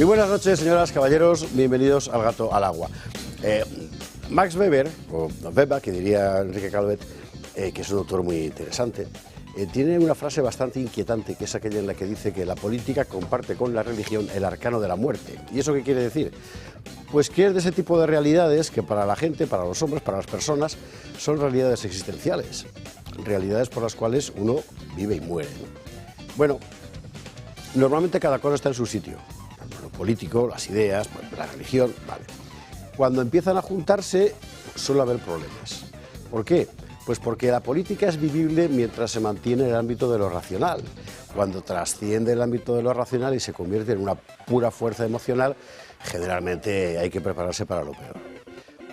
Muy buenas noches, señoras, caballeros, bienvenidos al Gato al Agua. Max Weber, o Weber, que diría Enrique Calvet, que es un autor muy interesante, tiene una frase bastante inquietante, que es aquella en la que dice que la política comparte con la religión el arcano de la muerte. ¿Y eso qué quiere decir? Pues que es de ese tipo de realidades que para la gente, para los hombres, para las personas, son realidades existenciales, realidades por las cuales uno vive y muere, ¿no? Bueno, normalmente cada cosa está en su sitio, lo político, las ideas, la religión, vale. Cuando empiezan a juntarse suele haber problemas. ¿Por qué? Pues porque la política es vivible mientras se mantiene en el ámbito de lo racional. Cuando trasciende el ámbito de lo racional y se convierte en una pura fuerza emocional, generalmente hay que prepararse para lo peor.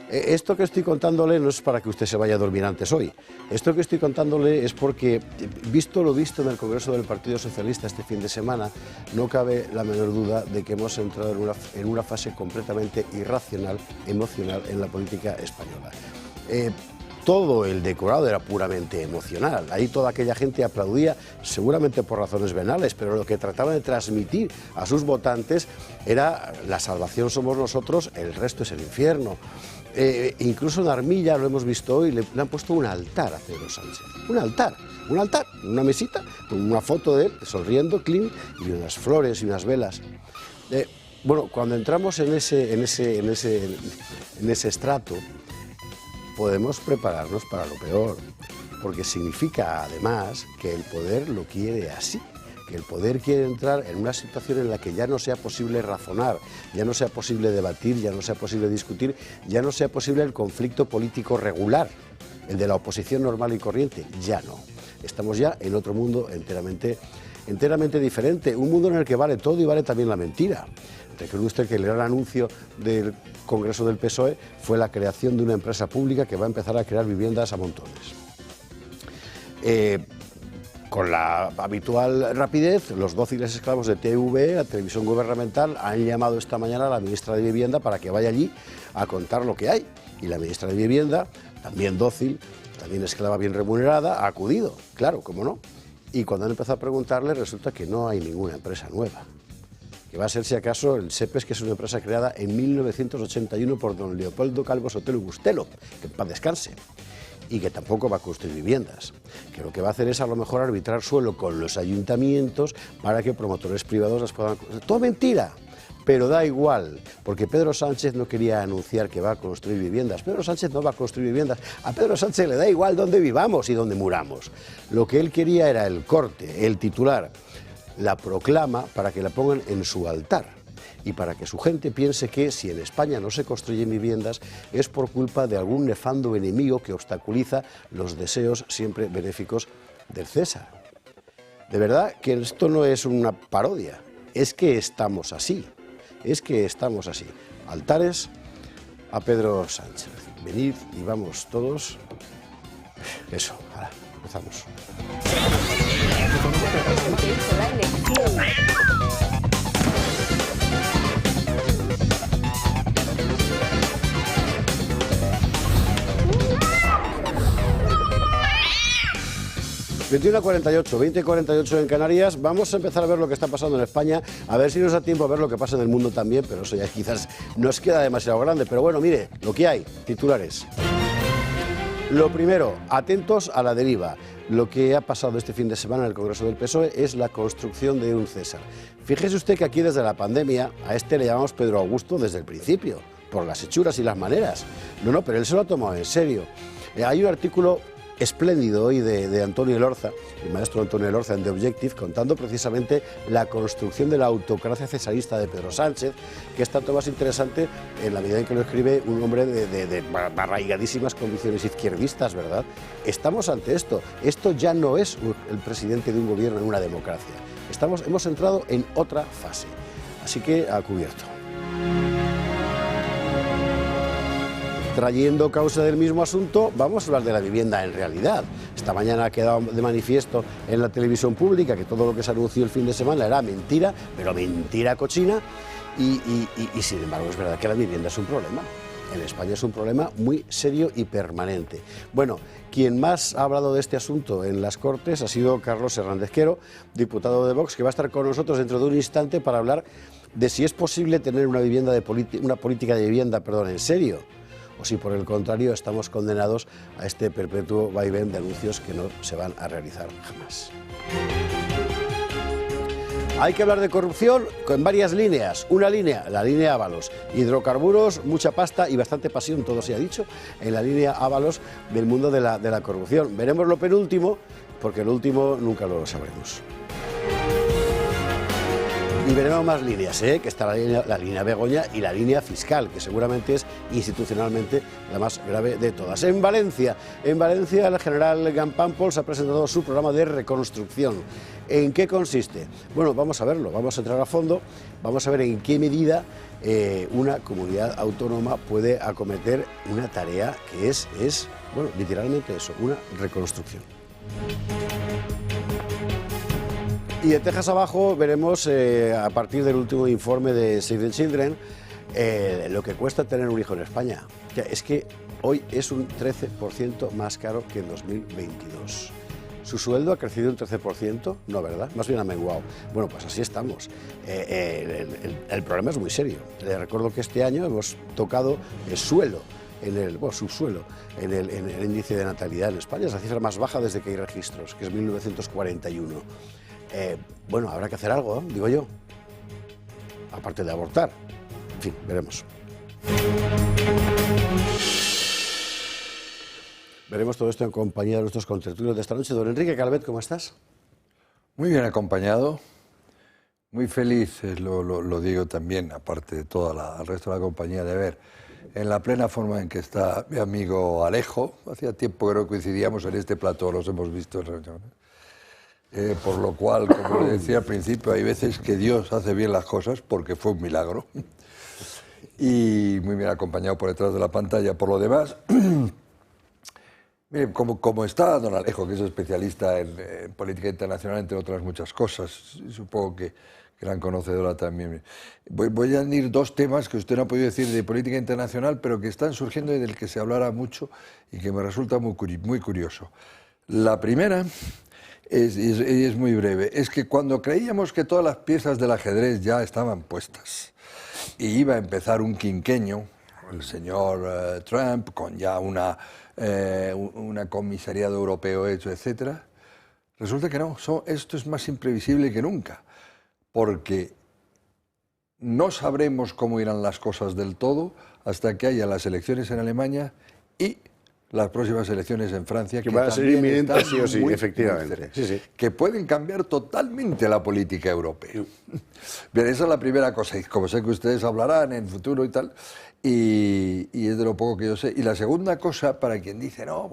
Esto que estoy contándole no es para que usted se vaya a dormir antes hoy. Esto que estoy contándole es porque, visto lo visto en el Congreso del Partido Socialista este fin de semana, no cabe la menor duda de que hemos entrado en una fase completamente irracional, emocional en la política española. Todo el decorado era puramente emocional. Ahí toda aquella gente aplaudía, seguramente por razones venales, pero lo que trataban de transmitir a sus votantes era: la salvación somos nosotros, el resto es el infierno. Incluso en Armilla, lo hemos visto hoy, le han puesto un altar a Pedro Sánchez. Un altar, una mesita con una foto de él sonriendo, clean, y unas flores y unas velas. Bueno, cuando entramos en ese estrato, podemos prepararnos para lo peor, porque significa además que el poder lo quiere así, que el poder quiere entrar en una situación en la que ya no sea posible razonar, ya no sea posible debatir, ya no sea posible discutir, ya no sea posible el conflicto político regular, el de la oposición normal y corriente, ya no. Estamos ya en otro mundo enteramente diferente, un mundo en el que vale todo y vale también la mentira. Recuerde usted que el gran anuncio del Congreso del PSOE fue la creación de una empresa pública que va a empezar a crear viviendas a montones. Con la habitual rapidez, los dóciles esclavos de TV, la televisión gubernamental, han llamado esta mañana a la ministra de Vivienda para que vaya allí a contar lo que hay. Y la ministra de Vivienda, también dócil, también esclava bien remunerada, ha acudido, claro, cómo no. Y cuando han empezado a preguntarle, resulta que no hay ninguna empresa nueva. Que va a ser, si acaso, el SEPES, que es una empresa creada en 1981 por don Leopoldo Calvo Sotelo y Bustelo, que en paz descanse, y que tampoco va a construir viviendas, que lo que va a hacer es a lo mejor arbitrar suelo con los ayuntamientos para que promotores privados las puedan... ¡Todo mentira! Pero da igual, porque Pedro Sánchez no quería anunciar que va a construir viviendas. Pedro Sánchez no va a construir viviendas. A Pedro Sánchez le da igual dónde vivamos y dónde muramos. Lo que él quería era el corte, el titular, la proclama para que la pongan en su altar y para que su gente piense que si en España no se construyen viviendas es por culpa de algún nefando enemigo que obstaculiza los deseos siempre benéficos del César. De verdad que esto no es una parodia, es que estamos así, Altares a Pedro Sánchez. Venid y vamos todos. Eso, ahora empezamos. 21:48, 20:48 en Canarias. Vamos a empezar a ver lo que está pasando en España, a ver si nos da tiempo a ver lo que pasa en el mundo también, pero eso ya quizás nos queda demasiado grande. Pero bueno, mire, lo que hay, titulares. Lo primero, atentos a la deriva. Lo que ha pasado este fin de semana en el Congreso del PSOE es la construcción de un César. Fíjese usted que aquí desde la pandemia a este le llamamos Pedro Augusto desde el principio, por las hechuras y las maneras. No, pero él se lo ha tomado en serio. Hay un artículo espléndido hoy de Antonio Elorza, el maestro Antonio Elorza en The Objective, contando precisamente la construcción de la autocracia cesarista de Pedro Sánchez, que es tanto más interesante en la medida en que lo escribe un hombre de arraigadísimas convicciones izquierdistas, ¿verdad? Estamos ante esto. Esto ya no es el presidente de un gobierno en una democracia. Hemos entrado en otra fase. Así que a cubierto. Trayendo causa del mismo asunto, vamos a hablar de la vivienda en realidad. Esta mañana ha quedado de manifiesto en la televisión pública que todo lo que se anunció el fin de semana era mentira, pero mentira cochina, y sin embargo es verdad que la vivienda es un problema. En España es un problema muy serio y permanente. Bueno, quien más ha hablado de este asunto en las Cortes ha sido Carlos Hernández Quero, diputado de Vox, que va a estar con nosotros dentro de un instante para hablar de si es posible tener una política de vivienda, en serio, o si por el contrario estamos condenados a este perpetuo vaivén de anuncios que no se van a realizar jamás. Hay que hablar de corrupción con varias líneas. Una línea, la línea Ábalos. Hidrocarburos, mucha pasta y bastante pasión, todo se ha dicho, en la línea Ábalos del mundo de la corrupción. Veremos lo penúltimo, porque lo último nunca lo sabremos. Y veremos más líneas, que está la línea Begoña y la línea fiscal, que seguramente es institucionalmente la más grave de todas. En Valencia, el general Campampols ha presentado su programa de reconstrucción. ¿En qué consiste? Bueno, vamos a verlo, vamos a entrar a fondo, vamos a ver en qué medida una comunidad autónoma puede acometer una tarea que es literalmente eso, una reconstrucción. Y de Texas abajo veremos, a partir del último informe de Save the Children, lo que cuesta tener un hijo en España. O sea, es que hoy es un 13% más caro que en 2022. ¿Su sueldo ha crecido un 13%? No, ¿verdad? Más bien ha menguado. Bueno, pues así estamos. El problema es muy serio. Les recuerdo que este año hemos tocado el suelo, subsuelo, en el índice de natalidad en España. Es la cifra más baja desde que hay registros, que es 1941. Bueno, habrá que hacer algo, digo yo, aparte de abortar. En fin, veremos. Veremos todo esto en compañía de nuestros contertulios de esta noche. Don Enrique Calvet, ¿cómo estás? Muy bien acompañado, muy feliz, lo digo también, aparte de toda el resto de la compañía, de ver en la plena forma en que está mi amigo Alejo. Hacía tiempo que no coincidíamos en este plató, los hemos visto en reuniones. Por lo cual, como le decía al principio, hay veces que Dios hace bien las cosas porque fue un milagro. Y muy bien acompañado por detrás de la pantalla. Por lo demás, miren, como está don Alejo, que es especialista en política internacional, entre otras muchas cosas, y supongo que gran conocedora también. Voy a añadir dos temas que usted no ha podido decir de política internacional, pero que están surgiendo y del que se hablará mucho y que me resulta muy curioso. La primera es muy breve. Es que cuando creíamos que todas las piezas del ajedrez ya estaban puestas y iba a empezar un quinquenio, el señor Trump, con ya una comisariado europeo hecho, etcétera, resulta que no. Esto es más imprevisible que nunca, porque no sabremos cómo irán las cosas del todo hasta que haya las elecciones en Alemania y las próximas elecciones en Francia, que van a ser inminentes, sí o sí, efectivamente. Sí. Que pueden cambiar totalmente la política europea. Bien, esa es la primera cosa, y como sé que ustedes hablarán en el futuro y tal, y es de lo poco que yo sé. Y la segunda cosa, para quien dice, no,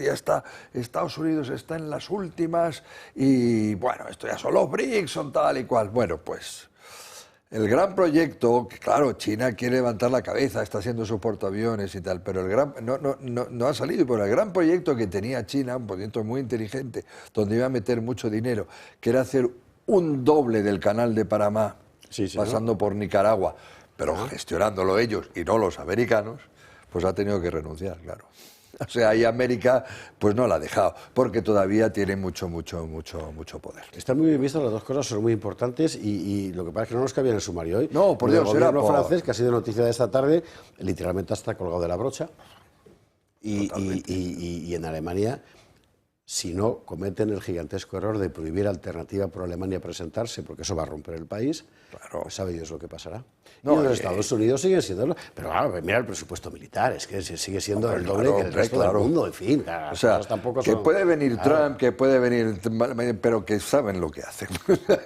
ya está, Estados Unidos está en las últimas, y bueno, esto ya son los BRICS, son tal y cual. Bueno, pues el gran proyecto, que claro, China quiere levantar la cabeza, está haciendo sus portaaviones y tal, pero no ha salido, pero el gran proyecto que tenía China, un proyecto muy inteligente, donde iba a meter mucho dinero, que era hacer un doble del canal de Panamá, pasando por Nicaragua, pero gestionándolo ellos y no los americanos, pues ha tenido que renunciar, claro. O sea, ahí América pues no la ha dejado, porque todavía tiene mucho poder. Están muy bien vistas las dos cosas, son muy importantes y lo que pasa es que no nos cabía en el sumario hoy. No, por Dios, el gobierno francés, que ha sido noticia de esta tarde, literalmente está colgado de la brocha. Y en Alemania, si no cometen el gigantesco error de prohibir Alternativa por Alemania presentarse, porque eso va a romper el país, claro, pues sabe Dios lo que pasará. No, y en los Estados Unidos siguen siendo... Pero claro, mira el presupuesto militar, es que sigue siendo el doble que el resto del mundo, en fin. Claro, o sea, que puede venir Trump, que puede venir... Pero que saben lo que hacen.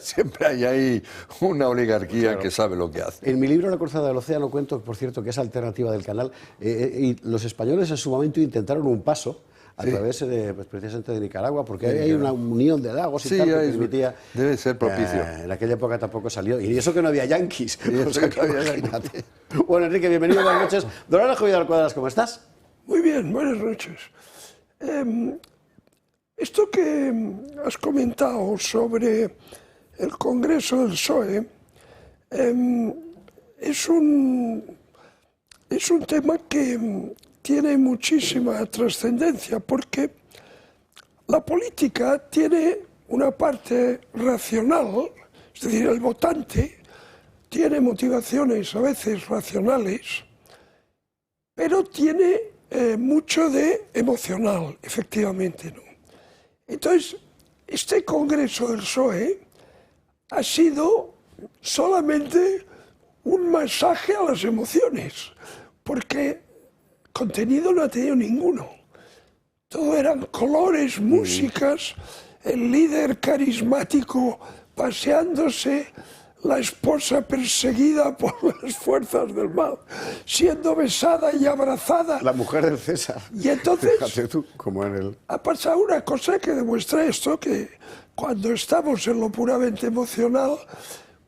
Siempre hay ahí una oligarquía que sabe lo que hace. En mi libro La cruzada del océano cuento, por cierto, que esa alternativa del canal, y los españoles en su momento intentaron un paso a través de, precisamente de Nicaragua, porque hay una unión de lagos y tal que permitía... Debe ser propicio. En aquella época tampoco salió. Y eso que no había yanquis. O sea, que imagínate. Bueno, Enrique, bienvenido, buenas noches. Don Alejo Vidal Cuadras, ¿cómo estás? Muy bien, buenas noches. Esto que has comentado sobre el Congreso del PSOE es un tema que tiene muchísima trascendencia, porque la política tiene una parte racional, es decir, el votante tiene motivaciones a veces racionales, pero tiene mucho de emocional, efectivamente, ¿no? Entonces, este Congreso del PSOE ha sido solamente un masaje a las emociones, porque contenido no ha tenido ninguno. Todo eran colores, músicas, el líder carismático paseándose, la esposa perseguida por las fuerzas del mal, siendo besada y abrazada. La mujer del César. Y entonces Fíjate tú, como en el... ha pasado una cosa que demuestra esto, que cuando estamos en lo puramente emocional,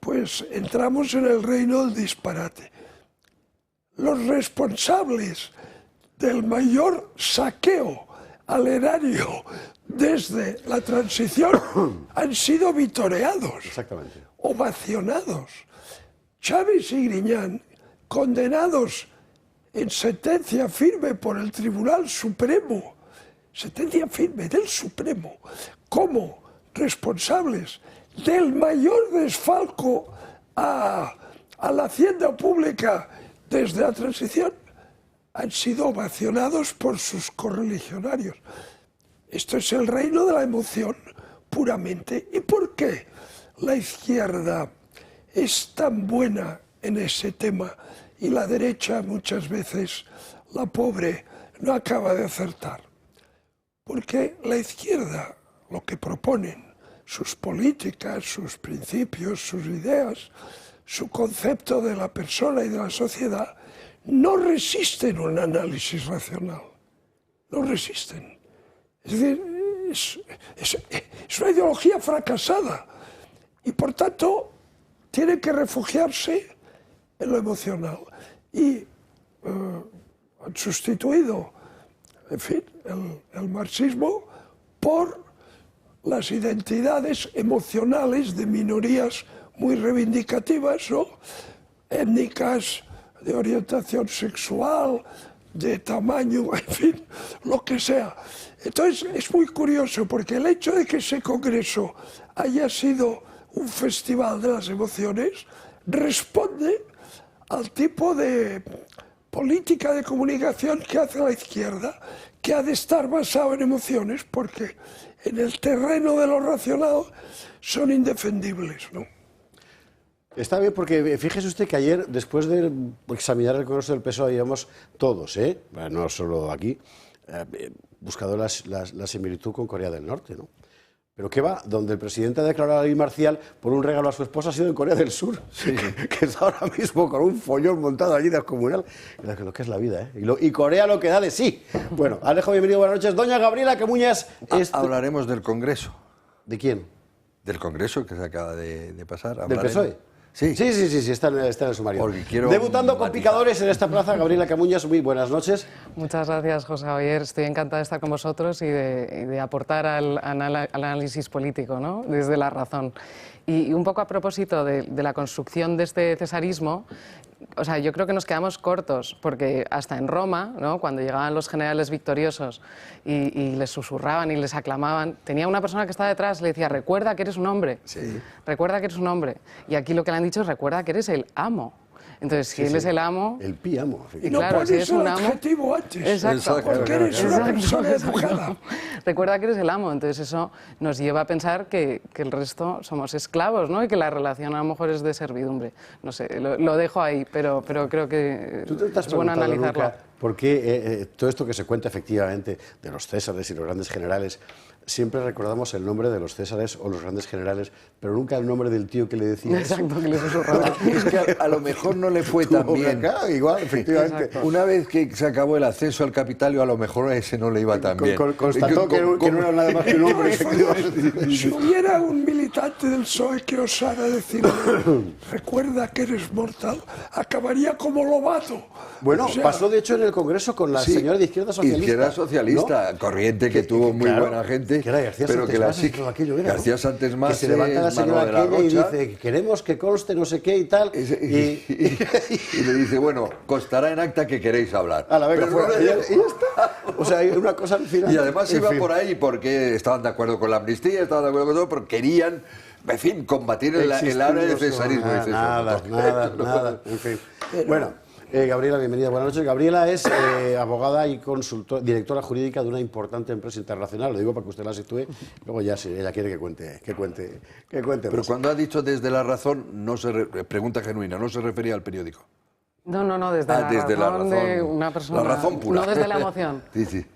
pues entramos en el reino del disparate. Los responsables del mayor saqueo al erario desde la transición han sido vitoreados. Exactamente. Ovacionados. Chávez y Griñán, condenados en sentencia firme por el Tribunal Supremo, sentencia firme del Supremo, como responsables del mayor desfalco a la hacienda pública desde la transición, han sido ovacionados por sus correligionarios. Esto es el reino de la emoción puramente. ¿Y por qué la izquierda es tan buena en ese tema y la derecha muchas veces, la pobre, no acaba de acertar? Porque la izquierda, lo que proponen, sus políticas, sus principios, sus ideas, su concepto de la persona y de la sociedad, no resisten un análisis racional. No resisten. Es decir, es una ideología fracasada. Y por tanto, tiene que refugiarse en lo emocional. Y han sustituido, en fin, el marxismo por las identidades emocionales de minorías muy reivindicativas, ¿no? Étnicas, de orientación sexual, de tamaño, en fin, lo que sea. Entonces, es muy curioso, porque el hecho de que ese congreso haya sido un festival de las emociones responde al tipo de política de comunicación que hace la izquierda, que ha de estar basado en emociones, porque en el terreno de lo racional son indefendibles, ¿no? Está bien, porque fíjese usted que ayer, después de examinar el Congreso del PSOE, habíamos todos, no solo aquí, buscado la similitud con Corea del Norte, ¿no? Pero ¿qué va? Donde el presidente ha declarado la ley marcial por un regalo a su esposa ha sido en Corea del Sur, sí. que está ahora mismo con un follón montado allí descomunal. Lo que es la vida, ¿eh? Y Corea lo que da de sí. Bueno, Alejo, bienvenido, buenas noches. Doña Gabriela Camuñas... Hablaremos del Congreso. ¿De quién? Del Congreso que se acaba de pasar. ¿Del PSOE? Sí, está en el sumario. Debutando con picadores en esta plaza, Gabriela Camuñas, muy buenas noches. Muchas gracias, José Javier. Estoy encantada de estar con vosotros y de aportar al análisis político, ¿no? Desde la razón. Y un poco a propósito de la construcción de este cesarismo, o sea, yo creo que nos quedamos cortos, porque hasta en Roma, ¿no? Cuando llegaban los generales victoriosos y les susurraban y les aclamaban, tenía una persona que estaba detrás, le decía, recuerda que eres un hombre, sí. Recuerda que eres un hombre. Y aquí lo que le han dicho es, recuerda que eres el amo. Entonces, si él es el amo... El pi amo. Y no claro, pones si es un el amo, adjetivo antes. Exacto. Porque eres una persona educada. Recuerda que eres el amo. Entonces eso nos lleva a pensar que el resto somos esclavos, ¿no? Y que la relación a lo mejor es de servidumbre. No sé, lo dejo ahí, pero creo que es bueno analizarlo. Nunca por qué todo esto que se cuenta efectivamente de los césares y los grandes generales, siempre recordamos el nombre de los césares o los grandes generales, pero nunca el nombre del tío que le decía Exacto, que le susurraba. Es que a lo mejor no le fue tan bien. Igual, efectivamente. Exacto. Una vez que se acabó el ascenso al Capitolio, a lo mejor a ese no le iba tan bien. Constató que no era nada más que un hombre, efectivamente. Si hubiera un militante del PSOE que osara decirle, recuerda que eres mortal, acabaría como Lobato. Bueno, O sea, pasó de hecho en el Congreso con la señora de Izquierda Socialista. Izquierda Socialista, ¿no? Corriente, que tuvo muy claro, buena gente. Que era García pero Santos que la Mas y todo aquello era, García ¿no? Santos Mas, que se levanta la señora aquella y dice, queremos que conste no sé qué y tal. Y le dice, bueno, constará en acta que queréis hablar. A la venga, Pero fuera. no le- Y ya está. O sea, hay una cosa al final. Y además En iba fin. por ahí porque estaban de acuerdo con la amnistía, estaban de acuerdo con todo, porque querían En fin, combatir el área de cesarismo. Nada, en fin. Bueno, Gabriela, bienvenida, buenas noches. Gabriela es abogada y directora jurídica de una importante empresa internacional. Lo digo para que usted la sitúe, luego ya si ella quiere que cuente. Pero cuando ha dicho desde la razón, pregunta genuina, no se refería al periódico. No, desde la razón de una persona. La razón pura. No desde la emoción. Sí.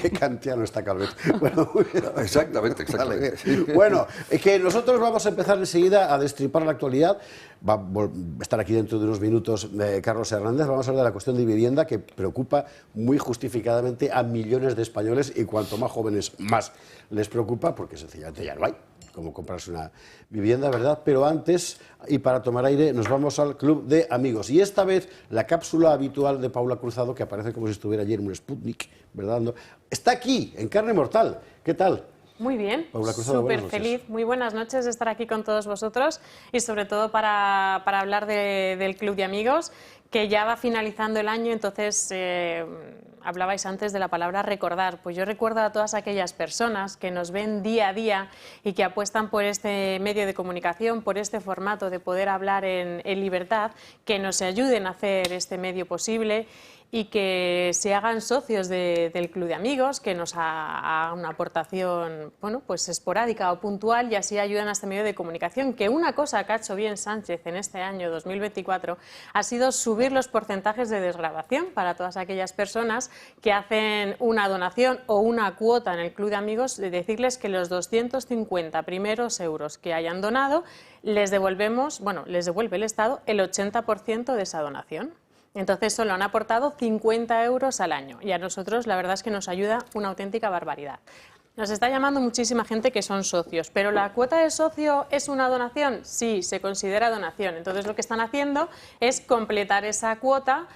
Qué kantiano está Calvet. Bueno, muy bien. Exactamente. Vale. Bueno, es que nosotros vamos a empezar enseguida a destripar la actualidad. Va a estar aquí dentro de unos minutos Carlos Hernández. Vamos a hablar de la cuestión de vivienda que preocupa muy justificadamente a millones de españoles y cuanto más jóvenes más les preocupa porque sencillamente ya no hay como comprarse una vivienda, ¿verdad? Pero antes, y para tomar aire, nos vamos al Club de Amigos. Y esta vez, la cápsula habitual de Paula Cruzado, que aparece como si estuviera allí en un Sputnik, ¿verdad? Está aquí, en carne mortal. ¿Qué tal? Muy bien, súper feliz, muy buenas noches de estar aquí con todos vosotros y sobre todo para hablar del Club de Amigos, que ya va finalizando el año, entonces hablabais antes de la palabra recordar. Pues yo recuerdo a todas aquellas personas que nos ven día a día y que apuestan por este medio de comunicación, por este formato de poder hablar en libertad, que nos ayuden a hacer este medio posible y que se hagan socios del Club de Amigos, que nos hagan una aportación, bueno, pues esporádica o puntual y así ayudan a este medio de comunicación. Que una cosa que ha hecho bien Sánchez en este año 2024 ha sido subir los porcentajes de desgravación para todas aquellas personas que hacen una donación o una cuota en el Club de Amigos, de decirles que los 250 primeros euros que hayan donado les devuelve el Estado el 80% de esa donación. Entonces solo han aportado 50 euros al año y a nosotros la verdad es que nos ayuda una auténtica barbaridad. Nos está llamando muchísima gente que son socios, pero ¿la cuota de socio es una donación? Sí, se considera donación. Entonces lo que están haciendo es completar esa cuota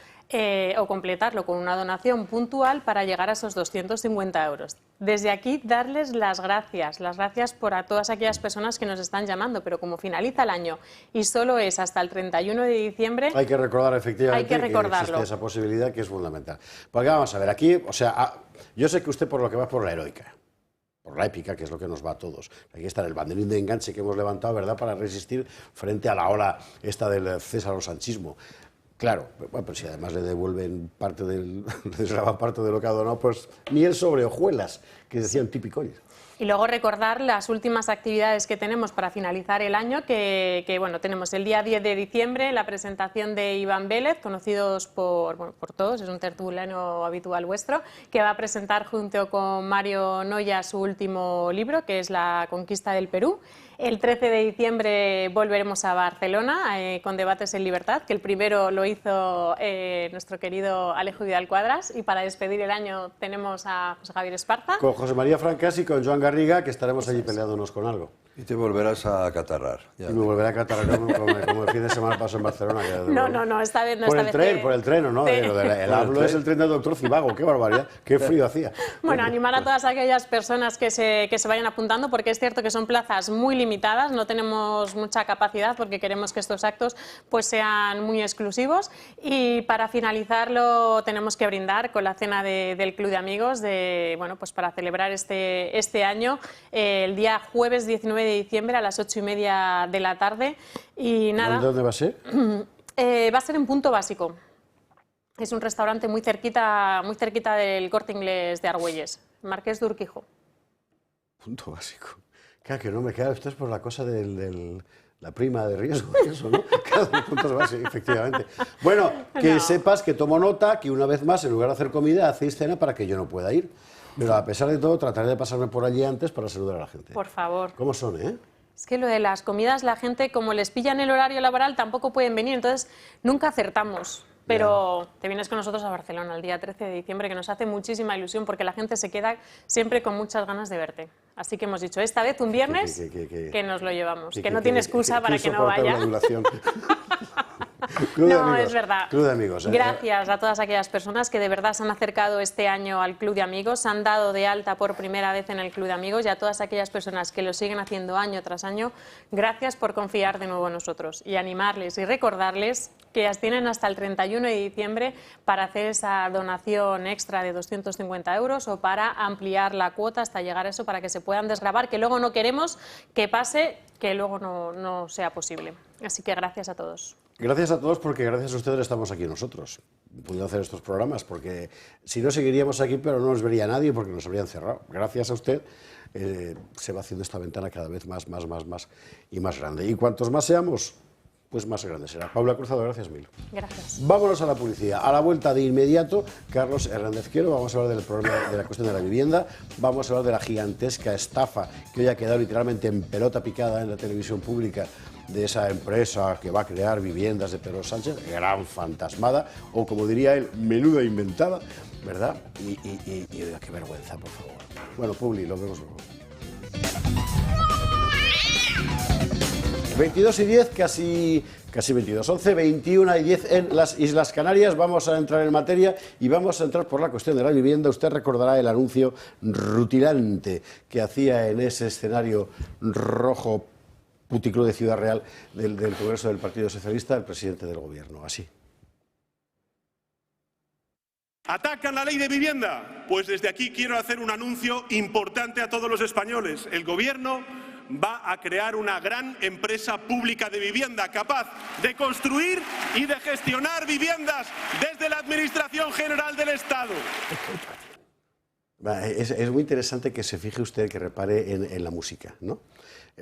o completarlo con una donación puntual para llegar a esos 250 euros. Desde aquí darles las gracias por a todas aquellas personas que nos están llamando, pero como finaliza el año y solo es hasta el 31 de diciembre... Hay que recordar efectivamente que existe esa posibilidad que es fundamental. Porque vamos a ver, aquí, o sea, yo sé que usted por lo que va es por la heroica, por la épica, que es lo que nos va a todos. Aquí está el banderín de enganche que hemos levantado, ¿verdad?, para resistir frente a la ola esta del césaro-sanchismo. Claro, bueno, pero si además le devuelven parte de lo que ha donado, pues miel sobre hojuelas, que decía un típico. Y luego recordar las últimas actividades que tenemos para finalizar el año, que bueno, tenemos el día 10 de diciembre la presentación de Iván Vélez, conocidos por todos, es un tertuliano habitual vuestro, que va a presentar junto con Mario Noya su último libro, que es La conquista del Perú. El 13 de diciembre volveremos a Barcelona con Debates en Libertad, que el primero lo hizo nuestro querido Alejo Vidal Cuadras, y para despedir el año tenemos a José Javier Esparza. Con José María Francas y con Joan Garriga, que estaremos allí peleándonos con algo. Y te volverás a catarrar. Ya. Y me volveré a catarrar como el fin de semana pasó en Barcelona. No, esta vez no. Por el tren, ¿no? El hablo es el tren del doctor Zivago, qué barbaridad, qué frío hacía. Bueno, animar a todas aquellas personas que se vayan apuntando, porque es cierto que son plazas muy limitadas, no tenemos mucha capacidad porque queremos que estos actos pues sean muy exclusivos. Y para finalizarlo tenemos que brindar con la cena del Club de Amigos, pues para celebrar este año, el día jueves 19 de diciembre a las 8:30 de la tarde. Y nada. ¿Dónde va a ser? Va a ser en Punto Básico. Es un restaurante muy cerquita del Corte Inglés de Argüelles, Marqués de Urquijo. Punto Básico. Claro, que no me queda, esto es por la cosa de la prima de riesgo, eso, ¿no? Claro, puntos básicos, efectivamente. Bueno, que sepas que tomo nota que una vez más, en lugar de hacer comida, hacéis cena para que yo no pueda ir. Pero a pesar de todo, trataré de pasarme por allí antes para saludar a la gente. Por favor. ¿Cómo son, eh? Es que lo de las comidas, la gente, como les pillan el horario laboral, tampoco pueden venir, entonces nunca acertamos. Pero te vienes con nosotros a Barcelona el día 13 de diciembre, que nos hace muchísima ilusión porque la gente se queda siempre con muchas ganas de verte. Así que hemos dicho, esta vez un viernes que nos lo llevamos, que no tiene excusa para que no vaya. Club de No, amigos, es verdad. Club de amigos. Gracias a todas aquellas personas que de verdad se han acercado este año al Club de Amigos, se han dado de alta por primera vez en el Club de Amigos, y a todas aquellas personas que lo siguen haciendo año tras año, gracias por confiar de nuevo en nosotros, y animarles y recordarles que tienen hasta el 31 de diciembre para hacer esa donación extra de 250 euros o para ampliar la cuota hasta llegar a eso, para que se puedan desgravar, que luego no queremos que pase, que luego no sea posible. Así que gracias a todos. Gracias a todos, porque gracias a ustedes estamos aquí nosotros, pudiendo hacer estos programas, porque si no seguiríamos aquí, pero no nos vería nadie porque nos habrían cerrado. Gracias a usted se va haciendo esta ventana cada vez más y más grande. Y cuantos más seamos, pues más grande será. Paula Cruzado, gracias mil. Gracias. Vámonos a la publicidad. A la vuelta de inmediato, Carlos Hernández Quero, vamos a hablar del problema de la cuestión de la vivienda, vamos a hablar de la gigantesca estafa que hoy ha quedado literalmente en pelota picada en la televisión pública, de esa empresa que va a crear viviendas de Pedro Sánchez, gran fantasmada, o como diría él, menuda inventada, ¿verdad? Y qué vergüenza, por favor. Bueno, Publi, lo vemos luego. 22:10, casi 22, 11, 21:10 en las Islas Canarias. Vamos a entrar en materia y vamos a entrar por la cuestión de la vivienda. Usted recordará el anuncio rutilante que hacía en ese escenario rojo puticlub de Ciudad Real del Congreso del Partido Socialista el presidente del Gobierno. Así. ¿Atacan la ley de vivienda? Pues desde aquí quiero hacer un anuncio importante a todos los españoles. El Gobierno va a crear una gran empresa pública de vivienda capaz de construir y de gestionar viviendas desde la Administración General del Estado. Es muy interesante que se fije usted, que repare en la música, ¿no?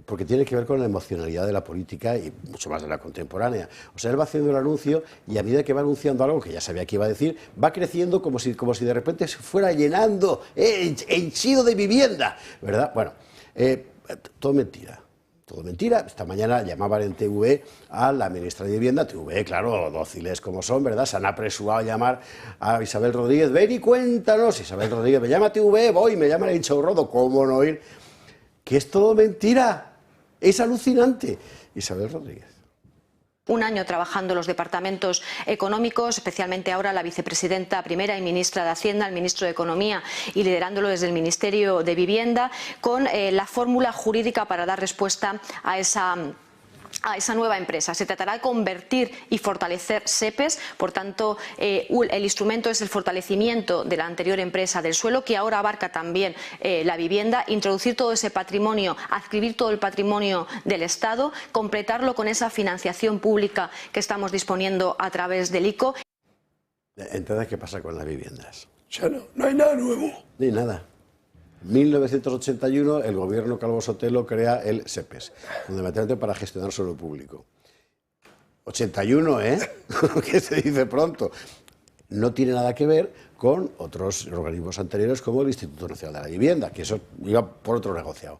Porque tiene que ver con la emocionalidad de la política y mucho más de la contemporánea. O sea, él va haciendo el anuncio y a medida que va anunciando algo que ya sabía que iba a decir, va creciendo como si de repente se fuera llenando, henchido de vivienda, ¿verdad? Bueno, todo mentira. Todo mentira. Esta mañana llamaban en TV a la ministra de Vivienda, TV, claro, dóciles como son, ¿verdad? Se han apresurado a llamar a Isabel Rodríguez, ven y cuéntanos. Isabel Rodríguez, me llama TV, voy, me llama el hinchorrodo, ¿cómo no ir? Que es todo mentira, es alucinante. Isabel Rodríguez. Un año trabajando los departamentos económicos, especialmente ahora la vicepresidenta primera y ministra de Hacienda, el ministro de Economía, y liderándolo desde el Ministerio de Vivienda, con la fórmula jurídica para dar respuesta a esa nueva empresa. Se tratará de convertir y fortalecer SEPES, por tanto el instrumento es el fortalecimiento de la anterior empresa del suelo, que ahora abarca también la vivienda, introducir todo ese patrimonio, adscribir todo el patrimonio del Estado, completarlo con esa financiación pública que estamos disponiendo a través del ICO. Entonces, ¿qué pasa con las viviendas? Ya no hay nada nuevo. Ni nada. 1981 el gobierno Calvo Sotelo crea el SEPES, fundamentalmente para gestionar suelo público. 81, ¿eh? Que se dice pronto. No tiene nada que ver con otros organismos anteriores como el Instituto Nacional de la Vivienda, que eso iba por otro negociado.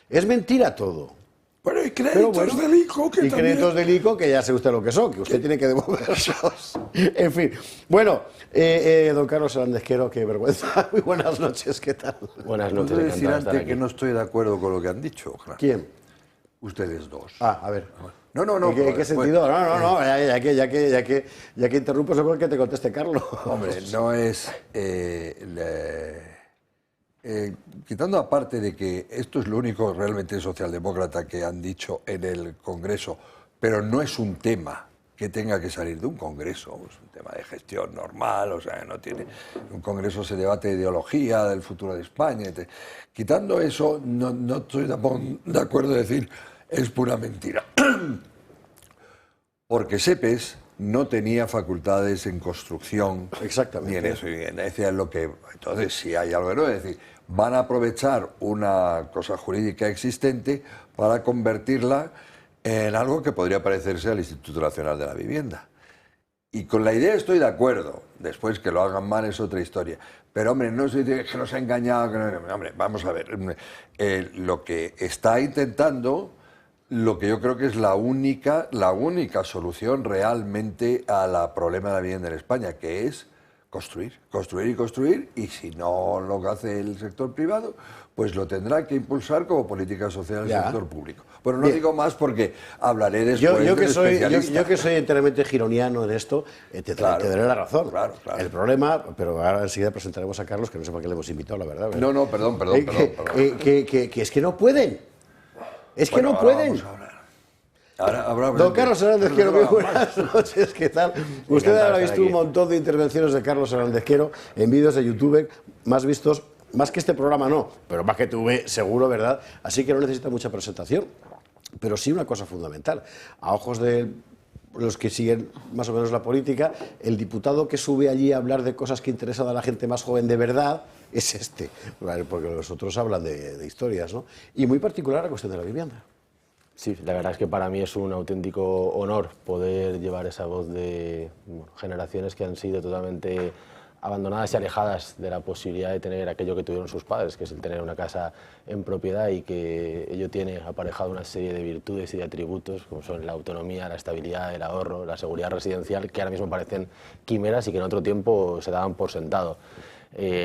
Es mentira todo. Bueno, y créditos del ICO que y también... créditos del ICO que ya sé usted lo que son, que usted tiene que devolverlos. En fin. Bueno, don Carlos Hernández Quero, qué vergüenza. Muy buenas noches, ¿qué tal? Buenas noches. Puedo decir antes que no estoy de acuerdo con lo que han dicho. Claro. ¿Quién? Ustedes dos. Ah, a ver. No. ¿En qué sentido? No, ya que interrumpes, seguro que te conteste Carlos. Hombre, no es... quitando aparte de que esto es lo único realmente socialdemócrata que han dicho en el Congreso, pero no es un tema que tenga que salir de un Congreso, es un tema de gestión normal, o sea, no tiene... Un Congreso se debate de ideología, del futuro de España. Quitando eso, no estoy tampoco de acuerdo en decir es pura mentira. Porque SEPES no tenía facultades en construcción. Exactamente. Ni en eso. Y decía lo que... Entonces, si hay algo que no, es decir, van a aprovechar una cosa jurídica existente para convertirla en algo que podría parecerse al Instituto Nacional de la Vivienda. Y con la idea estoy de acuerdo. Después que lo hagan mal es otra historia. Pero, hombre, no se dice que nos ha engañado. Que no, hombre, vamos a ver. Lo que está intentando, lo que yo creo que es la única solución realmente al problema de la vivienda en España, que es construir, construir y construir, y si no lo que hace el sector privado, pues lo tendrá que impulsar como política social el sector público. Bueno, no digo más porque hablaré después yo que soy enteramente gironiano en esto, te daré la razón. Claro. El problema, pero ahora enseguida presentaremos a Carlos, que no sé por qué le hemos invitado, la verdad. No, perdón. Que es que no pueden. Es que no pueden. Don Carlos Hernández Quero, muy buenas noches, ¿qué tal? Usted habrá visto un montón de intervenciones de Carlos Hernández Quero en vídeos de YouTube, más vistos, más que este programa no, pero más que TV seguro, ¿verdad? Así que no necesita mucha presentación, pero sí una cosa fundamental. A ojos de los que siguen más o menos la política, el diputado que sube allí a hablar de cosas que interesan a la gente más joven de verdad es este, porque los otros hablan de historias, ¿no? Y muy particular la cuestión de la vivienda. Sí, la verdad es que para mí es un auténtico honor poder llevar esa voz de generaciones que han sido totalmente abandonadas y alejadas de la posibilidad de tener aquello que tuvieron sus padres, que es el tener una casa en propiedad, y que ello tiene aparejado una serie de virtudes y de atributos, como son la autonomía, la estabilidad, el ahorro, la seguridad residencial, que ahora mismo parecen quimeras y que en otro tiempo se daban por sentado.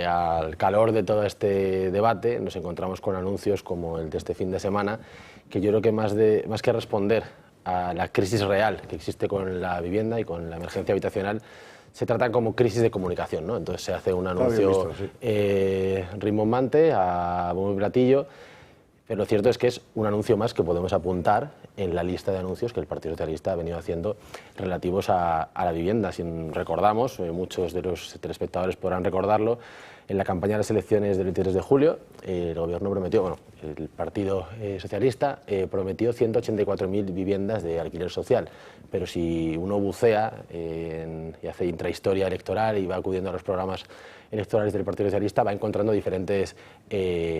Al calor de todo este debate nos encontramos con anuncios como el de este fin de semana, que yo creo que más que responder a la crisis real que existe con la vivienda y con la emergencia habitacional, se trata como crisis de comunicación, ¿no? Entonces se hace un anuncio rimbombante, a bombo y platillo, pero lo cierto es que es un anuncio más que podemos apuntar en la lista de anuncios que el Partido Socialista ha venido haciendo relativos a la vivienda. Si recordamos, muchos de los telespectadores podrán recordarlo, en la campaña de las elecciones del 23 de julio, el Gobierno prometió, bueno, el Partido Socialista prometió 184.000 viviendas de alquiler social, pero si uno bucea y hace intrahistoria electoral y va acudiendo a los programas electorales del Partido Socialista, va encontrando diferentes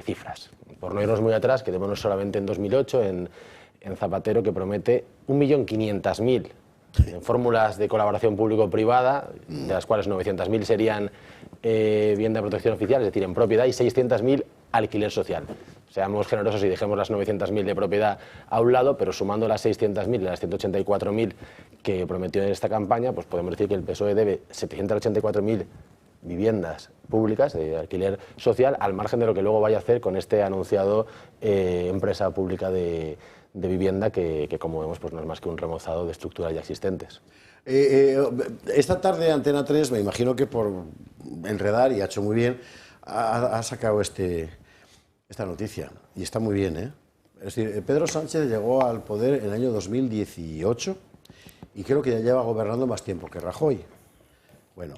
cifras. Por no irnos muy atrás, quedémonos solamente en 2008, en Zapatero, que promete 1.500.000 en fórmulas de colaboración público-privada, de las cuales 900.000 serían vivienda de protección oficial, es decir, en propiedad, y 600.000 alquiler social. Seamos generosos y dejemos las 900.000 de propiedad a un lado, pero sumando las 600.000 y las 184.000 que prometió en esta campaña, pues podemos decir que el PSOE debe 784.000 viviendas públicas de alquiler social, al margen de lo que luego vaya a hacer con este anunciado empresa pública de vivienda que, como vemos, pues no es más que un remozado de estructuras ya existentes. Esta tarde Antena 3, me imagino que por enredar, y ha hecho muy bien, ha sacado esta noticia, y está muy bien, ¿eh? Es decir, Pedro Sánchez llegó al poder en el año 2018 y creo que ya lleva gobernando más tiempo que Rajoy. Bueno,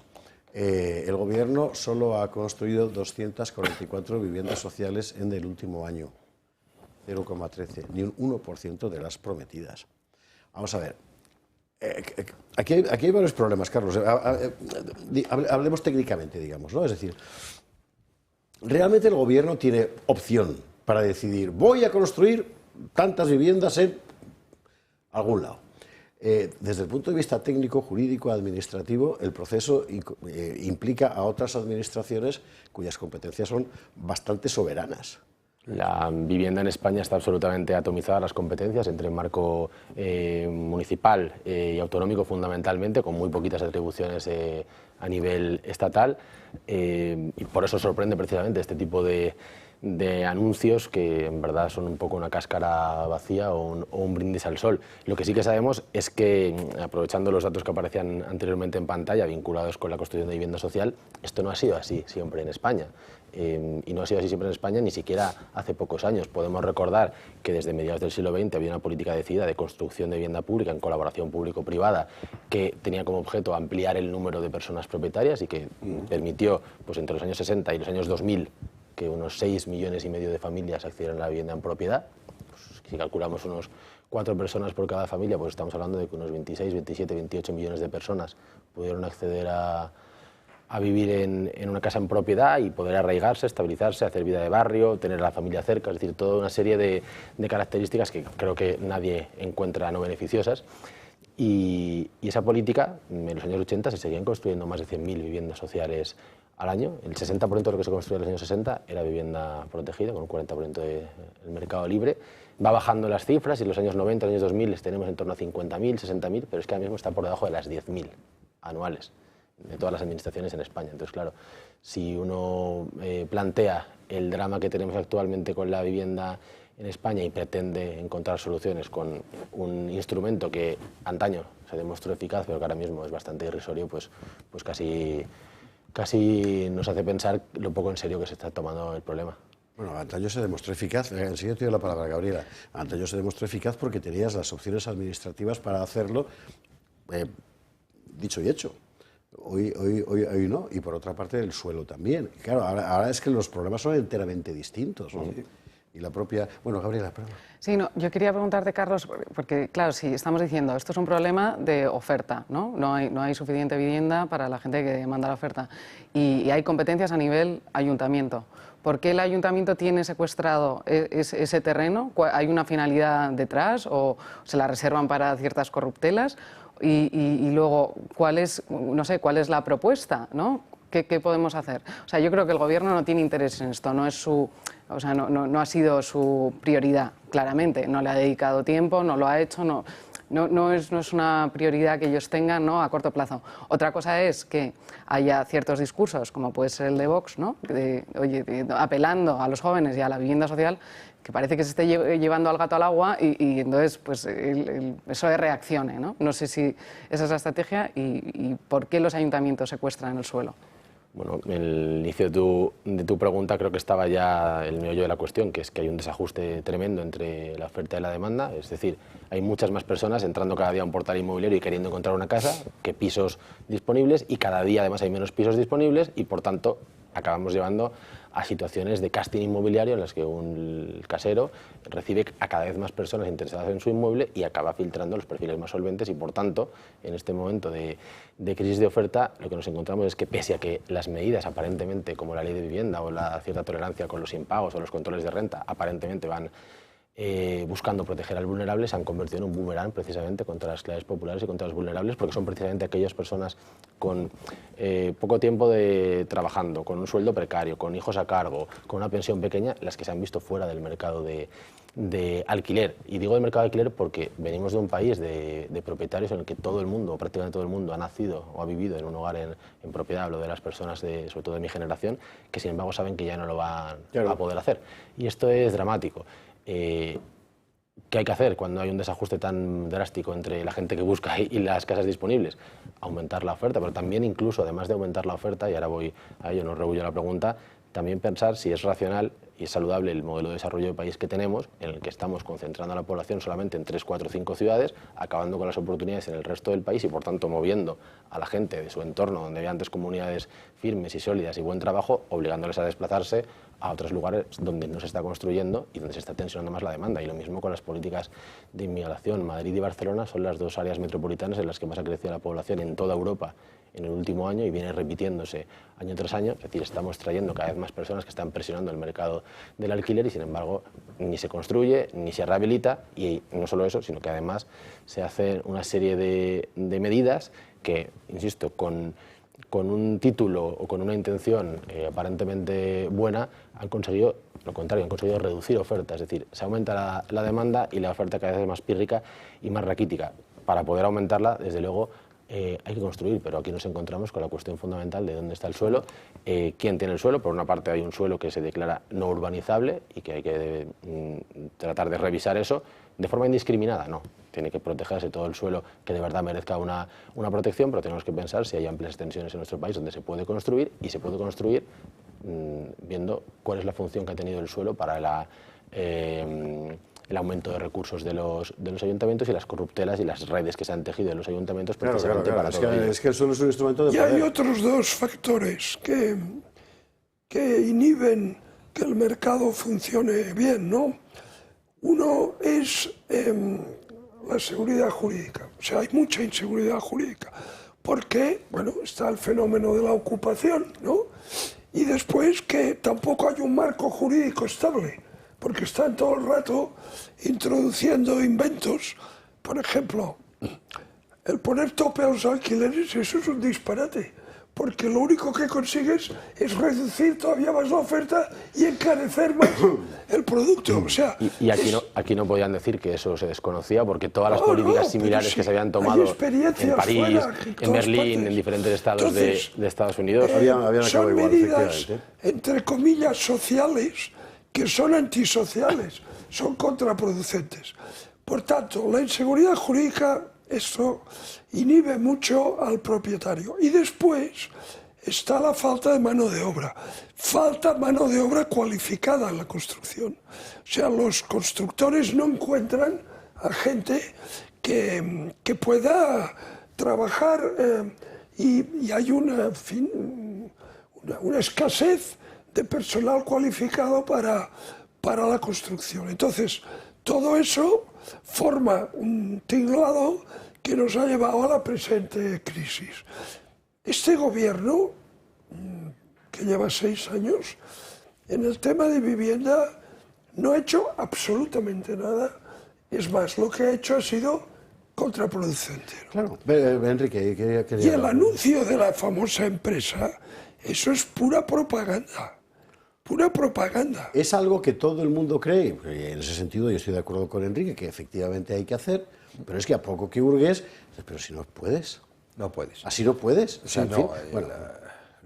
el gobierno solo ha construido 244 viviendas sociales en el último año, 0,13, ni un 1% de las prometidas. Vamos a ver, aquí hay varios problemas, Carlos. Hablemos técnicamente, digamos, ¿no? Es decir, realmente el gobierno tiene opción para decidir, voy a construir tantas viviendas en algún lado. Desde el punto de vista técnico, jurídico, administrativo, el proceso implica a otras administraciones cuyas competencias son bastante soberanas. La vivienda en España está absolutamente atomizada, las competencias entre el marco municipal y autonómico fundamentalmente, con muy poquitas atribuciones a nivel estatal, y por eso sorprende precisamente este tipo de anuncios que en verdad son un poco una cáscara vacía o un brindis al sol. Lo que sí que sabemos es que, aprovechando los datos que aparecían anteriormente en pantalla vinculados con la construcción de vivienda social, esto no ha sido así siempre en España. Y no ha sido así siempre en España, ni siquiera hace pocos años. Podemos recordar que desde mediados del siglo XX había una política decidida de construcción de vivienda pública en colaboración público-privada que tenía como objeto ampliar el número de personas propietarias y que permitió, pues entre los años 60 y los años 2000, que unos 6,5 millones de familias accedieran a la vivienda en propiedad. Pues, si calculamos unos 4 personas por cada familia, pues estamos hablando de que unos 26, 27, 28 millones de personas pudieron acceder a vivir en una casa en propiedad y poder arraigarse, estabilizarse, hacer vida de barrio, tener a la familia cerca, es decir, toda una serie de características que creo que nadie encuentra no beneficiosas. Y esa política, en los años 80 se seguían construyendo más de 100.000 viviendas sociales al año. El 60% de lo que se construía en los años 60 era vivienda protegida, con un 40% del mercado libre. Va bajando las cifras y en los años 90, en los años 2000 les tenemos en torno a 50.000, 60.000, pero es que ahora mismo está por debajo de las 10.000 anuales. todas las administraciones en España. Entonces, claro, si uno plantea el drama que tenemos actualmente con la vivienda en España y pretende encontrar soluciones con un instrumento que antaño se demostró eficaz, pero que ahora mismo es bastante irrisorio, pues casi nos hace pensar lo poco en serio que se está tomando el problema. Bueno, antaño se demostró eficaz, enseguida te doy la palabra, Gabriela. Antaño se demostró eficaz porque tenías las opciones administrativas para hacerlo, dicho y hecho. Hoy no, y por otra parte el suelo también. Claro, ahora es que los problemas son enteramente distintos, ¿no? Y la propia... Bueno, Gabriela, perdón. Sí, no, yo quería preguntarte, Carlos, porque claro, si estamos diciendo, esto es un problema de oferta, ¿no? No hay suficiente vivienda para la gente que demanda la oferta y hay competencias a nivel ayuntamiento. ¿Por qué el ayuntamiento tiene secuestrado ese terreno? ¿Hay una finalidad detrás o se la reservan para ciertas corruptelas? Y luego, ¿cuál es la propuesta, ¿no? ¿Qué podemos hacer? O sea, yo creo que el Gobierno no tiene interés en esto, no ha sido su prioridad, claramente. No le ha dedicado tiempo, no lo ha hecho, no es una prioridad que ellos tengan, ¿no?, a corto plazo. Otra cosa es que haya ciertos discursos, como puede ser el de Vox, ¿no?, apelando a los jóvenes y a la vivienda social, que parece que se esté llevando al gato al agua y entonces pues eso reaccione, ¿no? No sé si esa es la estrategia y por qué los ayuntamientos secuestran el suelo. Bueno, en el inicio de tu pregunta creo que estaba ya el meollo de la cuestión, que es que hay un desajuste tremendo entre la oferta y la demanda. Es decir, hay muchas más personas entrando cada día a un portal inmobiliario y queriendo encontrar una casa que pisos disponibles, y cada día además hay menos pisos disponibles y por tanto acabamos llevando a situaciones de casting inmobiliario en las que un casero recibe a cada vez más personas interesadas en su inmueble y acaba filtrando los perfiles más solventes, y por tanto, en este momento de crisis de oferta, lo que nos encontramos es que pese a que las medidas aparentemente, como la ley de vivienda o la cierta tolerancia con los impagos o los controles de renta, aparentemente van buscando proteger al vulnerable, se han convertido en un boomerang precisamente contra las clases populares y contra los vulnerables, porque son precisamente aquellas personas con poco tiempo trabajando, con un sueldo precario, con hijos a cargo, con una pensión pequeña, las que se han visto fuera del mercado de alquiler. Y digo del mercado de alquiler porque venimos de un país de propietarios en el que todo el mundo, o prácticamente todo el mundo, ha nacido o ha vivido en un hogar en propiedad. Hablo de las personas, sobre todo de mi generación, que sin embargo saben que ya no lo van a poder hacer. Y esto es dramático. ¿Qué hay que hacer cuando hay un desajuste tan drástico entre la gente que busca y las casas disponibles? Aumentar la oferta, pero también incluso, además de aumentar la oferta, y ahora voy a ello, no rehuyo la pregunta, también pensar si es racional y es saludable el modelo de desarrollo de país que tenemos, en el que estamos concentrando a la población solamente en 3, 4, 5 ciudades, acabando con las oportunidades en el resto del país y por tanto moviendo a la gente de su entorno, donde había antes comunidades firmes y sólidas y buen trabajo, obligándoles a desplazarse a otros lugares donde no se está construyendo y donde se está tensionando más la demanda. Y lo mismo con las políticas de inmigración. Madrid y Barcelona son las dos áreas metropolitanas en las que más ha crecido la población en toda Europa en el último año y viene repitiéndose año tras año. Es decir, estamos trayendo cada vez más personas que están presionando el mercado del alquiler y sin embargo ni se construye ni se rehabilita, y no solo eso, sino que además se hacen una serie de medidas que, insisto, con un título o con una intención aparentemente buena, han conseguido lo contrario, han conseguido reducir oferta. Es decir, se aumenta la demanda y la oferta cada vez es más pírrica y más raquítica. Para poder aumentarla, desde luego, hay que construir, pero aquí nos encontramos con la cuestión fundamental de dónde está el suelo, quién tiene el suelo. Por una parte hay un suelo que se declara no urbanizable y que hay que tratar de revisar eso de forma indiscriminada. No, tiene que protegerse todo el suelo que de verdad merezca una protección, pero tenemos que pensar si hay amplias extensiones en nuestro país donde se puede construir, y se puede construir viendo cuál es la función que ha tenido el suelo para el aumento de recursos de los ayuntamientos y las corruptelas y las redes que se han tejido en los ayuntamientos precisamente para todo ello. Es que el suelo es un instrumento de poder. Y hay otros dos factores que inhiben que el mercado funcione bien, ¿no? Uno es la seguridad jurídica. O sea, hay mucha inseguridad jurídica porque, bueno, está el fenómeno de la ocupación, ¿no? Y después que tampoco hay un marco jurídico estable, porque están todo el rato introduciendo inventos. Por ejemplo, el poner tope a los alquileres, eso es un disparate, porque lo único que consigues es reducir todavía más la oferta y encarecer más el producto. O sea, y aquí no podían decir que eso se desconocía, porque todas las políticas similares sí, que se habían tomado en París, fuera, en Berlín, partes. en diferentes estados Entonces, de Estados Unidos, son medidas, entre comillas, sociales, que son antisociales, son contraproducentes. Por tanto, la inseguridad jurídica, esto inhibe mucho al propietario. Y después está la falta de mano de obra. Falta mano de obra cualificada en la construcción. O sea, los constructores no encuentran a gente que pueda trabajar y hay una escasez de personal cualificado para la construcción. Entonces, todo eso forma un tinglado que nos ha llevado a la presente crisis. Este gobierno, que lleva 6 años, en el tema de vivienda no ha hecho absolutamente nada. Es más, lo que ha hecho ha sido contraproducente. Claro, Enrique, y el anuncio de la famosa empresa, eso es pura propaganda. Pura propaganda. Es algo que todo el mundo cree, en ese sentido yo estoy de acuerdo con Enrique, que efectivamente hay que hacer, pero es que a poco que hurgues, pero si no puedes. No puedes. Así no puedes. O sea, Sí, en fin, bueno.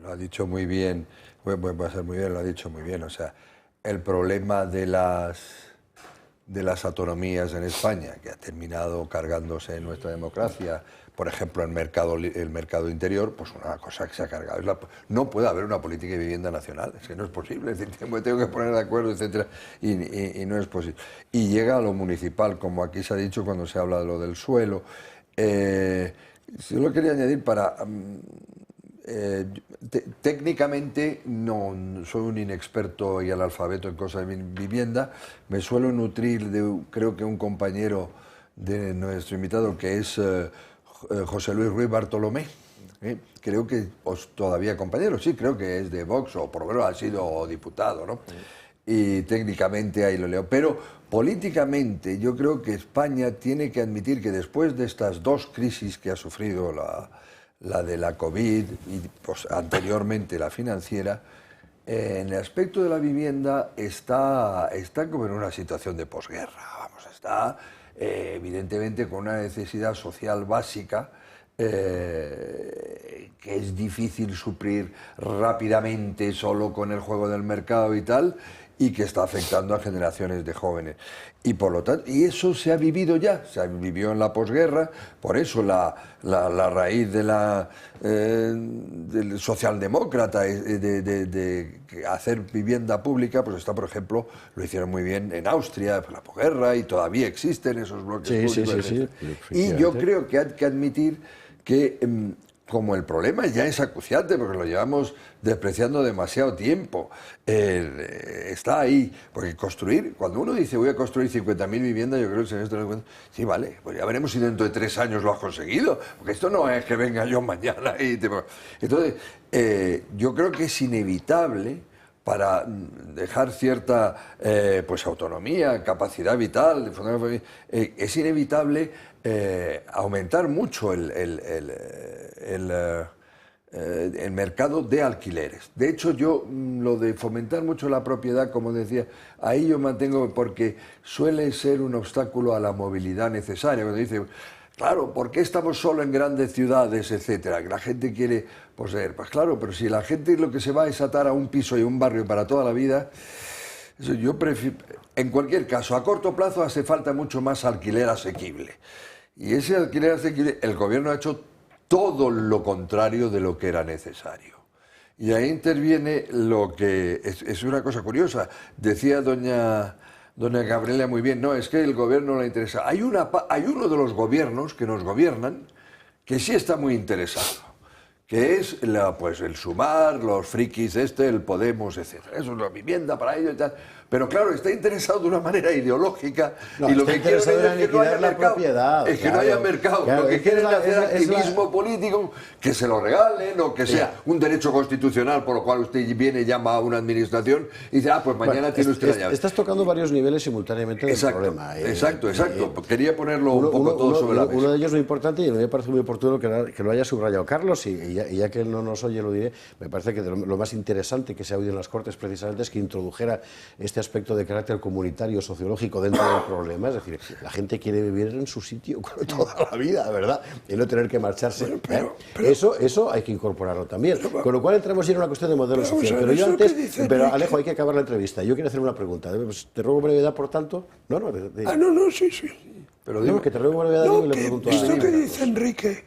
lo ha dicho muy bien, va a ser muy bien, lo ha dicho muy bien. O sea, el problema de las autonomías en España, que ha terminado cargándose nuestra democracia, por ejemplo, el mercado interior, pues una cosa que se ha cargado. No puede haber una política de vivienda nacional, es que no es posible, es decir, tengo que poner de acuerdo, etcétera, y no es posible. Y llega a lo municipal, como aquí se ha dicho cuando se habla de lo del suelo. Solo quería añadir técnicamente no soy un inexperto y analfabeto en cosas de vivienda, me suelo nutrir de, creo que un compañero de nuestro invitado que es José Luis Ruiz Bartolomé, creo que todavía compañero, sí, creo que es de Vox o por lo menos ha sido diputado, ¿no? Y técnicamente ahí lo leo, pero políticamente yo creo que España tiene que admitir que después de estas 2 crisis que ha sufrido, la de la COVID y pues, anteriormente la financiera, en el aspecto de la vivienda está como en una situación de posguerra, vamos, está evidentemente con una necesidad social básica que es difícil suplir rápidamente solo con el juego del mercado y tal, y que está afectando a generaciones de jóvenes. Y por lo tanto, y eso se ha vivido ya, se vivió en la posguerra, por eso la raíz de del socialdemócrata de hacer vivienda pública, pues está, por ejemplo, lo hicieron muy bien en Austria, por la posguerra, y todavía existen esos bloques públicos. Sí, y yo creo que hay que admitir que como el problema ya es acuciante, porque lo llevamos despreciando demasiado tiempo, está ahí, porque construir, cuando uno dice voy a construir 50.000 viviendas, yo creo que el señor está dando cuenta, sí, vale, pues ya veremos si dentro de 3 años lo has conseguido, porque esto no es que venga yo mañana y te... Entonces, yo creo que es inevitable, para dejar cierta pues autonomía, capacidad vital, es inevitable aumentar mucho el mercado de alquileres. De hecho, yo lo de fomentar mucho la propiedad, como decía, ahí yo mantengo, porque suele ser un obstáculo a la movilidad necesaria. Cuando dice, claro, ¿por qué estamos solo en grandes ciudades, etcétera? Que la gente quiere poseer. Pues claro, pero si la gente lo que se va es atar a un piso y un barrio para toda la vida, eso yo prefiero, en cualquier caso, a corto plazo hace falta mucho más alquiler asequible. Y ese alquiler asequible, el gobierno ha hecho todo lo contrario de lo que era necesario. Y ahí interviene lo que es una cosa curiosa. Decía doña Gabriela muy bien, no, es que el gobierno no le interesa. Hay uno de los gobiernos que nos gobiernan que sí está muy interesado, que es pues el Sumar, los frikis el Podemos, etc. Eso es la vivienda para ellos y tal. Pero claro, está interesado de una manera ideológica, no, y lo que quieren es que no haya mercado. Propiedad, es que no haya mercado. Claro, lo que quieren es hacer activismo la... político, que se lo regalen, o que sea un derecho constitucional, por lo cual usted viene, llama a una administración y dice, pues mañana tiene usted la llave. Estás tocando varios niveles simultáneamente del problema. Exacto. Quería ponerlo un poco todo sobre la mesa. Uno de ellos muy importante, y me parece muy oportuno que lo haya subrayado Carlos, y ya que él no nos oye lo diré, me parece que lo más interesante que se ha oído en las Cortes precisamente es que introdujera este aspecto de carácter comunitario, sociológico dentro del problema. Es decir, la gente quiere vivir en su sitio toda la vida, ¿verdad? Y no tener que marcharse. Eso hay que incorporarlo también. Con lo cual entramos ya en una cuestión de modelo social. Pero yo antes, Alejo, hay que acabar la entrevista. Yo quiero hacer una pregunta. Te ruego brevedad, por tanto. No, sí. Pero digo que te ruego brevedad y le pregunto a esto que dice Enrique,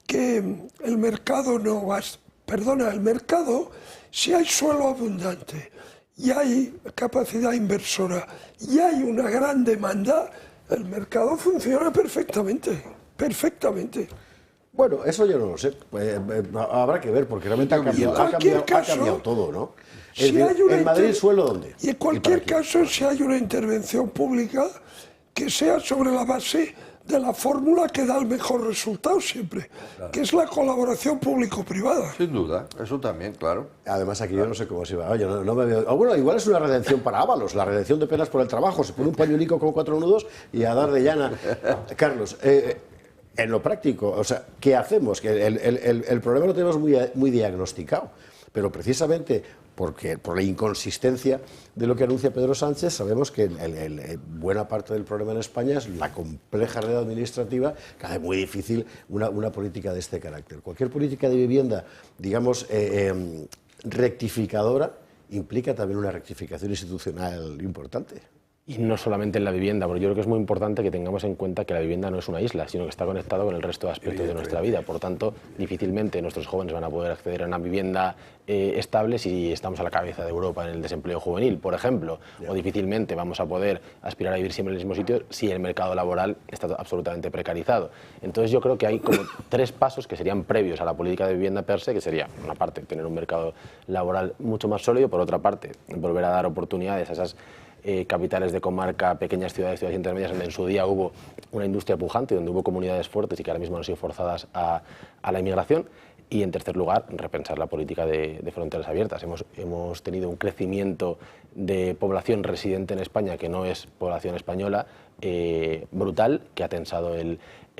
que el mercado no va... Perdona, el mercado, si hay suelo abundante y hay capacidad inversora y hay una gran demanda, el mercado funciona perfectamente. Bueno, eso yo no lo sé. Habrá que ver, porque realmente ha cambiado todo, ¿no? ¿En Madrid suelo dónde? Y en cualquier caso, si hay una intervención pública, que sea sobre la base de la fórmula que da el mejor resultado siempre, que es la colaboración público-privada. Sin duda, eso también, claro. Además, aquí yo no sé cómo se va. Oye, no me veo... bueno, igual es una redención para Ábalos, la redención de penas por el trabajo. Se pone un pañuelico con 4 nudos y a dar de llana. Carlos, en lo práctico, o sea, ¿qué hacemos? Que el problema lo tenemos muy diagnosticado, pero precisamente por la inconsistencia de lo que anuncia Pedro Sánchez, sabemos que buena parte del problema en España es la compleja red administrativa que hace muy difícil una política de este carácter. Cualquier política de vivienda, digamos, rectificadora, implica también una rectificación institucional importante. Y no solamente en la vivienda, porque yo creo que es muy importante que tengamos en cuenta que la vivienda no es una isla, sino que está conectado con el resto de aspectos de nuestra vida. Por tanto, difícilmente nuestros jóvenes van a poder acceder a una vivienda estable si estamos a la cabeza de Europa en el desempleo juvenil, por ejemplo. O difícilmente vamos a poder aspirar a vivir siempre en el mismo sitio si el mercado laboral está absolutamente precarizado. Entonces yo creo que hay como 3 pasos que serían previos a la política de vivienda per se, que sería, por una parte, tener un mercado laboral mucho más sólido, por otra parte, volver a dar oportunidades a esas capitales de comarca, pequeñas ciudades intermedias, donde en su día hubo una industria pujante, donde hubo comunidades fuertes y que ahora mismo han sido forzadas a la inmigración. Y en tercer lugar, repensar la política de fronteras abiertas. Hemos tenido un crecimiento de población residente en España, que no es población española, brutal, que ha tensado el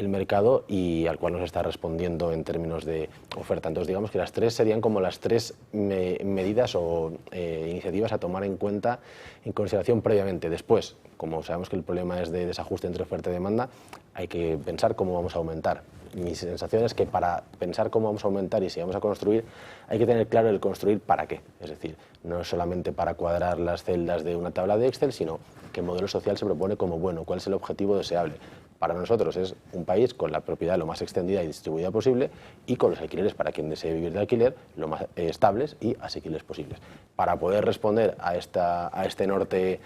mercado y al cual nos está respondiendo en términos de oferta. Entonces, digamos que las 3 serían como las 3 medidas o iniciativas a tomar en cuenta, en consideración previamente. Después, como sabemos que el problema es de desajuste entre oferta y demanda, hay que pensar cómo vamos a aumentar. Mi sensación es que para pensar cómo vamos a aumentar y si vamos a construir, hay que tener claro el construir para qué. Es decir, no es solamente para cuadrar las celdas de una tabla de Excel, sino qué modelo social se propone como bueno, cuál es el objetivo deseable. Para nosotros es un país con la propiedad lo más extendida y distribuida posible y con los alquileres, para quien desee vivir de alquiler, lo más estables y asequibles posibles. Para poder responder a este norte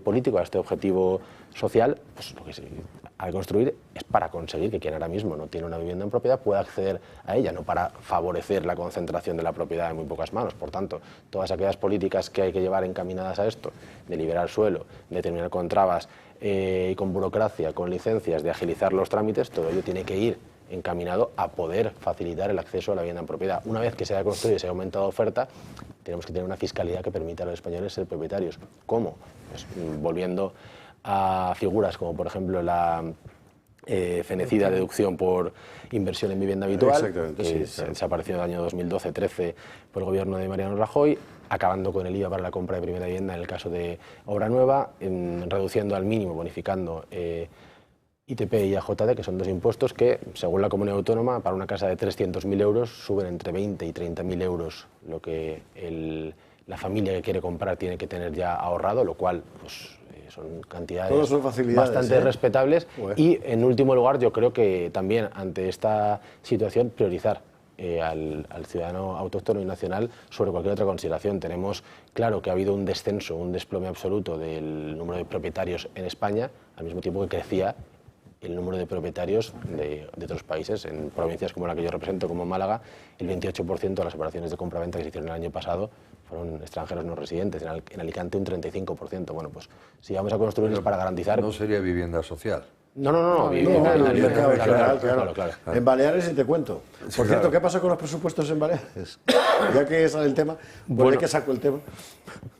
político, a este objetivo social, pues lo que se ha de construir es para conseguir que quien ahora mismo no tiene una vivienda en propiedad pueda acceder a ella, no para favorecer la concentración de la propiedad en muy pocas manos. Por tanto, todas aquellas políticas que hay que llevar encaminadas a esto, de liberar suelo, de terminar con trabas y con burocracia, con licencias, de agilizar los trámites, todo ello tiene que ir encaminado a poder facilitar el acceso a la vivienda en propiedad. Una vez que se haya construido y se haya aumentado la oferta, tenemos que tener una fiscalidad que permita a los españoles ser propietarios. ¿Cómo? Pues, volviendo a figuras como, por ejemplo, la fenecida deducción por inversión en vivienda habitual, que desapareció en el año 2012-13 por el gobierno de Mariano Rajoy, acabando con el IVA para la compra de primera vivienda en el caso de obra nueva, reduciendo al mínimo, bonificando ITP y AJD, que son 2 impuestos que, según la comunidad autónoma, para una casa de 300.000 euros suben entre 20 y 30.000 euros lo que la familia que quiere comprar tiene que tener ya ahorrado, lo cual pues, son cantidades bastante respetables. Y en último lugar, yo creo que también ante esta situación priorizar al ciudadano autóctono y nacional sobre cualquier otra consideración. Tenemos claro que ha habido un descenso, un desplome absoluto del número de propietarios en España, al mismo tiempo que crecía el número de propietarios de otros países. En provincias como la que yo represento, como Málaga, el 28% de las operaciones de compra-venta que se hicieron el año pasado fueron extranjeros no residentes. En Alicante un 35%. Bueno, pues si vamos a construir es para garantizar... ¿No sería vivienda social? No, claro. En Baleares, y te cuento. Por cierto, ¿qué pasa con los presupuestos en Baleares? Ya que sale el tema, ¿por qué saco el tema?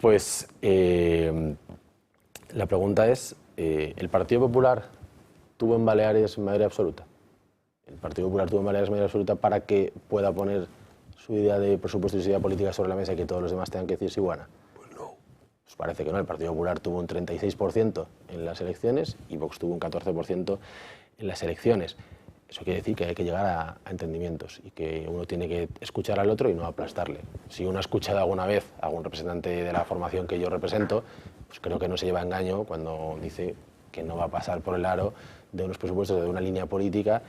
Pues la pregunta es, ¿el Partido Popular tuvo en Baleares mayoría absoluta? El Partido Popular tuvo mayoría absoluta para que pueda poner su idea de presupuesto y su idea política sobre la mesa y que todos los demás tengan que decir sí o no. Pues no. Pues parece que no. El Partido Popular tuvo un 36% en las elecciones y Vox tuvo un 14% en las elecciones. Eso quiere decir que hay que llegar a entendimientos y que uno tiene que escuchar al otro y no aplastarle. Si uno ha escuchado alguna vez a algún representante de la formación que yo represento, pues creo que no se lleva engaño cuando dice que no va a pasar por el aro de unos presupuestos, de una línea política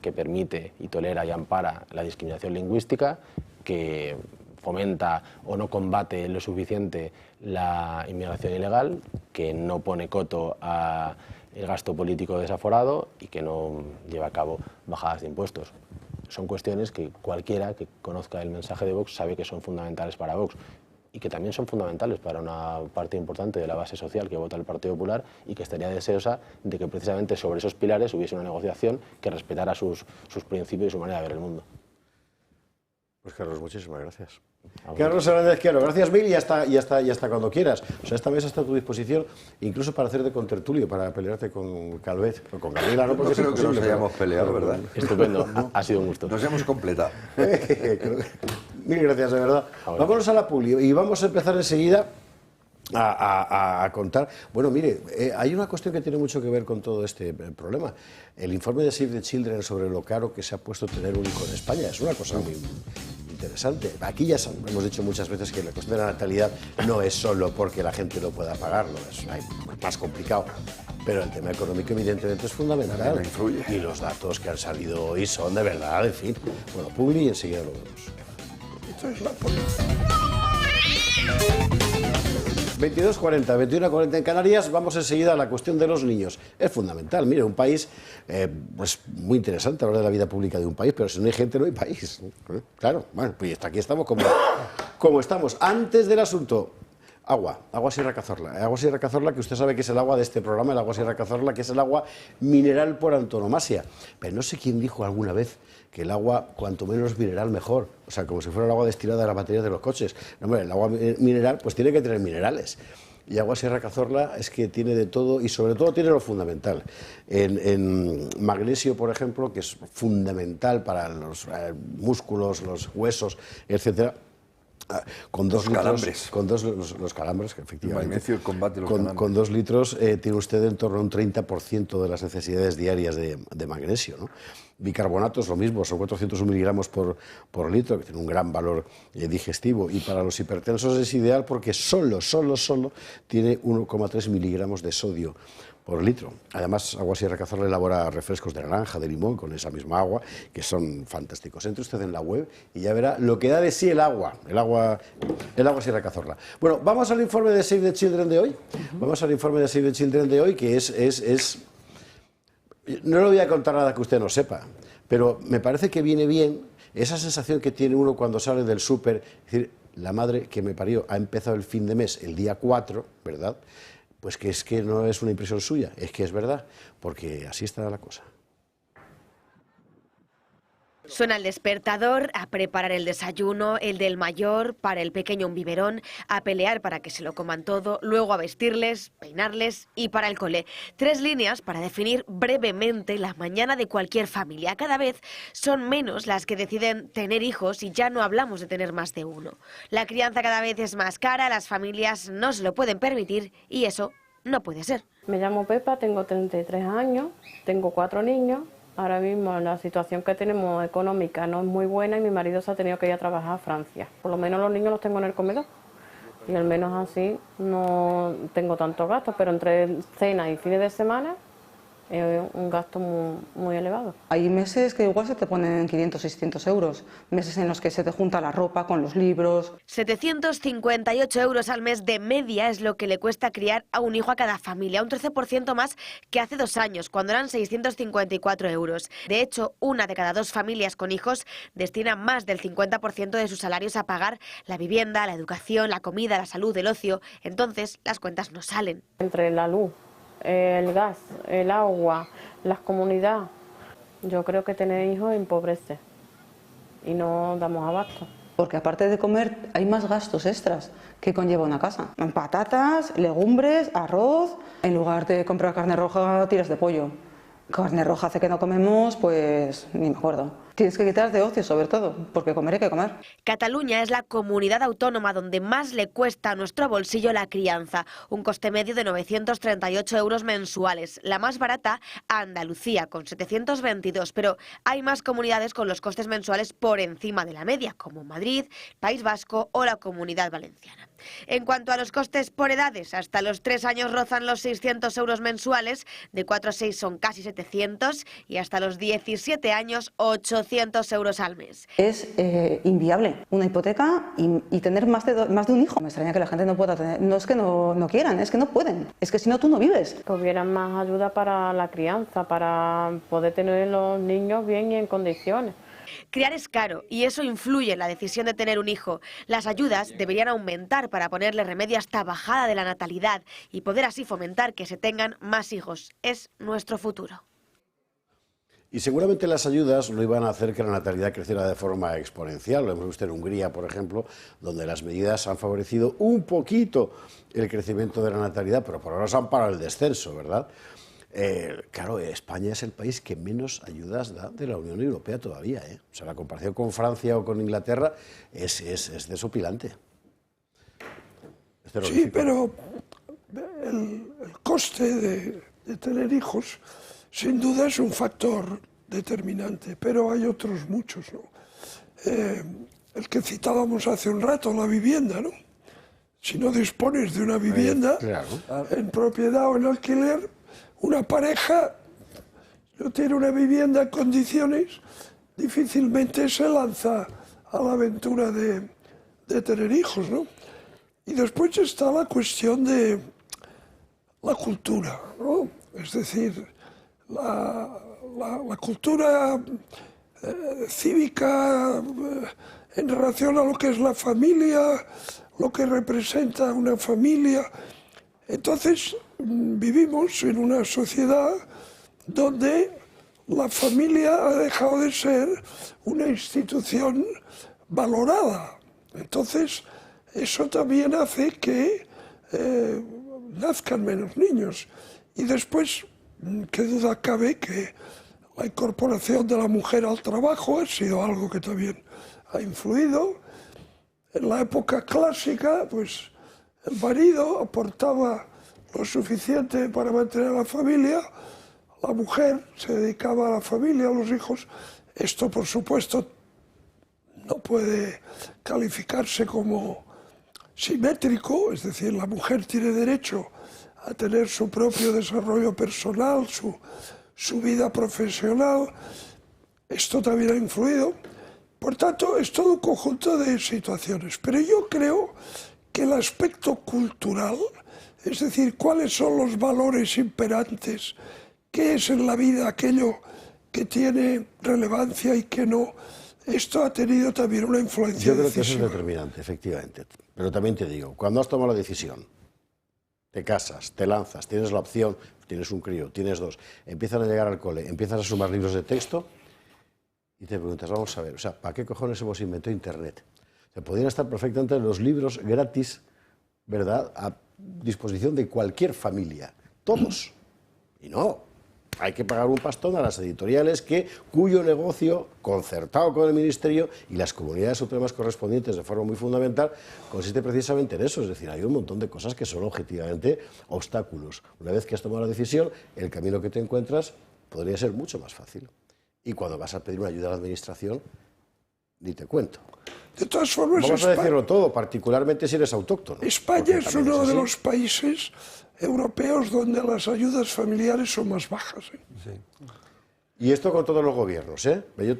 que permite y tolera y ampara la discriminación lingüística, que fomenta o no combate lo suficiente la inmigración ilegal, que no pone coto a el gasto político desaforado y que no lleva a cabo bajadas de impuestos. Son cuestiones que cualquiera que conozca el mensaje de Vox sabe que son fundamentales para Vox y que también son fundamentales para una parte importante de la base social que vota el Partido Popular y que estaría deseosa de que precisamente sobre esos pilares hubiese una negociación que respetara sus principios y su manera de ver el mundo. Pues Carlos, muchísimas gracias. Carlos Hernández Quiero, gracias mil y hasta cuando quieras. O sea, esta mesa está a tu disposición, incluso para hacer de contertulio, para pelearte con Calvet, o con Gabriela, ¿no? Porque no creo que nos hayamos peleado, ¿verdad? Estupendo, ha sido un gusto. Nos hemos completado. Mil gracias, de verdad. Vámonos a la publi y vamos a empezar enseguida a contar. Bueno, mire, hay una cuestión que tiene mucho que ver con todo este problema. El informe de Save the Children sobre lo caro que se ha puesto tener un hijo en España es una cosa muy interesante. Aquí ya hemos dicho muchas veces que la cuestión de la natalidad no es solo porque la gente no pueda pagarlo, es más complicado. Pero el tema económico evidentemente es fundamental. Y los datos que han salido hoy son de verdad, en fin. Bueno, publi y enseguida lo vemos. Esto es la política. 22:40, 21:40 en Canarias. Vamos enseguida a la cuestión de los niños. Es fundamental. Mire, un país pues muy interesante hablar de la vida pública de un país, pero si no hay gente no hay país. Claro, bueno, pues aquí estamos como estamos. Antes del asunto, agua Sierra Cazorla. Agua Sierra Cazorla, que usted sabe que es el agua de este programa, el agua Sierra Cazorla, que es el agua mineral por antonomasia. Pero no sé quién dijo alguna vez que el agua, cuanto menos mineral, mejor. O sea, como si fuera el agua destilada de las baterías de los coches. No, hombre, el agua mineral, pues tiene que tener minerales. Y agua Sierra Cazorla es que tiene de todo y sobre todo tiene lo fundamental. En magnesio, por ejemplo, que es fundamental para los músculos, los huesos, etcétera. Con dos litros, calambres. Con los calambres, que efectivamente. Magnesio, el combate de los calambres. Con 2 litros tiene usted en torno a un 30% de las necesidades diarias de magnesio, ¿no? Bicarbonatos, lo mismo, son 401 miligramos por litro, que tiene un gran valor digestivo. Y para los hipertensos es ideal porque solo tiene 1,3 miligramos de sodio por litro. Además, Agua Sierra Cazorla elabora refrescos de naranja, de limón, con esa misma agua, que son fantásticos. Entre usted en la web y ya verá lo que da de sí el agua Sierra Cazorla. Bueno, vamos al informe de Save the Children de hoy. Vamos al informe de Save the Children de hoy, que es... No le voy a contar nada que usted no sepa, pero me parece que viene bien esa sensación que tiene uno cuando sale del súper, es decir, la madre que me parió ha empezado el fin de mes el día 4, ¿verdad?, pues que es que no es una impresión suya, es que es verdad, porque así está la cosa. Suena el despertador, a preparar el desayuno, el del mayor, para el pequeño un biberón, a pelear para que se lo coman todo, luego a vestirles, peinarles y para el cole. 3 líneas para definir brevemente la mañana de cualquier familia. Cada vez son menos las que deciden tener hijos y ya no hablamos de tener más de uno. La crianza cada vez es más cara, las familias no se lo pueden permitir y eso no puede ser. Me llamo Pepa, tengo 33 años, tengo 4 niños. Ahora mismo la situación que tenemos económica no es muy buena y mi marido se ha tenido que ir a trabajar a Francia. Por lo menos los niños los tengo en el comedor y al menos así no tengo tantos gastos, pero entre cenas y fines de semana es un gasto muy elevado. Hay meses que igual se te ponen 500, 600 euros, meses en los que se te junta la ropa con los libros. 758 euros al mes de media es lo que le cuesta criar a un hijo a cada familia, un 13% más que hace 2 años, cuando eran 654 euros. De hecho, 1 de cada 2 familias con hijos destina más del 50% de sus salarios a pagar la vivienda, la educación, la comida, la salud, el ocio. Entonces, las cuentas no salen. Entre la luz, el gas, el agua, las comunidades, yo creo que tener hijos empobrece y no damos abasto. Porque aparte de comer hay más gastos extras que conlleva una casa. Patatas, legumbres, arroz, en lugar de comprar carne roja tiras de pollo. Carne roja hace que no comemos, pues ni me acuerdo. Tienes que quitar de ocio, sobre todo, porque comer hay que comer. Cataluña es la comunidad autónoma donde más le cuesta a nuestro bolsillo la crianza, un coste medio de 938 euros mensuales. La más barata, Andalucía, con 722, pero hay más comunidades con los costes mensuales por encima de la media, como Madrid, País Vasco o la Comunidad Valenciana. En cuanto a los costes por edades, hasta los 3 años rozan los 600 euros mensuales, de 4 a 6 son casi 700 y hasta los 17 años 800 euros al mes. Es inviable una hipoteca y tener más de un hijo. Me extraña que la gente no pueda tener, no es que no quieran, es que no pueden, es que si no tú no vives. Que hubiera más ayuda para la crianza, para poder tener los niños bien y en condiciones. Criar es caro y eso influye en la decisión de tener un hijo. Las ayudas deberían aumentar para ponerle remedio a esta bajada de la natalidad y poder así fomentar que se tengan más hijos. Es nuestro futuro. Y seguramente las ayudas no iban a hacer que la natalidad creciera de forma exponencial. Lo hemos visto en Hungría, por ejemplo, donde las medidas han favorecido un poquito el crecimiento de la natalidad, pero por ahora se han parado el descenso, ¿verdad? Claro, España es el país que menos ayudas da de la Unión Europea todavía, ¿eh? O sea, la comparación con Francia o con Inglaterra es desopilante. Sí, pero el coste de tener hijos sin duda es un factor determinante, pero hay otros muchos, ¿no? El que citábamos hace un rato, la vivienda, ¿no? Si no dispones de una vivienda en propiedad o en alquiler, una pareja no tiene una vivienda en condiciones, difícilmente se lanza a la aventura de tener hijos, ¿no? Y después está la cuestión de la cultura, ¿no? Es decir, la cultura cívica en relación a lo que es la familia, lo que representa una familia. Entonces, vivimos en una sociedad donde la familia ha dejado de ser una institución valorada. Entonces, eso también hace que nazcan menos niños. Y después, qué duda cabe que la incorporación de la mujer al trabajo ha sido algo que también ha influido. En la época clásica, pues el marido aportaba lo suficiente para mantener a la familia, la mujer se dedicaba a la familia, a los hijos. Esto, por supuesto, no puede calificarse como simétrico, es decir, la mujer tiene derecho a tener su propio desarrollo personal, su vida profesional. Esto también ha influido. Por tanto, es todo un conjunto de situaciones. Pero yo creo que el aspecto cultural, es decir, cuáles son los valores imperantes, qué es en la vida aquello que tiene relevancia y que no, esto ha tenido también una influencia Yo creo decisiva. que eso es determinante, efectivamente. Pero también te digo, cuando has tomado la decisión, te casas, te lanzas, tienes la opción, tienes un crío, tienes 2, empiezan a llegar al cole, empiezas a sumar libros de texto y te preguntas, vamos a ver, o sea, ¿para qué cojones hemos inventado Internet? O sea, podrían estar perfectamente los libros gratis, ¿verdad?, a disposición de cualquier familia, todos. Y no, hay que pagar un pastón a las editoriales cuyo negocio, concertado con el Ministerio y las comunidades autónomas correspondientes de forma muy fundamental, consiste precisamente en eso. Es decir, hay un montón de cosas que son objetivamente obstáculos. Una vez que has tomado la decisión, el camino que te encuentras podría ser mucho más fácil. Y cuando vas a pedir una ayuda a la Administración, ni te cuento. De todas formas, vamos a decirlo todo, particularmente si eres autóctono. España es uno de los países europeos donde las ayudas familiares son más bajas. Sí. Y esto con todos los gobiernos, ¿eh? Yo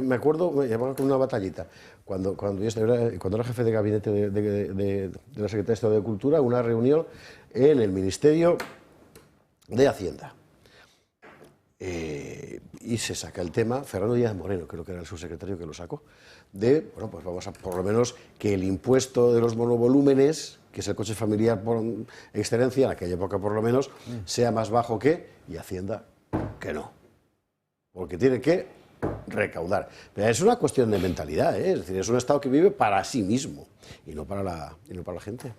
me acuerdo, me llamaban con una batallita, cuando era jefe de gabinete de la Secretaría de Estado de Cultura, una reunión en el Ministerio de Hacienda. Y se saca el tema, Fernando Díaz Moreno, creo que era el subsecretario que lo sacó, de, bueno, pues vamos a, por lo menos, que el impuesto de los monovolúmenes, que es el coche familiar por excelencia, en aquella época por lo menos, sea más bajo y Hacienda que no. Porque tiene que recaudar. Pero es una cuestión de mentalidad, ¿eh? Es decir, es un Estado que vive para sí mismo y no para la gente.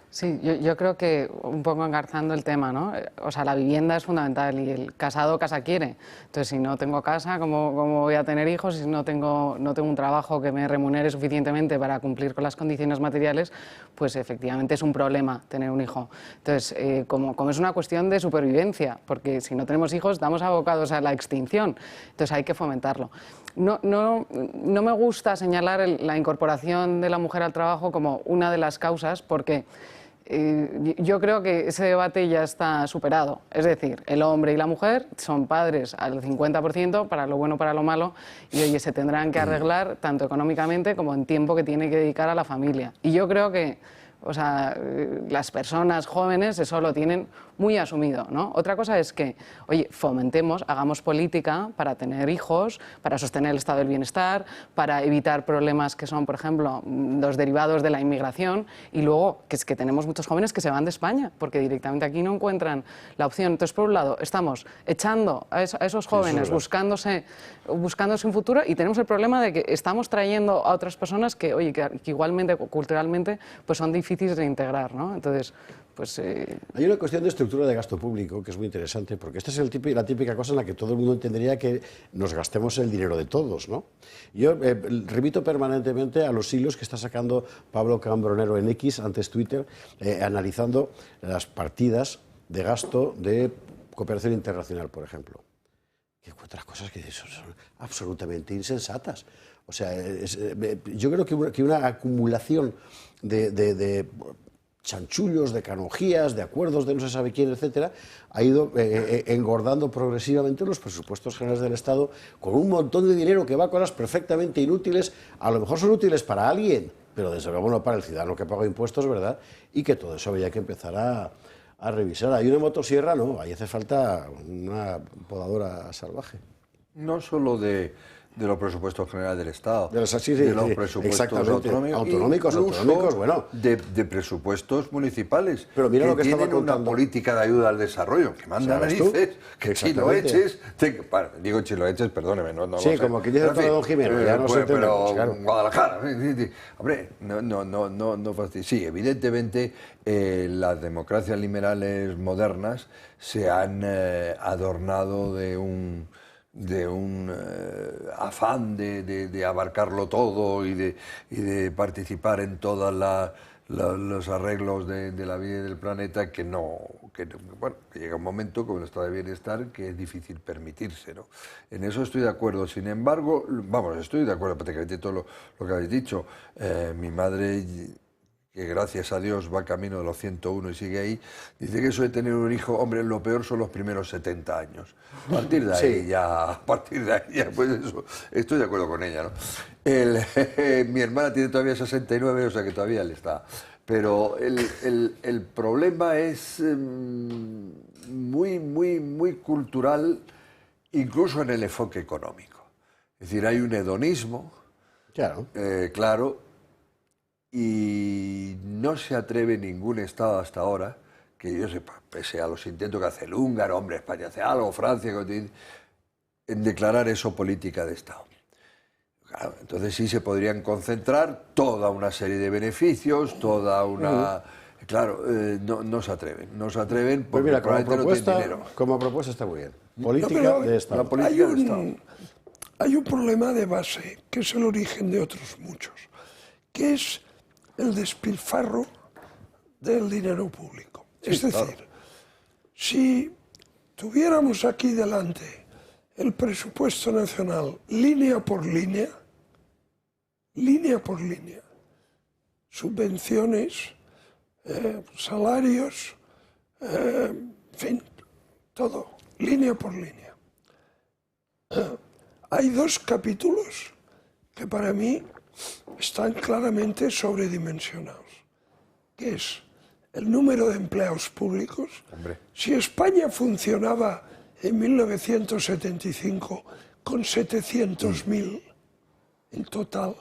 Sí, yo creo que un poco engarzando el tema, ¿no? O sea, la vivienda es fundamental y el casado casa quiere. Entonces, si no tengo casa, ¿cómo voy a tener hijos? Si no tengo un trabajo que me remunere suficientemente para cumplir con las condiciones materiales, pues efectivamente es un problema tener un hijo. Entonces, como es una cuestión de supervivencia, porque si no tenemos hijos estamos abocados a la extinción. Entonces hay que fomentarlo. No me gusta señalar la incorporación de la mujer al trabajo como una de las causas, porque yo creo que ese debate ya está superado. Es decir, el hombre y la mujer son padres al 50%, para lo bueno, para lo malo, y oye, se tendrán que arreglar tanto económicamente como en tiempo que tiene que dedicar a la familia. Y yo creo que, o sea, las personas jóvenes eso lo tienen muy asumido, ¿no? Otra cosa es que, oye, fomentemos, hagamos política para tener hijos, para sostener el estado del bienestar, para evitar problemas que son, por ejemplo, los derivados de la inmigración, y luego que es que tenemos muchos jóvenes que se van de España porque directamente aquí no encuentran la opción. Entonces, por un lado, estamos echando a esos jóvenes buscándose un futuro, y tenemos el problema de que estamos trayendo a otras personas que, oye, que igualmente, culturalmente, pues son difíciles de integrar, ¿no? Entonces, pues... Hay una cuestión de estructura de gasto público que es muy interesante, porque esta es la típica cosa en la que todo el mundo entendería que nos gastemos el dinero de todos, ¿no? Yo remito permanentemente a los hilos que está sacando Pablo Cambronero en X, antes Twitter, analizando las partidas de gasto de cooperación internacional, por ejemplo. Que otras cosas que son absolutamente insensatas. O sea, yo creo que una acumulación de chanchullos, de canonjías, de acuerdos de no se sabe quién, etcétera, ha ido engordando progresivamente los presupuestos generales del Estado con un montón de dinero que va a cosas perfectamente inútiles. A lo mejor son útiles para alguien, pero desde luego no para el ciudadano que paga impuestos, ¿verdad? Y que todo eso habría que empezar a revisar. Hay una motosierra, no, ahí hace falta una podadora salvaje. No solo de los presupuestos generales del Estado, de los presupuestos autonómicos, bueno, de presupuestos municipales, pero mira que lo que tienen estaba una política de ayuda al desarrollo, que manda narices, que si lo eches, digo si lo eches, perdóneme, no lo sé. Sí, como que dice todo don Jiménez, ya no se entiende, pero claro. Guadalajara, hombre, no fastidies. Sí, evidentemente las democracias liberales modernas se han adornado de un afán de abarcarlo todo y de participar en todos los arreglos de la vida y del planeta, que llega un momento, como el estado de bienestar, que es difícil permitirse, ¿no? En eso estoy de acuerdo. Sin embargo, estoy de acuerdo prácticamente todo lo que habéis dicho. Mi madre, que gracias a Dios va camino de los 101 y sigue ahí, dice que eso de tener un hijo, hombre, lo peor son los primeros 70 años. A partir de ahí ya, pues eso, estoy de acuerdo con ella, ¿no? Mi hermana tiene todavía 69, o sea que todavía le está. Pero el problema es muy cultural, incluso en el enfoque económico. Es decir, hay un hedonismo, claro, y no se atreve ningún Estado hasta ahora, que yo sepa, pese a los intentos que hace el húngaro, hombre, España hace algo, Francia, en declarar eso política de Estado. Claro, entonces sí se podrían concentrar toda una serie de beneficios, toda una... Claro, no se atreven porque pues mira, probablemente no tienen dinero. Como propuesta está muy bien. Política de Estado. La política de Estado. Hay un problema de base, que es el origen de otros muchos, que es el despilfarro del dinero público. Sí, es decir, si tuviéramos aquí delante el presupuesto nacional línea por línea, subvenciones, salarios, en fin, todo, línea por línea. Hay dos capítulos que para mí están claramente sobredimensionados, que es el número de empleados públicos. Hombre. Si España funcionaba en 1975 con 700.000 en total,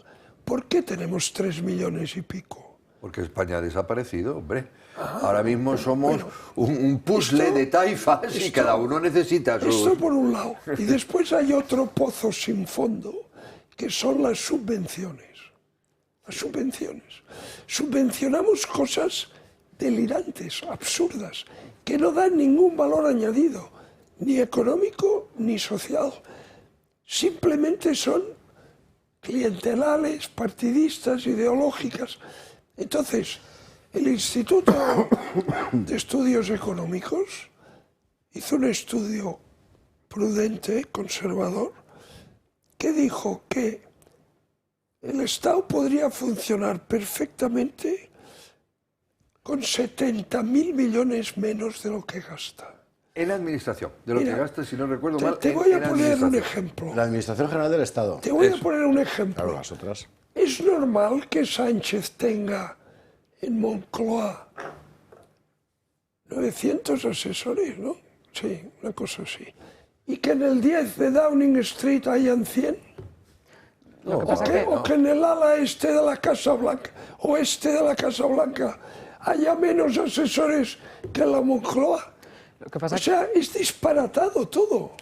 ¿por qué tenemos 3 millones y pico? Porque España ha desaparecido, hombre. Ahora mismo somos un puzzle de taifas y cada uno necesita su... Esto por un lado. Y después hay otro pozo sin fondo, que son las subvenciones. Las subvenciones. Subvencionamos cosas delirantes, absurdas, que no dan ningún valor añadido, ni económico ni social. Simplemente son clientelales, partidistas, ideológicas. Entonces, el Instituto de Estudios Económicos hizo un estudio prudente, conservador, que dijo que el Estado podría funcionar perfectamente con 70.000 millones menos de lo que gasta. En la administración, de lo que gasta, si no recuerdo mal. Te voy a poner un ejemplo. La Administración General del Estado. Te voy a poner un ejemplo. Claro, las otras. Es normal que Sánchez tenga en Moncloa 900 asesores, ¿no? Sí, una cosa así. Y que en el 10 de Downing Street hayan 100. Lo que pasa O que en el ala este de la Casa Blanca, oeste de la Casa Blanca, haya menos asesores que en la Moncloa. Lo que pasa o sea, es disparatado todo.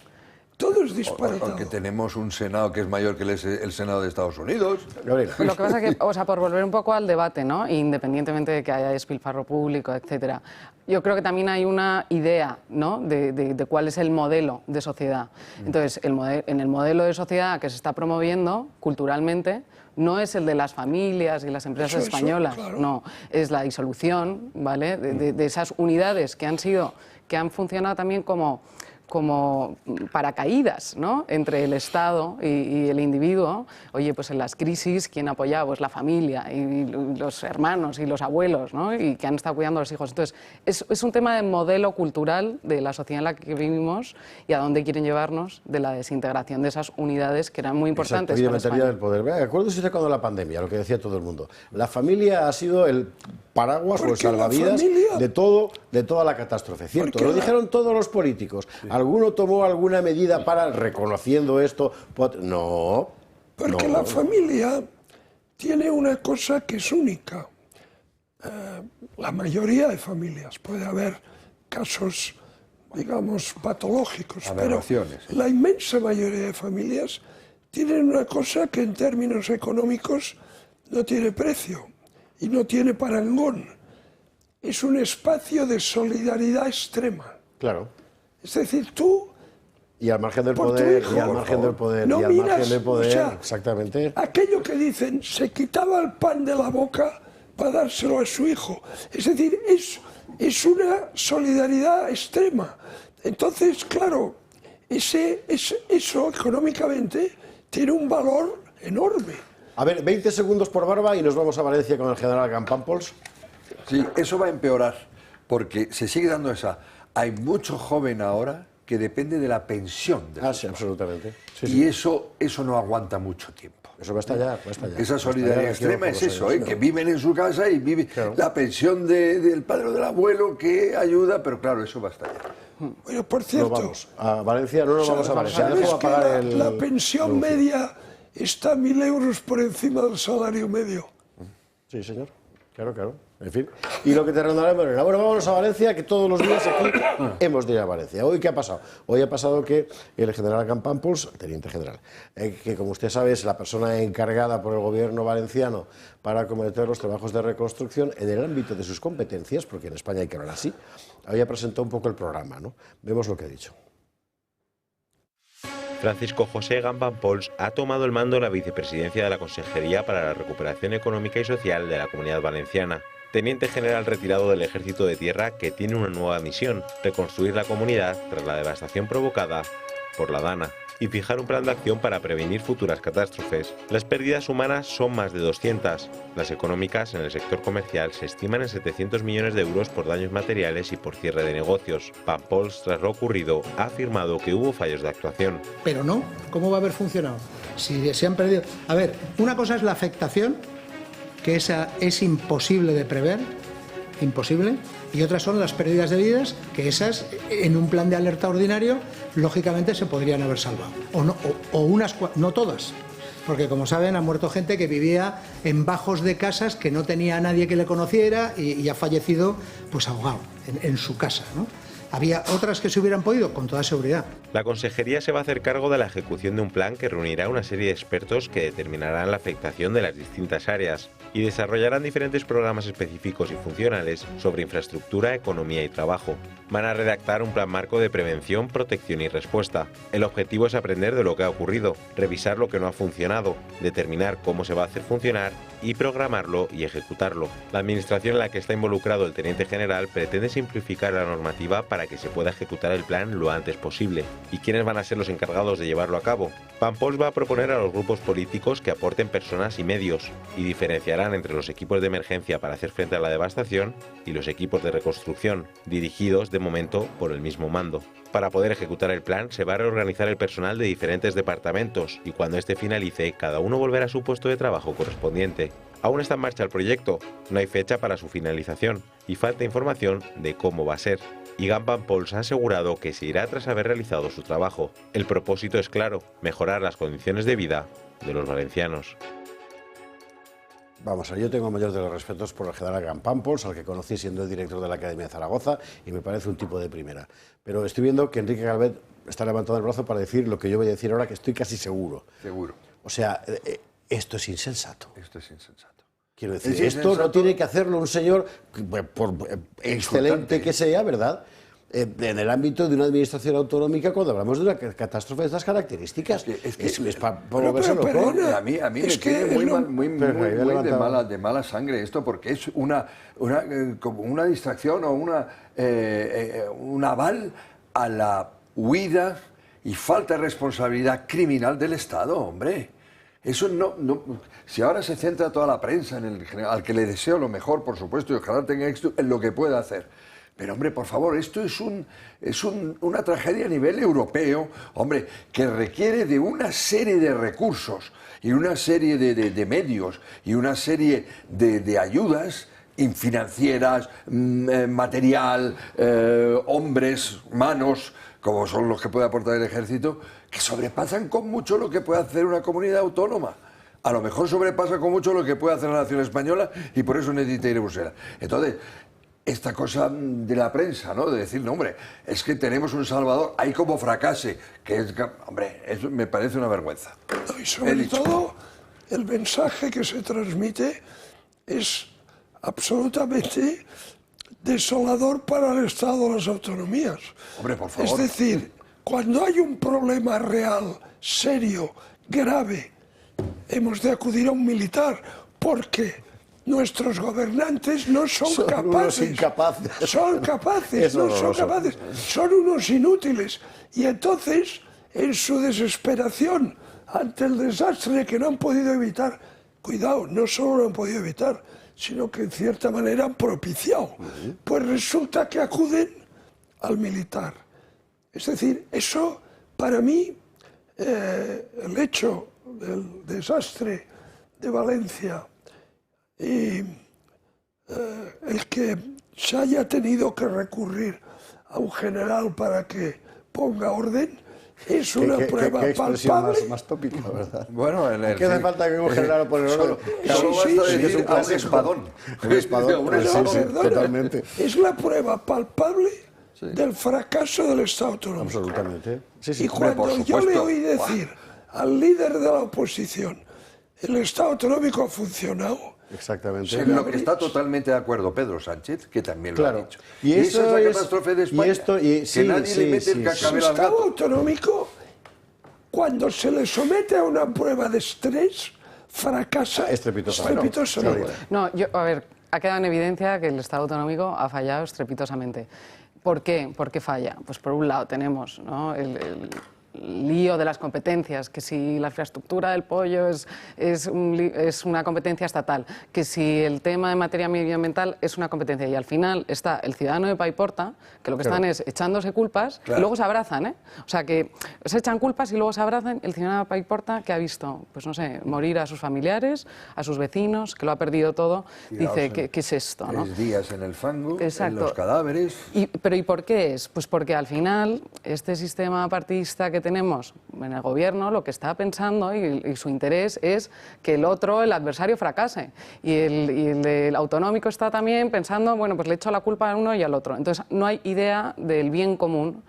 Todo es disparatado. Porque tenemos un Senado que es mayor que el Senado de Estados Unidos. Lo que pasa es que, o sea, por volver un poco al debate, ¿no? Independientemente de que haya despilfarro público, etcétera, yo creo que también hay una idea, ¿no?, de cuál es el modelo de sociedad. Entonces, en el modelo de sociedad que se está promoviendo culturalmente, no es el de las familias y las empresas españolas, claro. No, es la disolución, ¿vale?, de esas unidades que han funcionado también como paracaídas, ¿no?, entre el Estado y el individuo. Oye, pues en las crisis, ¿quién apoyaba? Pues la familia y los hermanos y los abuelos, ¿no?, y que han estado cuidando a los hijos. Entonces, es un tema de modelo cultural de la sociedad en la que vivimos y a dónde quieren llevarnos, de la desintegración de esas unidades que eran muy importantes. Exacto, y de metería del poder. Acuérdese usted cuando la pandemia, lo que decía todo el mundo. La familia ha sido el paraguas o el salvavidas de toda la catástrofe, ¿cierto? Lo dijeron todos los políticos. Sí. ¿Alguno tomó alguna medida para, reconociendo esto? No. Porque la familia tiene una cosa que es única. La mayoría de familias, puede haber casos, digamos, patológicos, pero la inmensa mayoría de familias tienen una cosa que en términos económicos no tiene precio y no tiene parangón. Es un espacio de solidaridad extrema. Claro. Es decir, tú... Y al margen del poder, y al margen del poder, no y al miras, margen del poder, o sea, exactamente. Aquello que dicen, se quitaba el pan de la boca para dárselo a su hijo. Es decir, es una solidaridad extrema. Entonces, claro, eso económicamente tiene un valor enorme. A ver, 20 segundos por Barba y nos vamos a Valencia con el general Campampols. Sí, eso va a empeorar, porque se sigue dando esa... Hay mucho joven ahora que depende de la pensión. Sí, absolutamente. Sí, y sí. Eso no aguanta mucho tiempo. Eso va a estallar, Esa solidaridad extrema es eso, que viven en su casa y viven la pensión del padre o del abuelo que ayuda, pero claro, eso va a estallar. Bueno, por cierto... No vamos a Valencia, no nos vamos a Valencia. ¿Sabes que la pensión media está 1.000 euros por encima del salario medio? Sí, señor. Claro. En fin. Y lo que te rondaremos. Bueno, vámonos a Valencia, que todos los días aquí hemos de ir a Valencia. ¿Hoy qué ha pasado? Hoy ha pasado que el general Campampols, teniente general, que como usted sabe es la persona encargada por el gobierno valenciano para acometer los trabajos de reconstrucción en el ámbito de sus competencias, porque en España hay que hablar así, había presentado un poco el programa, ¿no? Vemos lo que ha dicho. Francisco José Campampols ha tomado el mando de la vicepresidencia de la Consejería para la Recuperación Económica y Social de la Comunidad Valenciana. Teniente general retirado del Ejército de Tierra que tiene una nueva misión, reconstruir la comunidad tras la devastación provocada por la Dana y fijar un plan de acción para prevenir futuras catástrofes. Las pérdidas humanas son más de 200. Las económicas en el sector comercial se estiman en 700 millones de euros por daños materiales y por cierre de negocios. Campampols, tras lo ocurrido, ha afirmado que hubo fallos de actuación. Pero no, ¿cómo va a haber funcionado? Si se han perdido... A ver, una cosa es la afectación, que esa es imposible de prever, imposible, y otras son las pérdidas de vidas, que esas, en un plan de alerta ordinario, lógicamente se podrían haber salvado. No todas, porque como saben, ha muerto gente que vivía en bajos de casas, que no tenía a nadie que le conociera y ha fallecido pues ahogado en su casa, ¿no? Había otras que se hubieran podido, con toda seguridad. La Consejería se va a hacer cargo de la ejecución de un plan que reunirá una serie de expertos que determinarán la afectación de las distintas áreas y desarrollarán diferentes programas específicos y funcionales sobre infraestructura, economía y trabajo. Van a redactar un plan marco de prevención, protección y respuesta. El objetivo es aprender de lo que ha ocurrido, revisar lo que no ha funcionado, determinar cómo se va a hacer funcionar y programarlo y ejecutarlo. La administración en la que está involucrado el teniente general pretende simplificar la normativa para que se pueda ejecutar el plan lo antes posible. ¿Y quiénes van a ser los encargados de llevarlo a cabo? Pampols va a proponer a los grupos políticos que aporten personas y medios y diferenciarán entre los equipos de emergencia para hacer frente a la devastación y los equipos de reconstrucción, dirigidos de momento por el mismo mando. Para poder ejecutar el plan se va a reorganizar el personal de diferentes departamentos y cuando este finalice, cada uno volverá a su puesto de trabajo correspondiente. Aún está en marcha el proyecto, no hay fecha para su finalización y falta información de cómo va a ser. Ygam Pampols ha asegurado que se irá tras haber realizado su trabajo. El propósito es claro, mejorar las condiciones de vida de los valencianos. Vamos a ver, yo tengo mayor de los respetos por el general Ygam Pampols, al que conocí siendo el director de la Academia de Zaragoza, y me parece un tipo de primera. Pero estoy viendo que Enrique Calvet está levantando el brazo para decir lo que yo voy a decir ahora, que estoy casi seguro. Seguro. O sea, esto es insensato. Esto es insensato. Quiero decir, esto no tiene que hacerlo un señor, por excelente que sea, ¿verdad?, en el ámbito de una administración autonómica cuando hablamos de una catástrofe de estas características. Es para volverse loco. A mí me tiene muy de mala sangre esto, porque es como una distracción o un aval a la huida y falta de responsabilidad criminal del Estado, hombre. Eso si ahora se centra toda la prensa en el general, al que le deseo lo mejor, por supuesto, y ojalá tenga éxito en lo que pueda hacer. Pero, hombre, por favor, esto es una tragedia a nivel europeo, hombre, que requiere de una serie de recursos y una serie de medios y una serie de ayudas financieras, material, hombres, manos, como son los que puede aportar el ejército, que sobrepasan con mucho lo que puede hacer una comunidad autónoma. A lo mejor sobrepasa con mucho lo que puede hacer la nación española y por eso necesita ir a Bruselas. Entonces, esta cosa de la prensa, ¿no?, de decir, no, hombre, es que tenemos un salvador, ahí como fracase, que es, hombre, eso me parece una vergüenza. Y sobre todo, el mensaje que se transmite es absolutamente desolador para el Estado de las autonomías. Hombre, por favor. Es decir, cuando hay un problema real, serio, grave, hemos de acudir a un militar, porque nuestros gobernantes no son capaces. Son capaces, no son capaces. Son unos inútiles. Y entonces, en su desesperación ante el desastre que no han podido evitar, cuidado, no solo lo han podido evitar, sino que en cierta manera han propiciado. Pues resulta que acuden al militar. Es decir, eso, para mí, el hecho del desastre de Valencia y el que se haya tenido que recurrir a un general para que ponga orden, es una prueba palpable. Más tópica, ¿verdad? Bueno, ¿qué hace falta que un general pone orden? Un espadón. Un espadón, totalmente. Es la prueba palpable del fracaso del Estado autonómico. Absolutamente. Y cuando yo le oí decir al líder de la oposición, el Estado autonómico ha funcionado. Exactamente. En lo que está totalmente de acuerdo Pedro Sánchez, que también lo ha dicho. Y esa es la catástrofe de España, que nadie le mete el cascabel al gato. El Estado autonómico, cuando se le somete a una prueba de estrés, fracasa estrepitosamente. No, a ver, ha quedado en evidencia que el Estado autonómico ha fallado estrepitosamente. ¿Por qué? ¿Por qué falla? Pues por un lado tenemos, ¿no?, el lío de las competencias, que si la infraestructura del pollo es una competencia estatal, que si el tema de materia medioambiental es una competencia, y al final está el ciudadano de Paiporta, que lo que están es echándose culpas y luego se abrazan, ¿eh? O sea, que se echan culpas y luego se abrazan. El ciudadano de Paiporta, que ha visto, pues no sé, morir a sus familiares, a sus vecinos, que lo ha perdido todo, dice, ¿qué es esto?, ¿no? 3 días en el fango, exacto, en los cadáveres. Pero ¿y por qué es? Pues porque al final este sistema partidista que tenemos en el gobierno lo que está pensando y su interés es que el otro, el adversario, fracase. Y el autonómico está también pensando, bueno, pues le echo la culpa al uno y al otro. Entonces no hay idea del bien común.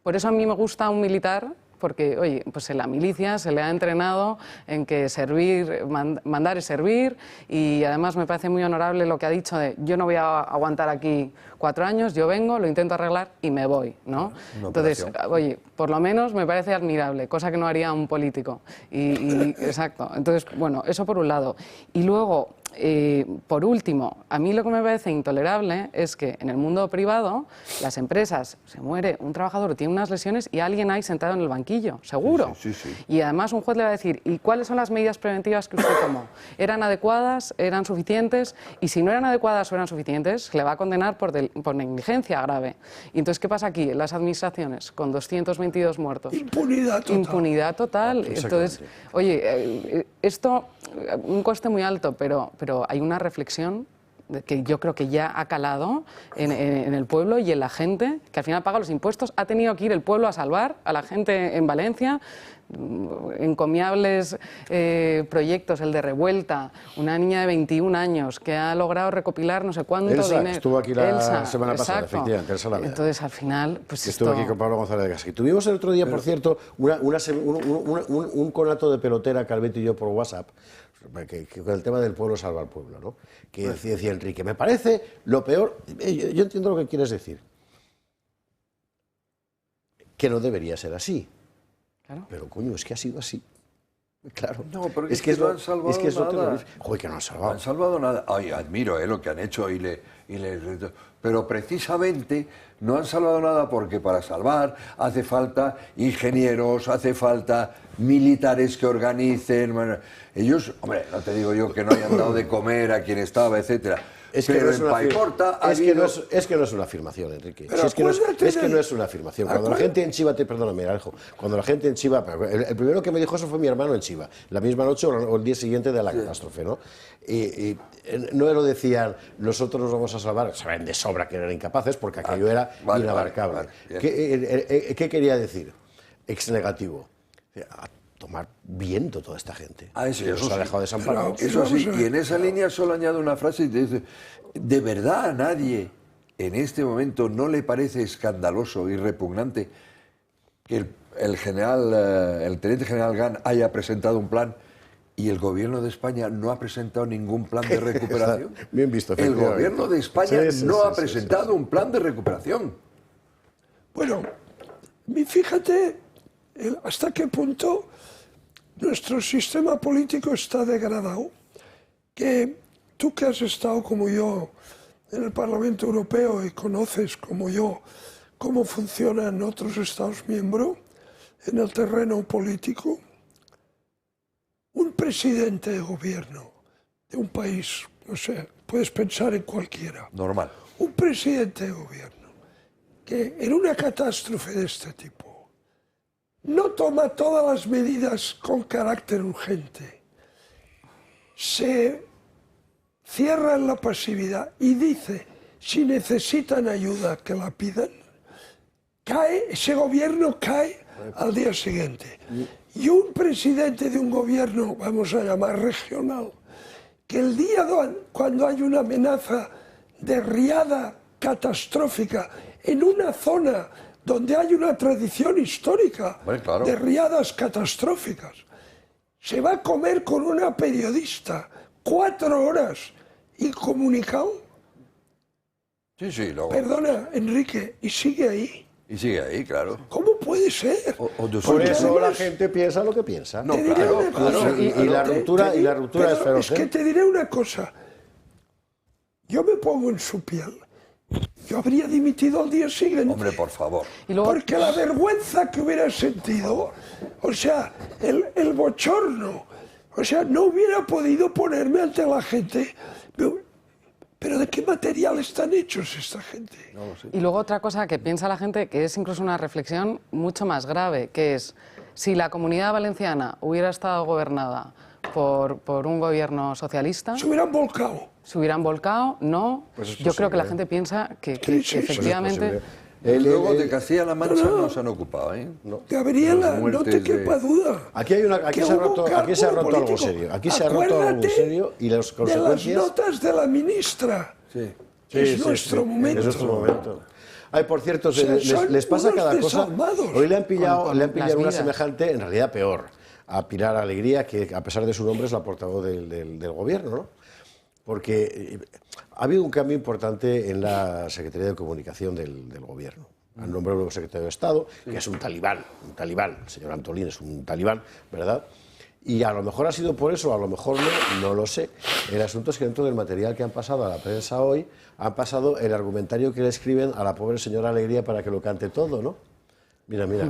Por eso a mí me gusta un militar, porque, oye, pues en la milicia se le ha entrenado en que servir, mandar es servir, y además me parece muy honorable lo que ha dicho de yo no voy a aguantar aquí 4 años, yo vengo, lo intento arreglar y me voy, ¿no? Entonces, oye, por lo menos me parece admirable, cosa que no haría un político. Exacto. Entonces, bueno, eso por un lado. Y luego, por último, a mí lo que me parece intolerable es que en el mundo privado las empresas, se muere un trabajador, tiene unas lesiones y alguien ahí sentado en el banquillo, seguro. Y además un juez le va a decir, ¿y cuáles son las medidas preventivas que usted tomó? ¿Eran adecuadas? ¿Eran suficientes? Y si no eran adecuadas o eran suficientes, se le va a condenar por negligencia grave. Y entonces, ¿qué pasa aquí? En las administraciones, con 222 muertos. Impunidad total. Impunidad total. Entonces, oye, esto, un coste muy alto, pero hay una reflexión que yo creo que ya ha calado en el pueblo y en la gente, que al final paga los impuestos. Ha tenido que ir el pueblo a salvar a la gente en Valencia. Encomiables proyectos, el de Revuelta, una niña de 21 años que ha logrado recopilar no sé cuánto Elsa, dinero. Estuvo aquí la semana pasada, efectivamente, Elsa Lameda. Entonces, al final, pues estuvo aquí con Pablo González de Gasqui. Tuvimos el otro día, por cierto, un conato de pelotera, Calveto y yo, por WhatsApp, que con el tema del pueblo salva al pueblo, ¿no? Que decía Enrique, me parece lo peor, yo entiendo lo que quieres decir, que no debería ser así. Claro. Pero coño, es que ha sido así. Claro. No, pero es que no han salvado nada. Joder, que no han salvado. No han salvado nada. Ay, admiro lo que han hecho pero precisamente no han salvado nada porque para salvar hace falta ingenieros, hace falta militares que organicen. Bueno, ellos, hombre, no te digo yo que no hayan dado de comer a quien estaba, etcétera. Es que, pero no es, es que no es una afirmación, Enrique. Si es que no es una afirmación. Cuando la gente en Chiva, perdóname, Alejo, cuando la gente en Chiva, el primero que me dijo eso fue mi hermano en Chiva, la misma noche o el día siguiente de la catástrofe, ¿no? Y no lo decían, nosotros nos vamos a salvar, saben de sobra que eran incapaces porque aquello era inabarcable. ¿Qué quería decir? Ex negativo. A tomar viento toda esta gente. Eso se ha dejado desamparado. Eso sí, y en esa línea solo añado una frase y te dice, ¿de verdad a nadie en este momento no le parece escandaloso y repugnante que el teniente general Gant haya presentado un plan y el gobierno de España no ha presentado ningún plan de recuperación? Bien visto. El gobierno de España no ha presentado un plan de recuperación. Bueno, fíjate hasta qué punto nuestro sistema político está degradado, que tú que has estado como yo en el Parlamento Europeo y conoces como yo cómo funcionan otros Estados miembros en el terreno político, un presidente de gobierno de un país, no sé, puedes pensar en cualquiera. Normal. Un presidente de gobierno que en una catástrofe de este tipo no toma todas las medidas con carácter urgente, se cierra en la pasividad y dice, si necesitan ayuda, que la pidan, ese gobierno cae al día siguiente. Y un presidente de un gobierno, vamos a llamar regional, que el día cuando hay una amenaza de riada catastrófica en una zona donde hay una tradición histórica de riadas catastróficas, se va a comer con una periodista 4 horas incomunicado. Sí, luego. Perdona, Enrique, ¿y sigue ahí? Y sigue ahí, claro. ¿Cómo puede ser? Por eso la gente piensa lo que piensa. No, claro. Y la ruptura es feroz. Es que te diré una cosa. Yo me pongo en su piel. Yo habría dimitido al día siguiente. Hombre, por favor. Porque la vergüenza que hubiera sentido, o sea, el bochorno, o sea, no hubiera podido ponerme ante la gente. Pero ¿de qué material están hechos esta gente? No lo sé. Y luego otra cosa que piensa la gente, que es incluso una reflexión mucho más grave, que es, si la Comunidad Valenciana hubiera estado gobernada por un gobierno socialista... Se hubieran volcado. Se hubieran volcado, no. Pues yo creo que la gente piensa que efectivamente Luego de Castilla-La Mancha no se han ocupado, ¿eh? Gabriela, no te quepa duda. Aquí se ha roto algo serio. Aquí se ha roto algo serio y las consecuencias... de las notas de la ministra. Sí. Es nuestro momento. Es nuestro momento. Ay, por cierto, les pasa cada cosa. Hoy le han pillado una semejante, en realidad peor, a Pilar Alegría, que a pesar de su nombre es la portavoz del gobierno, ¿no? Porque ha habido un cambio importante en la Secretaría de Comunicación del gobierno. Han nombrado un nuevo secretario de Estado, que es un talibán, el señor Antolín es un talibán, ¿verdad? Y a lo mejor ha sido por eso, a lo mejor no lo sé. El asunto es que dentro del material que han pasado a la prensa hoy, han pasado el argumentario que le escriben a la pobre señora Alegría para que lo cante todo, ¿no? Mira, que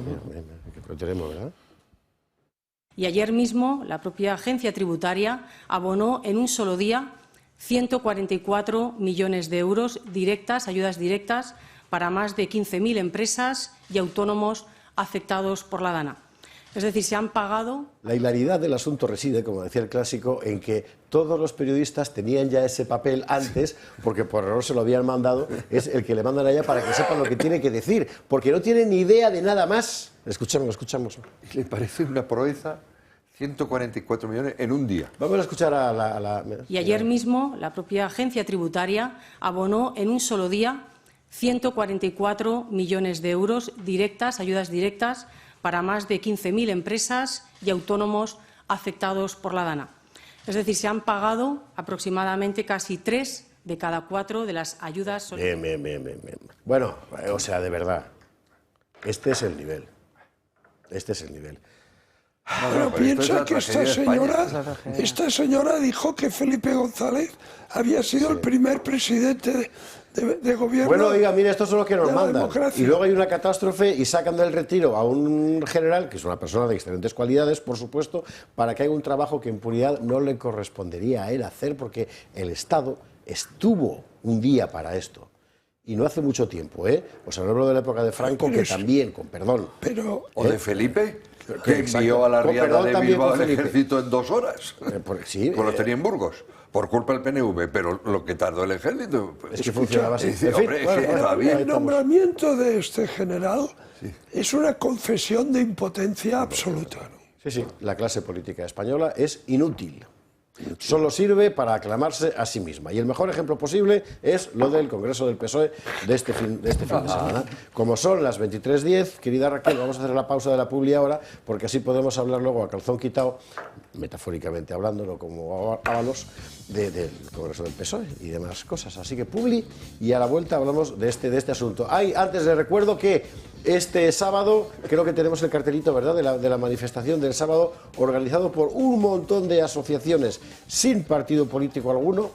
lo tenemos, ¿verdad? Y ayer mismo la propia agencia tributaria abonó en un solo día 144 millones de euros directas, ayudas directas, para más de 15.000 empresas y autónomos afectados por la DANA. Es decir, se han pagado... La hilaridad del asunto reside, como decía el clásico, en que todos los periodistas tenían ya ese papel antes, porque por error se lo habían mandado, es el que le mandan allá para que sepan lo que tiene que decir, porque no tienen ni idea de nada más. Escuchamos. ¿Le parece una proeza? 144 millones en un día. Vamos a escuchar a la... Y ayer mismo la propia agencia tributaria abonó en un solo día 144 millones de euros directas, ayudas directas, para más de 15.000 empresas y autónomos afectados por la DANA. Es decir, se han pagado aproximadamente casi 3 de cada 4 de las ayudas... Bien. Bueno, o sea, de verdad, este es el nivel. Pero piensa que esta señora dijo que Felipe González había sido el primer presidente de gobierno. Bueno, oiga, mire, estos son los que nos mandan. Democracia. Y luego hay una catástrofe y sacan del retiro a un general, que es una persona de excelentes cualidades, por supuesto, para que haga un trabajo que en puridad no le correspondería a él hacer, porque el Estado estuvo un día para esto. Y no hace mucho tiempo, ¿eh? O sea, no hablo de la época de Franco, que también, con perdón. ¿O de Felipe? Que envió a la riada de Bilbao al ejército en 2 horas. Sí, pues lo tenía en Burgos, por culpa del PNV, pero lo que tardó el ejército... Pues, es que funcionaba así. El nombramiento de este general es una confesión de impotencia absoluta, ¿no? Sí, la clase política española es inútil. Solo sirve para aclamarse a sí misma. Y el mejor ejemplo posible es lo del Congreso del PSOE de este fin de semana. Como son las 23:10, querida Raquel, vamos a hacer la pausa de la publi ahora, porque así podemos hablar luego a calzón quitado, metafóricamente hablando, no como Ábalos, del Congreso del PSOE y demás cosas. Así que publi, y a la vuelta hablamos de este asunto. Antes les recuerdo que este sábado, creo que tenemos el cartelito, ¿verdad?, de la manifestación del sábado, organizado por un montón de asociaciones sin partido político alguno.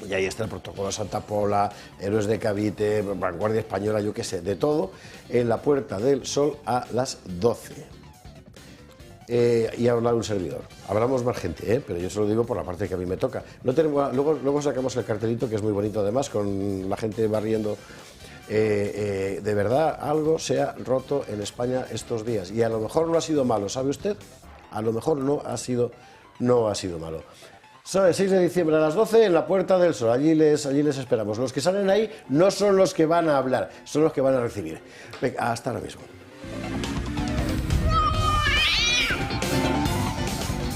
Y ahí está el Protocolo Santa Pola, Héroes de Cavite, Vanguardia Española, yo qué sé, de todo, en la Puerta del Sol a las 12. Y hablar un servidor. Hablamos más gente, pero yo se lo digo por la parte que a mí me toca. No tenemos, luego sacamos el cartelito, que es muy bonito además, con la gente barriendo. De verdad, algo se ha roto en España estos días. Y a lo mejor no ha sido malo, ¿sabe usted? A lo mejor no ha sido malo. El 6 de diciembre a las 12 en la Puerta del Sol. Allí les esperamos. Los que salen ahí no son los que van a hablar, son los que van a recibir. Venga, hasta ahora mismo.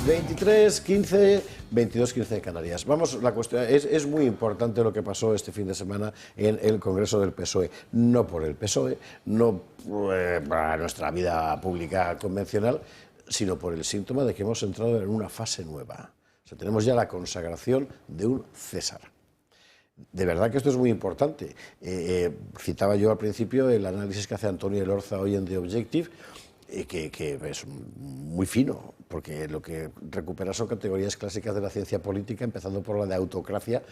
23:15, 22:15 de Canarias. Vamos, la cuestión es muy importante lo que pasó este fin de semana en el Congreso del PSOE. No por el PSOE, no para nuestra vida pública convencional, sino por el síntoma de que hemos entrado en una fase nueva. O sea, tenemos ya la consagración de un César. De verdad que esto es muy importante. Citaba yo al principio el análisis que hace Antonio Elorza hoy en The Objective, que es muy fino, porque lo que recupera son categorías clásicas de la ciencia política, empezando por la de autocracia,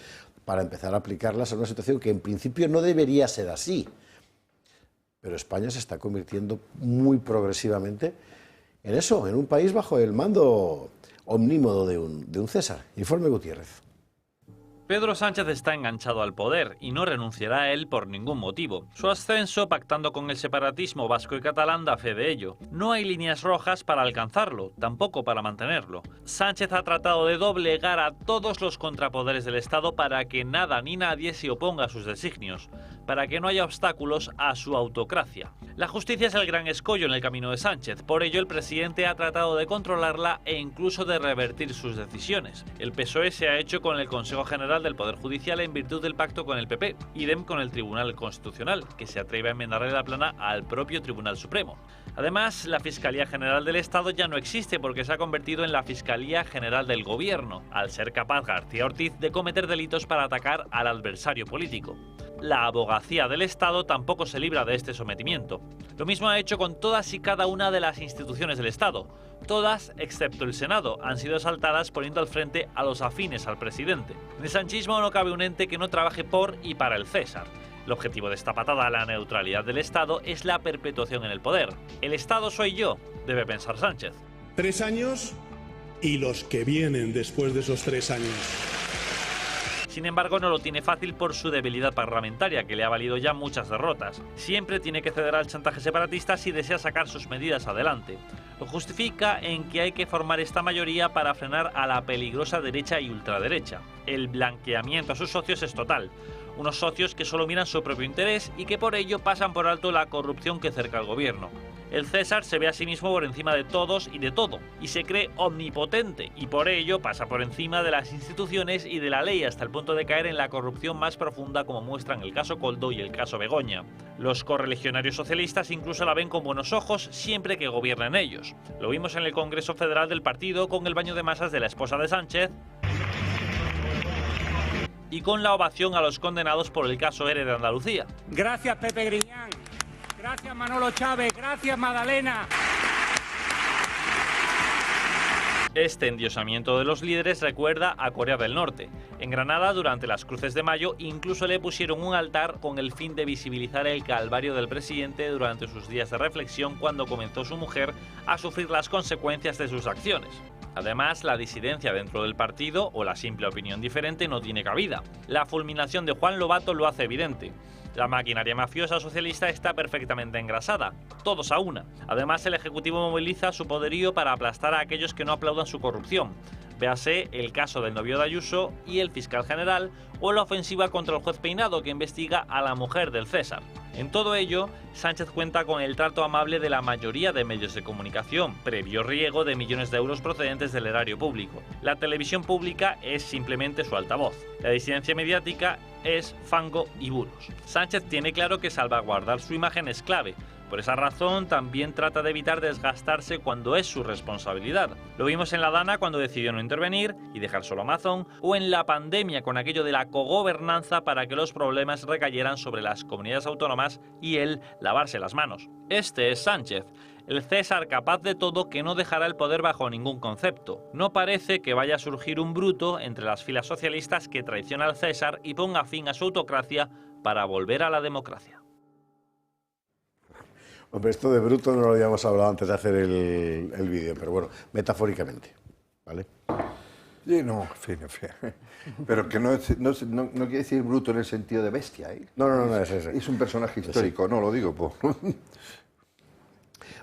para empezar a aplicarlas a una situación que en principio no debería ser así. Pero España se está convirtiendo muy progresivamente en eso, en un país bajo el mando omnímodo de un César. Informe Gutiérrez. Pedro Sánchez está enganchado al poder y no renunciará a él por ningún motivo. Su ascenso, pactando con el separatismo vasco y catalán, da fe de ello. No hay líneas rojas para alcanzarlo, tampoco para mantenerlo. Sánchez ha tratado de doblegar a todos los contrapoderes del Estado para que nada ni nadie se oponga a sus designios, para que no haya obstáculos a su autocracia. La justicia es el gran escollo en el camino de Sánchez, por ello el presidente ha tratado de controlarla e incluso de revertir sus decisiones. El PSOE se ha hecho con el Consejo General del Poder Judicial en virtud del pacto con el PP, idem con el Tribunal Constitucional, que se atreve a enmendarle la plana al propio Tribunal Supremo. Además, la Fiscalía General del Estado ya no existe porque se ha convertido en la Fiscalía General del Gobierno, al ser capaz García Ortiz de cometer delitos para atacar al adversario político. La abogacía del Estado tampoco se libra de este sometimiento. Lo mismo ha hecho con todas y cada una de las instituciones del Estado. Todas, excepto el Senado, han sido asaltadas poniendo al frente a los afines al presidente. En el sanchismo no cabe un ente que no trabaje por y para el César. El objetivo de esta patada a la neutralidad del Estado es la perpetuación en el poder. El Estado soy yo, debe pensar Sánchez. 3 años y los que vienen después de esos 3 años. Sin embargo, no lo tiene fácil por su debilidad parlamentaria, que le ha valido ya muchas derrotas. Siempre tiene que ceder al chantaje separatista si desea sacar sus medidas adelante. Lo justifica en que hay que formar esta mayoría para frenar a la peligrosa derecha y ultraderecha. El blanqueamiento a sus socios es total. Unos socios que solo miran su propio interés y que por ello pasan por alto la corrupción que cerca al gobierno. El César se ve a sí mismo por encima de todos y de todo, y se cree omnipotente, y por ello pasa por encima de las instituciones y de la ley hasta el punto de caer en la corrupción más profunda, como muestran el caso Koldo y el caso Begoña. Los correligionarios socialistas incluso la ven con buenos ojos siempre que gobiernen ellos. Lo vimos en el Congreso Federal del partido con el baño de masas de la esposa de Sánchez y con la ovación a los condenados por el caso ERE de Andalucía. Gracias, Pepe Griñán. Gracias, Manolo Chávez. Gracias, Magdalena. Este endiosamiento de los líderes recuerda a Corea del Norte. En Granada, durante las Cruces de Mayo, incluso le pusieron un altar con el fin de visibilizar el calvario del presidente durante sus días de reflexión cuando comenzó su mujer a sufrir las consecuencias de sus acciones. Además, la disidencia dentro del partido o la simple opinión diferente no tiene cabida. La fulminación de Juan Lobato lo hace evidente. La maquinaria mafiosa socialista está perfectamente engrasada, todos a una. Además, el Ejecutivo moviliza su poderío para aplastar a aquellos que no aplaudan su corrupción. Véase el caso del novio de Ayuso y el fiscal general, o la ofensiva contra el juez Peinado, que investiga a la mujer del César. En todo ello, Sánchez cuenta con el trato amable de la mayoría de medios de comunicación, previo riego de millones de euros procedentes del erario público. La televisión pública es simplemente su altavoz. La disidencia mediática es fango y bulos. Sánchez tiene claro que salvaguardar su imagen es clave. Por esa razón, también trata de evitar desgastarse cuando es su responsabilidad. Lo vimos en la Dana cuando decidió no intervenir y dejar solo a Amazon, o en la pandemia con aquello de la cogobernanza para que los problemas recayeran sobre las comunidades autónomas y él lavarse las manos. Este es Sánchez, el César capaz de todo que no dejará el poder bajo ningún concepto. No parece que vaya a surgir un bruto entre las filas socialistas que traiciona al César y ponga fin a su autocracia para volver a la democracia. Hombre, esto de bruto no lo habíamos hablado antes de hacer el vídeo, pero bueno, metafóricamente, ¿vale? Sí, no, en fin. Pero que no quiere decir bruto en el sentido de bestia, ¿eh? No, es un personaje histórico, sí. No lo digo por...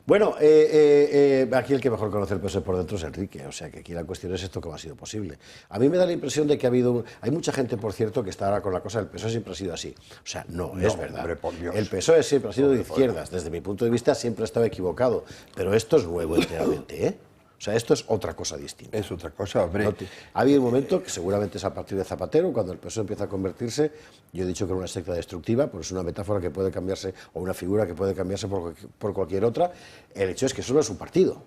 Bueno, aquí el que mejor conoce el PSOE por dentro es Enrique, o sea que aquí la cuestión es esto cómo ha sido posible. A mí me da la impresión de que hay mucha gente, por cierto, que está ahora con la cosa del PSOE siempre ha sido así. O sea, no es verdad. Hombre, por Dios. El PSOE siempre ha sido de izquierdas, desde mi punto de vista siempre ha estado equivocado, pero esto es nuevo enteramente, ¿eh? O sea, esto es otra cosa distinta. Es otra cosa, hombre. Ha habido un momento, que seguramente es a partir de Zapatero, cuando el PSOE empieza a convertirse, yo he dicho que era una secta destructiva, pues es una metáfora que puede cambiarse, o una figura que puede cambiarse por cualquier otra. El hecho es que solo es un partido,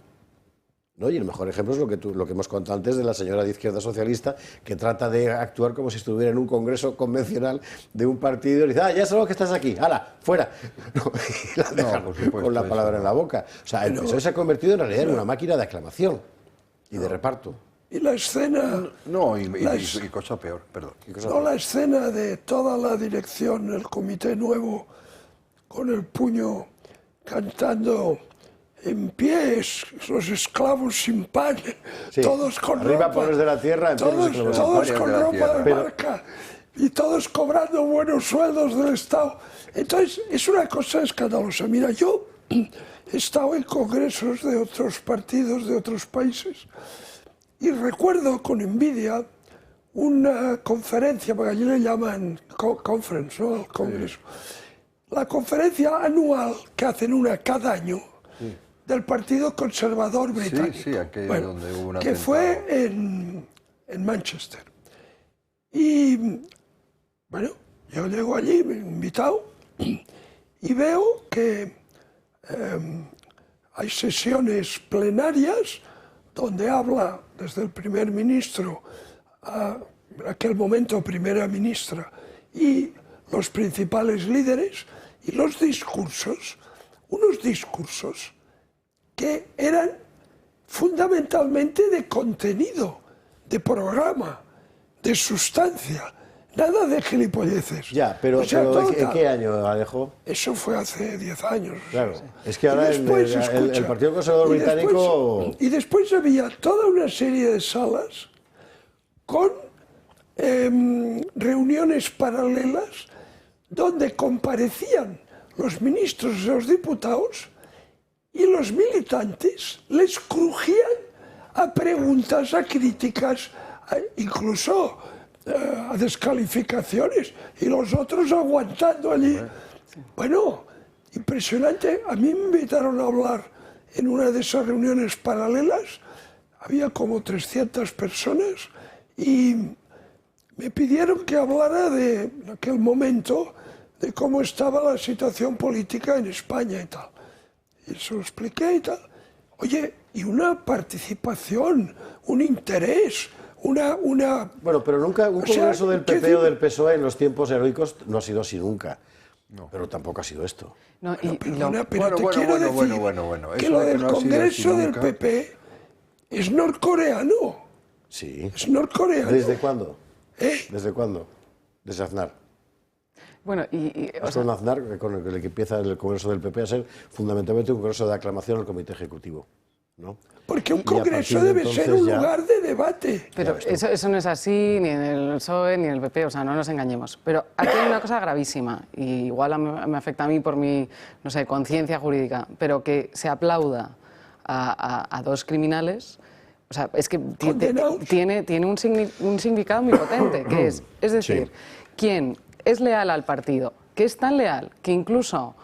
¿no? Y el mejor ejemplo es lo que hemos contado antes de la señora de izquierda socialista, que trata de actuar como si estuviera en un congreso convencional de un partido y dice, ya sabemos que estás aquí, ¡hala, fuera! No, y la dejan con la palabra en la boca. O sea, el PSOE se ha convertido en realidad en una máquina de aclamación y de reparto. Y la escena... y cosa peor, perdón. La escena de toda la dirección, el comité nuevo, con el puño cantando en pie, los esclavos sin pan, Sí, todos con arriba ropa, pobres de la tierra, en pie los esclavos sin todos pan. con ropa de marca y todos cobrando buenos sueldos del Estado. Entonces, es una cosa escandalosa. Mira, yo he estado en congresos de otros partidos, de otros países, y recuerdo con envidia una conferencia, porque allí le llaman conference, ¿no?, al congreso. La conferencia anual que hacen cada año del Partido Conservador Británico. Sí, aquello donde hubo un que atentado. fue en Manchester. Y bueno, yo llego allí, me he invitado, y veo que hay sesiones plenarias donde habla desde el primer ministro, en aquel momento primera ministra, y los principales líderes, y los discursos, unos discursos que eran fundamentalmente de contenido, de programa, de sustancia, nada de gilipolleces. Ya, pero, O sea, ¿en qué año, Alejo? Eso fue hace 10 años. Claro, es que ahora el Escucha, Partido Conservador Británico... Y después había toda una serie de salas con reuniones paralelas donde comparecían los ministros y los diputados y los militantes les crujían a preguntas, a críticas, incluso a descalificaciones, y los otros aguantando allí. Bueno, impresionante. A mí me invitaron a hablar en una de esas reuniones paralelas, había como 300 personas, y me pidieron que hablara en aquel momento de cómo estaba la situación política en España y tal. Y eso lo expliqué y tal. Oye, y una participación, un interés, una... Bueno, pero nunca un congreso del PP o del PSOE en los tiempos heroicos no ha sido así nunca. No. Pero tampoco ha sido esto. No, perdona, pero te quiero decir que Eso lo de que del no ha sido congreso así del nunca. PP es norcoreano. Sí. Es norcoreano. ¿Desde cuándo? ¿Desde cuándo? Desde Aznar. Bueno, con Aznar, con el que empieza el Congreso del PP a ser fundamentalmente un congreso de aclamación al Comité Ejecutivo, ¿no? Porque un congreso debe ser un lugar de debate. Pero eso no es así, ni en el PSOE, ni en el PP, o sea, no nos engañemos. Pero aquí hay una cosa gravísima, y igual me afecta a mí por mi, no sé, conciencia jurídica, pero que se aplauda a dos criminales. O sea, es que tiene un significado muy potente, que es decir, sí, ¿quién es leal al partido, que es tan leal que incluso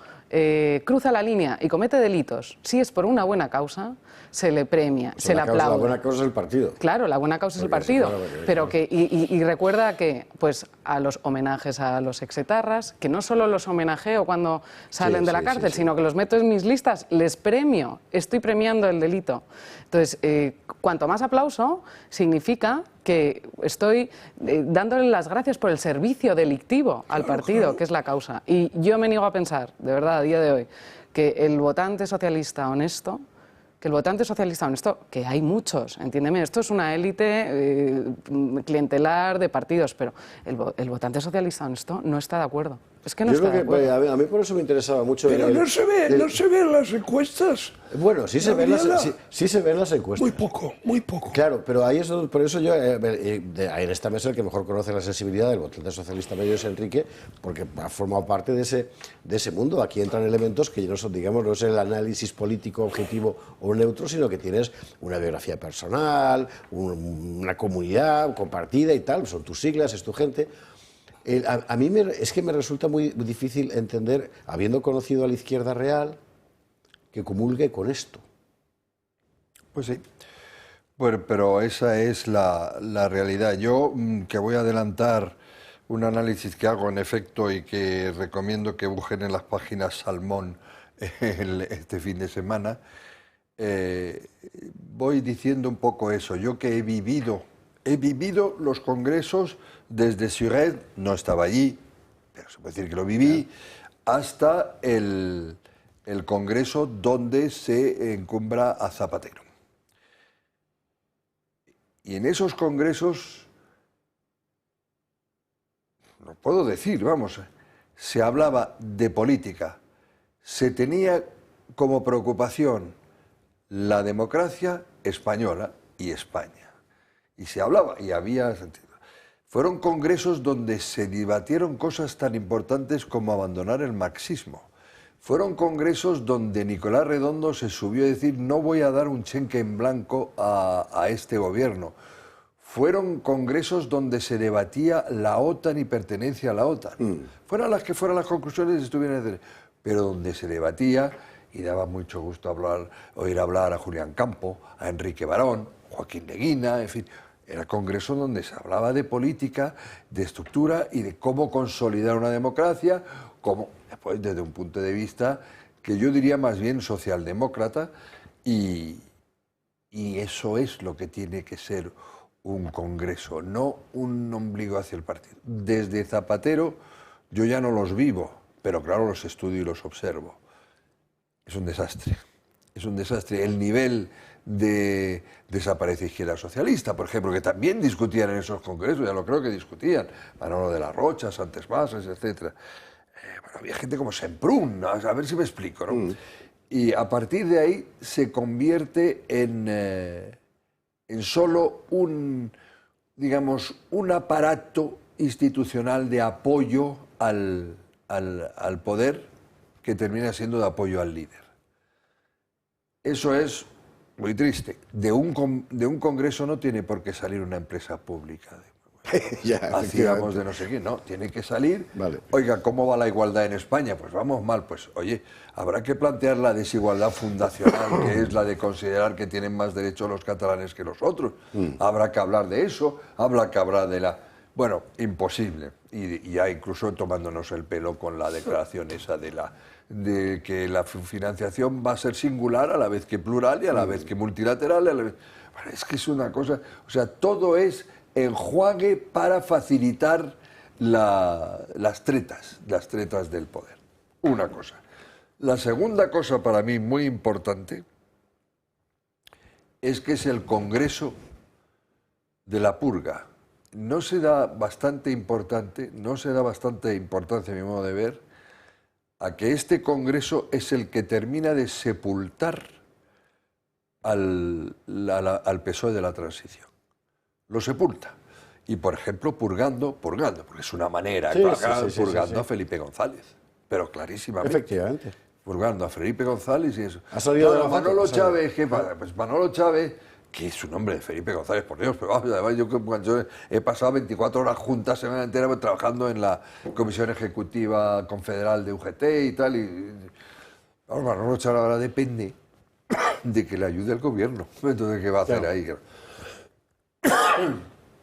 cruza la línea y comete delitos, si es por una buena causa, se le premia, se le aplaude? La buena causa es el partido. Claro, la buena causa es el partido, pero que, y recuerda que pues, a los homenajes a los exetarras, que no solo los homenajeo cuando salen de la cárcel, sino que los meto en mis listas, les premio, estoy premiando el delito. Entonces, cuanto más aplauso, significa que estoy dándole las gracias por el servicio delictivo al partido, que es la causa. Y yo me niego a pensar, de verdad, a día de hoy, que el votante socialista honesto, que hay muchos, entiéndeme, esto es una élite clientelar de partidos, pero el votante socialista honesto no está de acuerdo. Es que no está de acuerdo. A mí por eso me interesaba mucho... Pero no se ve en las encuestas. Bueno, sí se ven las encuestas. Muy poco, muy poco. Claro, pero ahí por eso yo, en esta mesa el que mejor conoce la sensibilidad del votante socialista medio es Enrique, porque ha formado parte de ese mundo. Aquí entran elementos que no son, digamos, no es el análisis político objetivo o neutro, sino que tienes una biografía personal, una comunidad compartida y tal, son tus siglas, es tu gente. A mí es que me resulta muy difícil entender, habiendo conocido a la izquierda real, que comulgue con esto. Pues sí, pero esa es la realidad. Yo, que voy a adelantar un análisis que hago en efecto y que recomiendo que busquen en las páginas Salmón este fin de semana, voy diciendo un poco eso. Yo que he vivido los congresos desde Suret, no estaba allí, pero se puede decir que lo viví, hasta el congreso donde se encumbra a Zapatero. Y en esos congresos, no puedo decir, vamos, se hablaba de política, se tenía como preocupación la democracia española y España. Y se hablaba, y había sentido. Fueron congresos donde se debatieron cosas tan importantes como abandonar el marxismo. Fueron congresos donde Nicolás Redondo se subió a decir no voy a dar un cheque en blanco a este gobierno. Fueron congresos donde se debatía la OTAN y pertenencia a la OTAN. Fueran las que fueran las conclusiones, estuvieran, pero donde se debatía, y daba mucho gusto oír hablar a Julián Campo, a Enrique Barón, Joaquín Leguina, en fin, era congreso donde se hablaba de política, de estructura y de cómo consolidar una democracia, como, pues, desde un punto de vista que yo diría más bien socialdemócrata, y eso es lo que tiene que ser un congreso, no un ombligo hacia el partido. Desde Zapatero yo ya no los vivo, pero claro los estudio y los observo. Es un desastre, es un desastre. El nivel de desaparece izquierda socialista, por ejemplo, que también discutían en esos congresos, ya lo creo que discutían, Manolo de la Rocha, Santos Bases, etc. Bueno, había gente como Semprún, ¿no? A ver si me explico, ¿no? Y a partir de ahí se convierte en solo digamos, un aparato institucional de apoyo al poder que termina siendo de apoyo al líder. Eso es muy triste. De un congreso no tiene por qué salir una empresa pública. Hacíamos de no sé qué, no, tiene que salir. Vale. Oiga, ¿cómo va la igualdad en España? Pues vamos mal, pues oye, habrá que plantear la desigualdad fundacional, que es la de considerar que tienen más derechos los catalanes que los otros. Habrá que hablar de eso, habrá que hablar de la... Bueno, imposible. Y ya incluso tomándonos el pelo con la declaración esa de que la financiación va a ser singular a la vez que plural y a la vez que multilateral. Bueno, es que es una cosa... O sea, todo es enjuague para facilitar las tretas del poder. Una cosa. La segunda cosa para mí muy importante es que es el Congreso de la purga. No se da bastante importancia, a mi modo de ver, a que este Congreso es el que termina de sepultar al PSOE de la transición. Lo sepulta. Y, por ejemplo, purgando, porque es una manera, purgando a Felipe González, pero clarísimamente. Efectivamente. Purgando a Felipe González y eso. Ha salido de la Manolo Chávez, pues Manolo Chávez, que es un nombre de Felipe González, por Dios, pero vamos, además yo he pasado 24 horas juntas, semana entera, trabajando en la Comisión Ejecutiva Confederal de UGT y tal, y Manolo Chávez ahora depende de que le ayude el gobierno. Entonces, ¿qué va a hacer ahí?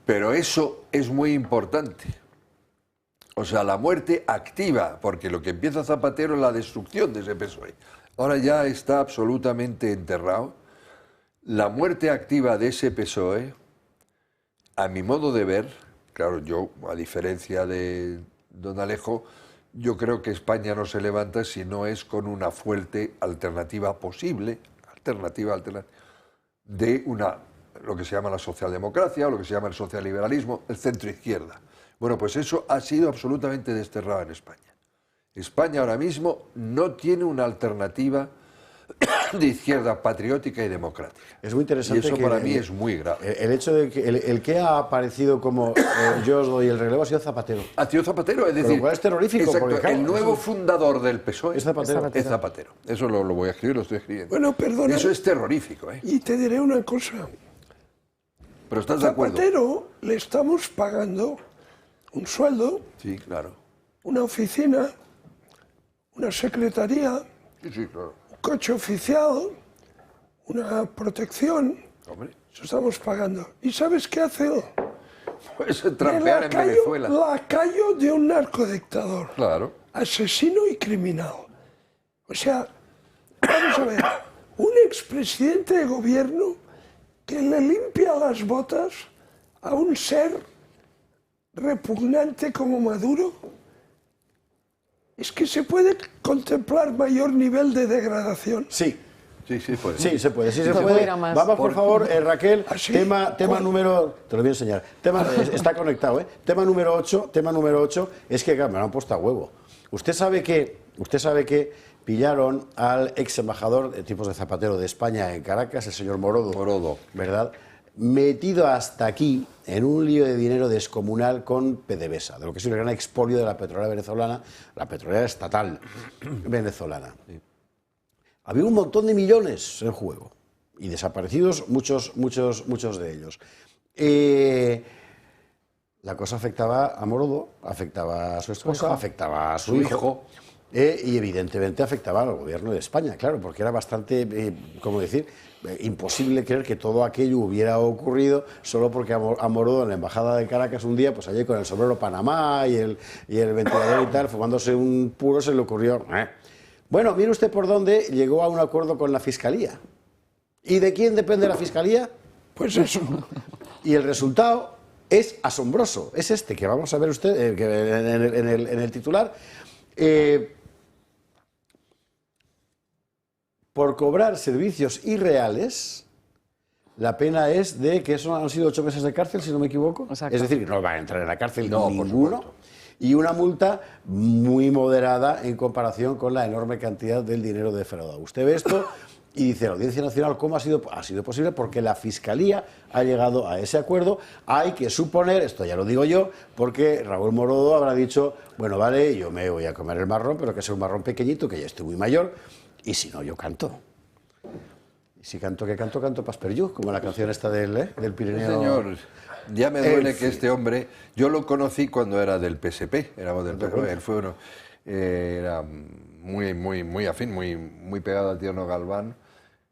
Pero eso es muy importante. O sea, la muerte activa, porque lo que empieza Zapatero es la destrucción de ese PSOE. Ahora ya está absolutamente enterrado. La muerte activa de ese PSOE, a mi modo de ver, claro, yo, a diferencia de don Alejo, yo creo que España no se levanta si no es con una fuerte alternativa posible, de lo que se llama la socialdemocracia, o lo que se llama el socialliberalismo, el centro-izquierda. Bueno, pues eso ha sido absolutamente desterrado en España. España ahora mismo no tiene una alternativa de izquierda patriótica y democrática. Es muy interesante. Y eso para mí es muy grave. El hecho de que el que ha aparecido como yo os doy el relevo ha sido Zapatero. Ha sido Zapatero, es decir... Con lo cual es terrorífico. Exacto, porque, claro, el nuevo fundador del PSOE es Zapatero. Eso lo voy a escribir, lo estoy escribiendo. Bueno, perdona. Eso es terrorífico, ¿eh? Y te diré una cosa. Pero estás de acuerdo. Zapatero le estamos pagando un sueldo, sí, claro, una oficina, una secretaría, sí, claro, un coche oficial, una protección. Hombre. Eso estamos pagando. ¿Y sabes qué hace él? Pues trampear en Venezuela. Lacayo de un narcodictador. Claro. Asesino y criminal. O sea, vamos a ver, un expresidente de gobierno que le limpia las botas a un ser repugnante como Maduro. ¿Es que se puede contemplar mayor nivel de degradación? Sí. Sí, puede. Sí, se puede. Sí, se puede. Vamos, por favor, Raquel, tema número... Te lo voy a enseñar. Está conectado, ¿eh? Tema número 8, es que, claro, me lo han puesto a huevo. Usted sabe que pillaron al ex embajador de tipos de Zapatero de España en Caracas, el señor Morodo, ¿verdad?, metido hasta aquí en un lío de dinero descomunal con PDVSA, de lo que es el gran expolio de la petrolera venezolana, la petrolera estatal venezolana. Había un montón de millones en juego y desaparecidos muchos de ellos. La cosa afectaba a Morodo, afectaba a su esposa, afectaba a su hijo. Y evidentemente afectaba al gobierno de España, claro, porque era bastante, ¿cómo decir?, imposible creer que todo aquello hubiera ocurrido solo porque a Morodo en la embajada de Caracas un día, pues allí con el sombrero Panamá y el ventilador y tal, fumándose un puro, se le ocurrió. Bueno, mire usted por dónde llegó a un acuerdo con la Fiscalía. ¿Y de quién depende la Fiscalía? Pues eso. Y el resultado es asombroso, es este que vamos a ver usted en el titular. Por cobrar servicios irreales, la pena es de que eso han sido 8 meses de cárcel, si no me equivoco. Exacto. Es decir, que no va a entrar en la cárcel ninguno. Y una multa muy moderada en comparación con la enorme cantidad del dinero defraudado. Usted ve esto y dice, la Audiencia Nacional, ¿cómo ha sido posible? Porque la Fiscalía ha llegado a ese acuerdo. Hay que suponer, esto ya lo digo yo, porque Raúl Morodo habrá dicho, bueno, vale, yo me voy a comer el marrón, pero que sea un marrón pequeñito, que ya estoy muy mayor. Y si no, yo canto. Y si canto, que canto Pasperjú, como la canción esta del Pirineo. Sí, señor, ya me duele que este hombre, yo lo conocí cuando era del PSP, éramos del PSP, él fue uno, era muy afín, muy pegado a Tierno Galván,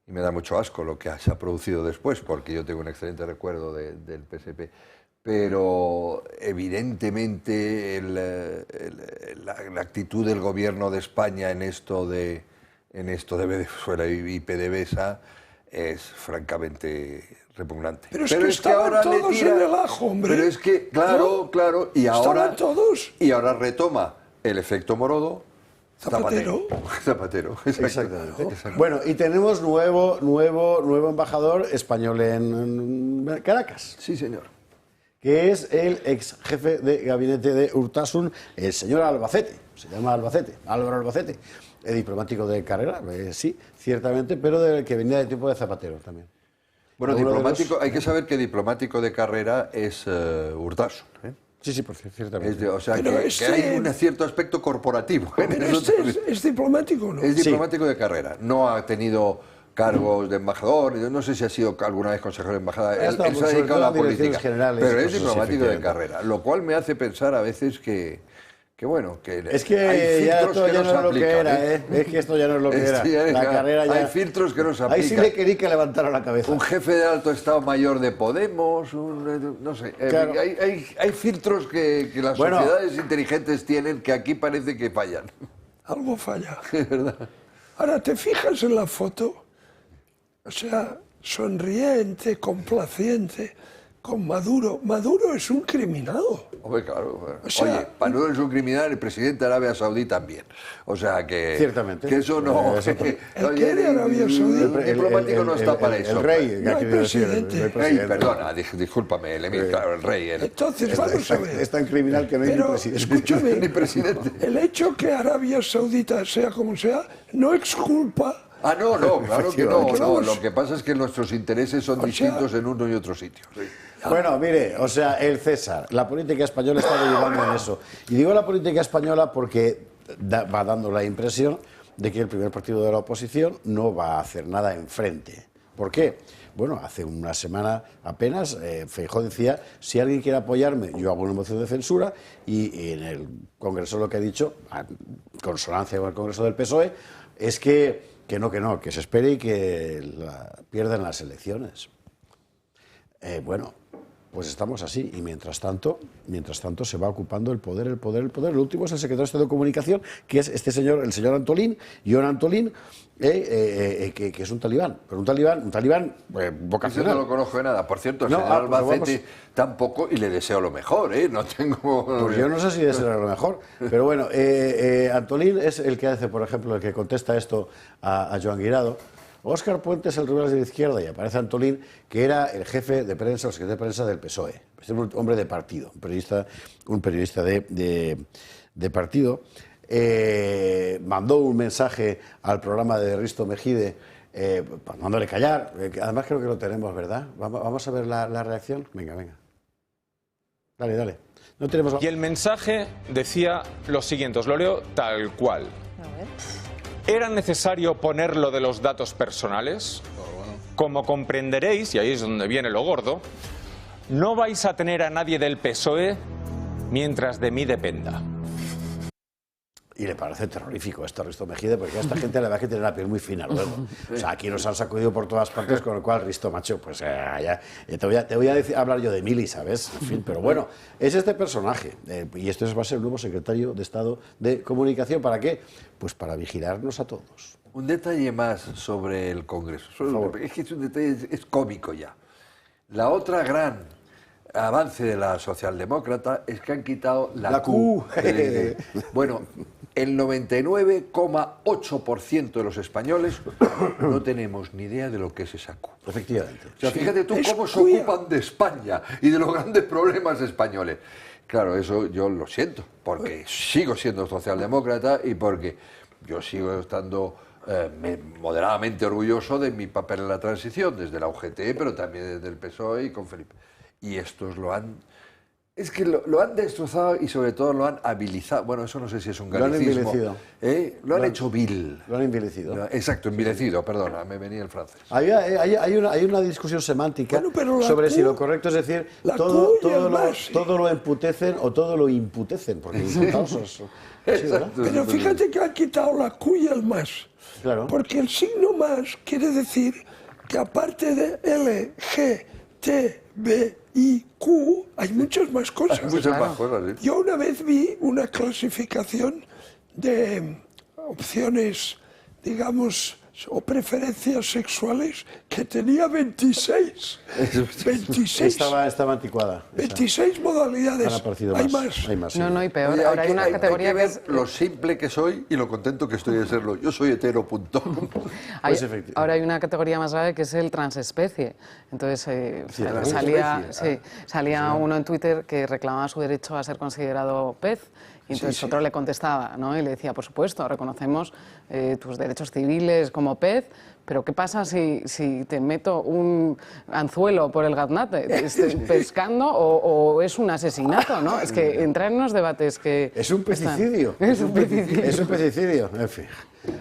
y me da mucho asco lo que se ha producido después, porque yo tengo un excelente recuerdo del PSP. Pero evidentemente la actitud del gobierno de España en esto de Venezuela y PDVSA es francamente repugnante. Pero es que ahora todos en el ajo, hombre. Pero es que, claro, ¿no? claro, y ahora todos. Y ahora retoma el efecto Morodo. Zapatero, exactamente. Bueno, y tenemos nuevo embajador español en Caracas. Sí, señor. Que es el ex jefe de gabinete de Urtasun, el señor Albacete. Se llama Albacete, Álvaro Albacete. Diplomático de carrera, sí, ciertamente, pero que venía del tiempo de Zapatero también. Bueno, diplomático, hay que saber que diplomático de carrera es Urtasun. Sí, pues ciertamente. O sea, que hay un cierto aspecto corporativo. Pero es diplomático, ¿no? Es diplomático de carrera. No ha tenido cargos de embajador, no sé si ha sido alguna vez consejero de embajada. Él se ha dedicado a la política, pero es diplomático de carrera. Lo cual me hace pensar a veces que bueno, que es que hay ya esto ya no es lo que era, es que esto ya no es lo que era. La carrera ya... Hay filtros que no se aplican. Ahí sí le quería que levantara la cabeza. Un jefe de alto Estado Mayor de Podemos, no sé. Claro. Hay filtros que las sociedades inteligentes tienen que aquí parece que fallan. Algo falla. Es verdad. Ahora, ¿te fijas en la foto? O sea, sonriente, complaciente, con Maduro. Maduro es un criminal. Hombre, claro. O sea, oye, Maduro es un criminal, el presidente de Arabia Saudí también. O sea que... Ciertamente. Que eso no... ¿El qué de Arabia Saudí? El diplomático no está para eso. El rey. No hay presidente. El rey, perdona, discúlpame, claro, el rey. Entonces, vamos a ver. Es tan criminal que no hay ni presidente. Escúchame, ni presidente. El hecho que Arabia Saudita sea como sea, no exculpa... Ah, no, claro que no. Lo que pasa es que nuestros intereses son distintos en uno y otro sitio. Sí. Bueno, mire, o sea, el César, la política española está derivando en eso. Y digo la política española porque va dando la impresión de que el primer partido de la oposición no va a hacer nada enfrente. ¿Por qué? Bueno, hace una semana apenas Feijóo decía, si alguien quiere apoyarme, yo hago una moción de censura, y en el Congreso lo que ha dicho, en consonancia con el Congreso del PSOE, es que se espere y que pierdan las elecciones. Bueno, pues estamos así, y mientras tanto se va ocupando el poder. El último es el secretario de Estado de Comunicación, que es el señor Antolín, John Antolín, que es un talibán, pero un talibán vocacional. Yo no lo conozco de nada. Por cierto, el señor Albacete tampoco, y le deseo lo mejor, no tengo... Pues yo no sé si deseo lo mejor, pero bueno, Antolín es el que hace, por ejemplo, el que contesta esto a Joan Guirado. Óscar Puente es el rival de la izquierda y aparece Antolín, que era el jefe de prensa o secretario de prensa del PSOE. Es un hombre de partido, un periodista de partido. mandó un mensaje al programa de Risto Mejide, mandándole callar. Además creo que lo tenemos, ¿verdad? Vamos a ver la reacción. Venga. Dale. No tenemos... Y el mensaje decía lo siguiente, os lo leo tal cual. ¿Era necesario poner lo de los datos personales? Como comprenderéis, y ahí es donde viene lo gordo, no vais a tener a nadie del PSOE mientras de mí dependa. Y le parece terrorífico esto a Risto Mejide, porque a esta gente la verdad es que tiene la piel muy fina luego. O sea, aquí nos han sacudido por todas partes, con lo cual, Risto, macho, pues ya te voy a hablar yo de Mili, ¿sabes? En fin, pero bueno, es este personaje. Y este va a ser el nuevo secretario de Estado de Comunicación. ¿Para qué? Pues para vigilarnos a todos. Un detalle más sobre el Congreso. Es que es un detalle, es cómico ya. La otra gran avance de la socialdemócrata es que han quitado la Q. Bueno, el 99,8% de los españoles no tenemos ni idea de lo que es esa Q. Efectivamente. O sea, fíjate tú cómo se ocupan de España y de los grandes problemas españoles. Claro, eso yo lo siento, porque sigo siendo socialdemócrata y porque yo sigo estando moderadamente orgulloso de mi papel en la transición, desde la UGT, pero también desde el PSOE y con Felipe. Y estos lo han... Es que lo han destrozado y sobre todo lo han habilizado. Bueno, eso no sé si es un galicismo. Lo han envilecido. Lo han hecho vil. Lo han envilecido. Exacto, envilecido, perdona, me venía el francés. Hay una discusión semántica sobre si lo correcto es decir todo lo emputecen o todo lo imputecen, porque imputados Pero fíjate que han quitado la Q y el más. Claro. Porque el signo más quiere decir que aparte de L, G, T, B, I, Q, hay muchas más cosas. Hay muchas más cosas, ¿sí? Yo una vez vi una clasificación de opciones, digamos, o preferencias sexuales que tenía 26. 26. Estaba anticuada. 26 modalidades. Han aparecido hay más. más. Sí. No, y peor. Oye, ahora hay una categoría hay que ver que es... lo simple que soy y lo contento que estoy de serlo. Yo soy hetero, punto. Ahora hay una categoría más grave que es el transespecie. Entonces salía uno en Twitter que reclamaba su derecho a ser considerado pez. Y entonces otro le contestaba, ¿no? Y le decía, por supuesto, reconocemos tus derechos civiles como pez, pero ¿qué pasa si te meto un anzuelo por el gaznate? ¿Pescando o es un asesinato, no? Es que entrar en unos debates que... Es un pecicidio. Es un pecicidio. Es un pecicidio, en fin.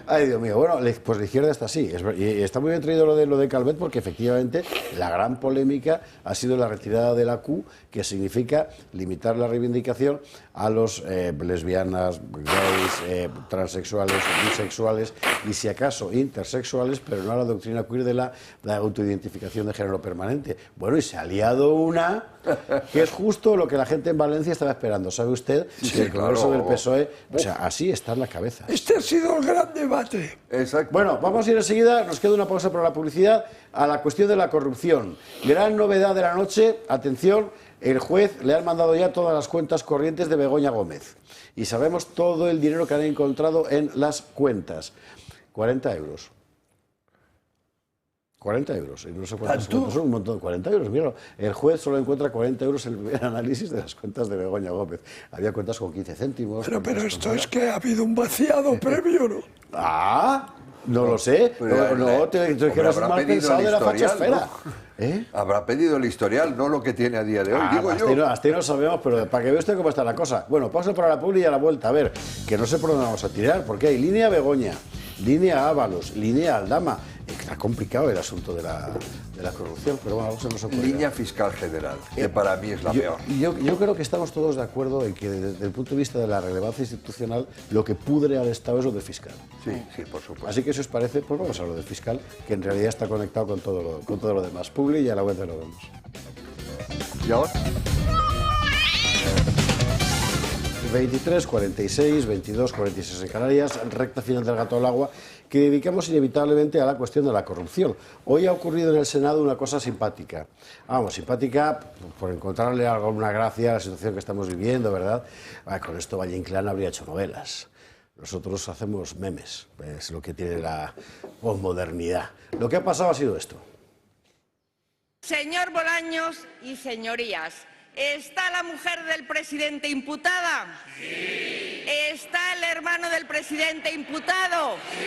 Ay, Dios mío. Bueno, pues la izquierda está así. Y está muy bien traído lo de Calvet porque efectivamente la gran polémica ha sido la retirada de la Q, que significa limitar la reivindicación a los lesbianas, gays, transexuales, bisexuales y si acaso intersexuales, pero no a la doctrina queer de la autoidentificación de género permanente. Bueno, y se ha liado una que es justo lo que la gente en Valencia estaba esperando. ¿Sabe usted? Que el Congreso del PSOE, o sea, así está en la cabeza. Este ha sido el gran debate. Exacto. Bueno, vamos a ir enseguida, nos queda una pausa para la publicidad, a la cuestión de la corrupción. Gran novedad de la noche, atención, el juez le han mandado ya todas las cuentas corrientes de Begoña Gómez. Y sabemos todo el dinero que han encontrado en las cuentas. 40 euros. 40 euros. Y no sé cuántos son un montón. 40 euros, míralo. El juez solo encuentra 40 euros en el primer análisis de las cuentas de Begoña Gómez. Había cuentas con 15 céntimos. Pero esto es que ha habido un vaciado previo, ¿no? No lo sé. Te eres mal pensado de la fachosfera. ¿no? Habrá pedido el historial, no lo que tiene a día de hoy, digo yo. Hasta ahí no sabemos, pero para que vea usted cómo está la cosa. Bueno, paso para la publi y a la vuelta. A ver, que no sé por dónde vamos a tirar, porque hay línea Begoña, línea Ábalos, línea Aldama. Está complicado el asunto de la corrupción, pero bueno, algo se nos ocurre. Línea fiscal general, que para mí es la peor. Yo creo que estamos todos de acuerdo en que desde el punto de vista de la relevancia institucional, lo que pudre al Estado es lo de fiscal. Sí, por supuesto. Así que si os parece, pues vamos a lo de fiscal, que en realidad está conectado con todo lo demás. Publi y a la vuelta lo vemos. ¿Y ahora? 23, 46, 22, 46 en Canarias, recta final del Gato al Agua, que dedicamos inevitablemente a la cuestión de la corrupción. Hoy ha ocurrido en el Senado una cosa simpática. Vamos, simpática por encontrarle alguna gracia a la situación que estamos viviendo, ¿verdad? Con esto Valle Inclán habría hecho novelas. Nosotros hacemos memes, es lo que tiene la posmodernidad. Lo que ha pasado ha sido esto. Señor Bolaños y señorías, ¿Está la mujer del presidente imputada? Sí. ¿Está el hermano del presidente imputado? Sí.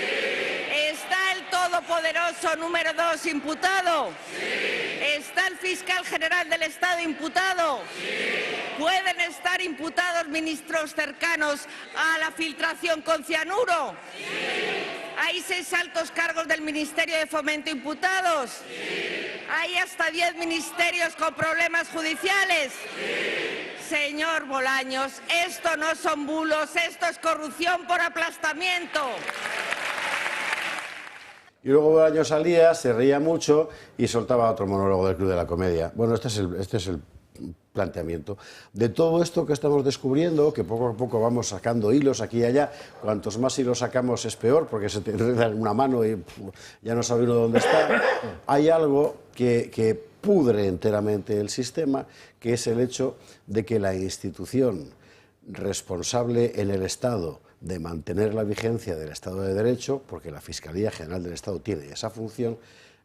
¿Está el todopoderoso número 2 imputado? Sí. ¿Está el fiscal general del Estado imputado? Sí. ¿Pueden estar imputados ministros cercanos a la filtración con cianuro? Sí. ¿Hay 6 altos cargos del Ministerio de Fomento imputados? Sí. ¿Hay hasta 10 ministerios con problemas judiciales? Sí. Señor Bolaños, esto no son bulos, esto es corrupción por aplastamiento. Y luego Bolaños salía, se reía mucho y soltaba otro monólogo del Club de la Comedia. Bueno, este es el planteamiento de todo esto que estamos descubriendo, que poco a poco vamos sacando hilos aquí y allá. Cuantos más hilos sacamos es peor, porque se te enreda en una mano y ya no sabe uno dónde está. Hay algo que pudre enteramente el sistema, que es el hecho de que la institución responsable en el Estado de mantener la vigencia del Estado de Derecho, porque la Fiscalía General del Estado tiene esa función,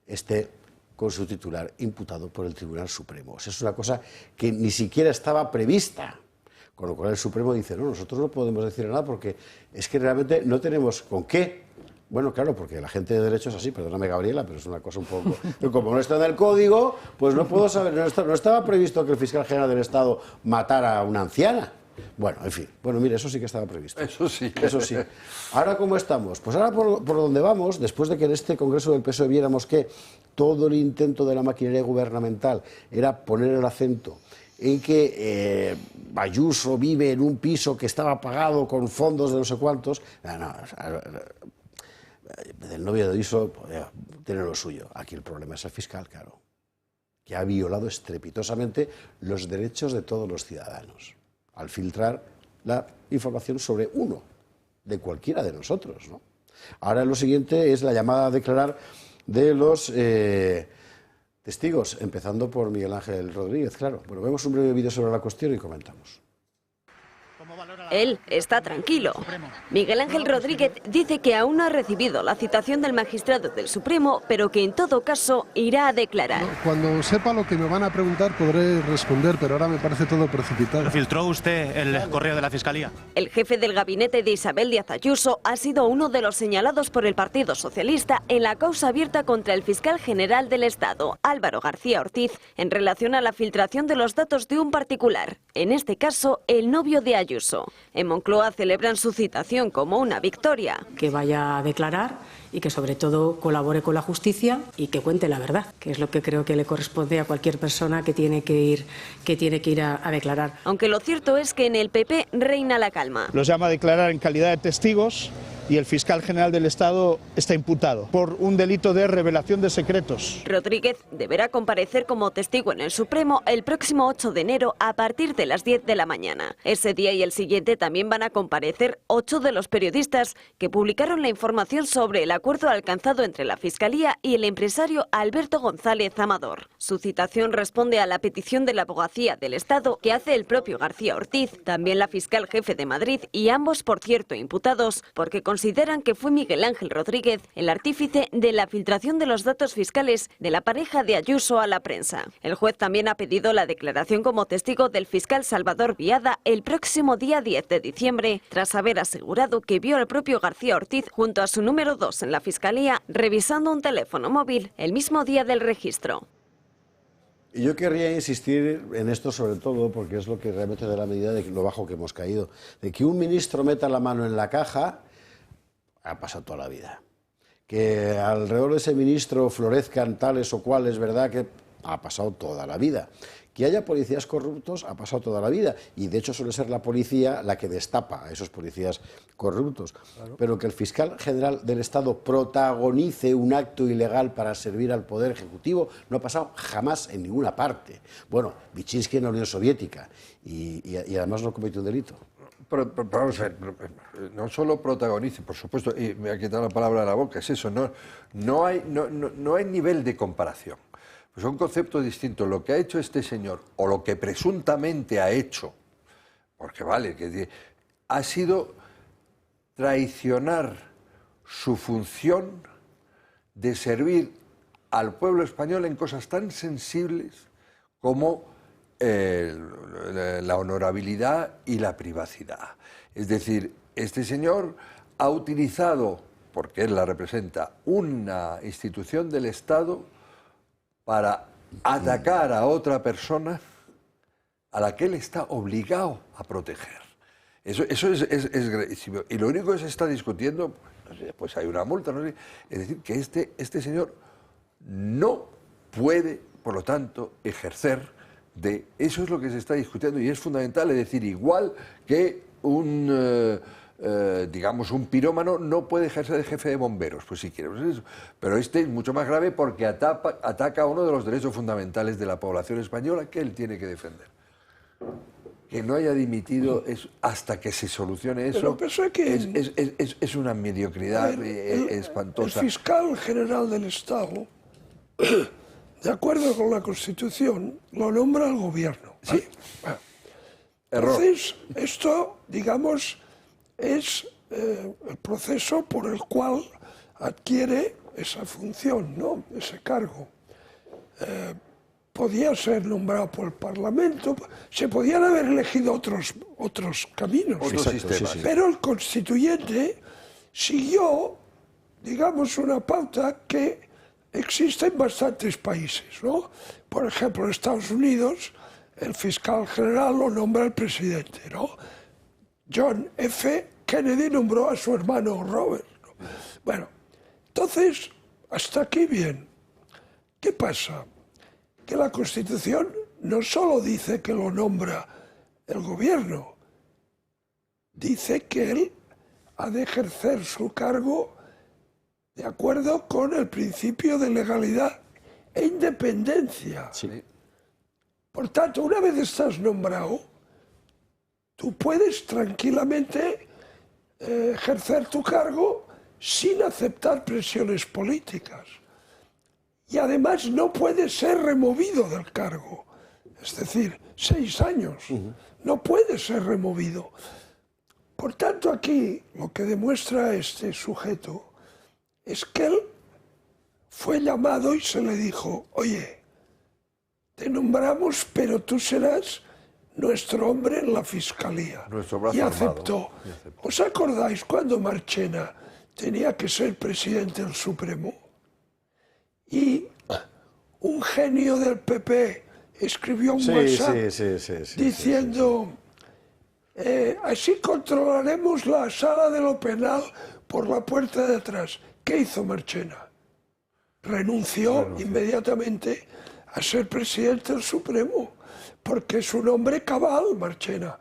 esté con su titular imputado por el Tribunal Supremo. O sea, es una cosa que ni siquiera estaba prevista, con lo cual el Supremo dice, no, nosotros no podemos decir nada porque es que realmente no tenemos con qué. Bueno, claro, porque la gente de derecho es así, perdóname Gabriela, pero es una cosa un poco... Como no está en el código, pues no puedo saber, no estaba previsto que el fiscal general del Estado matara a una anciana. Bueno, en fin, bueno, mire, eso sí que estaba previsto. Eso sí. Eso sí. Ahora, ¿cómo estamos? Pues ahora por donde vamos, después de que en este Congreso del PSOE viéramos que todo el intento de la maquinaria gubernamental era poner el acento en que Ayuso vive en un piso que estaba pagado con fondos de no sé cuántos. El novio de Ayuso tiene lo suyo. Aquí el problema es el fiscal, claro, que ha violado estrepitosamente los derechos de todos los ciudadanos al filtrar la información sobre uno, de cualquiera de nosotros, ¿no? Ahora lo siguiente es la llamada a declarar de los testigos, empezando por Miguel Ángel Rodríguez, claro. Bueno, vemos un breve vídeo sobre la cuestión y comentamos. Él está tranquilo. Miguel Ángel Rodríguez dice que aún no ha recibido la citación del magistrado del Supremo, pero que en todo caso irá a declarar. Cuando sepa lo que me van a preguntar podré responder, pero ahora me parece todo precipitado. ¿Filtró usted el correo de la Fiscalía? El jefe del gabinete de Isabel Díaz Ayuso ha sido uno de los señalados por el Partido Socialista en la causa abierta contra el fiscal general del Estado, Álvaro García Ortiz, en relación a la filtración de los datos de un particular, en este caso el novio de Ayuso. En Moncloa celebran su citación como una victoria. Que vaya a declarar y que sobre todo colabore con la justicia y que cuente la verdad, que es lo que creo que le corresponde a cualquier persona que tiene que ir a declarar. Aunque lo cierto es que en el PP reina la calma. Los llama a declarar en calidad de testigos y el fiscal general del Estado está imputado por un delito de revelación de secretos. Rodríguez deberá comparecer como testigo en el Supremo el próximo 8 de enero a partir de las 10 de la mañana. Ese día y el siguiente también van a comparecer 8 de los periodistas que publicaron la información sobre el acuerdo alcanzado entre la Fiscalía y el empresario Alberto González Amador. Su citación responde a la petición de la Abogacía del Estado que hace el propio García Ortiz, también la fiscal jefe de Madrid y ambos, por cierto, imputados porque consideran que fue Miguel Ángel Rodríguez el artífice de la filtración de los datos fiscales de la pareja de Ayuso a la prensa. El juez también ha pedido la declaración como testigo del fiscal Salvador Viada el próximo día 10 de diciembre, tras haber asegurado que vio al propio García Ortiz junto a su número 2 en la Fiscalía revisando un teléfono móvil el mismo día del registro. Y yo querría insistir en esto sobre todo porque es lo que realmente da la medida de lo bajo que hemos caído. De que un ministro meta la mano en la caja ha pasado toda la vida. Que alrededor de ese ministro florezcan tales o cuales, ¿verdad?, que ha pasado toda la vida. Que haya policías corruptos ha pasado toda la vida. Y de hecho suele ser la policía la que destapa a esos policías corruptos. Claro. Pero que el fiscal general del Estado protagonice un acto ilegal para servir al Poder Ejecutivo no ha pasado jamás en ninguna parte. Bueno, Vichinsky en la Unión Soviética y además no cometió un delito. Pero vamos a ver, no solo protagonice, por supuesto, y me ha quitado la palabra de la boca, es eso, no hay nivel de comparación. Pues son conceptos distintos. Lo que ha hecho este señor, o lo que presuntamente ha hecho, porque vale, que ha sido traicionar su función de servir al pueblo español en cosas tan sensibles como la honorabilidad y la privacidad. Es decir, este señor ha utilizado, porque él la representa, una institución del Estado para atacar a otra persona a la que él está obligado a proteger. Eso es gravísimo. Y lo único que se está discutiendo, no sé, pues hay una multa, no sé, es decir, que este señor no puede, por lo tanto, ejercer de... Eso es lo que se está discutiendo y es fundamental, es decir, igual que digamos, un pirómano no puede ejercer de jefe de bomberos, pues si quiere, pues eso. Pero este es mucho más grave porque ataca a uno de los derechos fundamentales de la población española que él tiene que defender. Que no haya dimitido hasta que se solucione eso es una mediocridad espantosa. El fiscal general del Estado, de acuerdo con la Constitución, lo nombra el gobierno. ¿Vale? Sí. Bueno, entonces, esto, digamos, es el proceso por el cual adquiere esa función, ¿no? Ese cargo. Podía ser nombrado por el Parlamento, se podían haber elegido otros caminos, pero el constituyente siguió, digamos, una pauta que existe en bastantes países, ¿no? Por ejemplo, en Estados Unidos, el fiscal general lo nombra el presidente, ¿no? John F. Kennedy nombró a su hermano Robert, ¿no? Bueno, entonces, hasta aquí bien. ¿Qué pasa? Que la Constitución no solo dice que lo nombra el gobierno, dice que él ha de ejercer su cargo de acuerdo con el principio de legalidad e independencia. Sí. Por tanto, una vez estás nombrado, tú puedes tranquilamente ejercer tu cargo sin aceptar presiones políticas. Y además no puede ser removido del cargo. Es decir, 6 años. No puede ser removido. Por tanto, aquí lo que demuestra este sujeto es que él fue llamado y se le dijo, oye, te nombramos, pero tú serás nuestro hombre en la Fiscalía. Y aceptó. ¿Os acordáis cuando Marchena tenía que ser presidente del Supremo? Y un genio del PP escribió un WhatsApp diciendo así controlaremos la sala de lo penal por la puerta de atrás. ¿Qué hizo Marchena? Renunció inmediatamente a ser presidente del Supremo, porque es un hombre cabal, Marchena.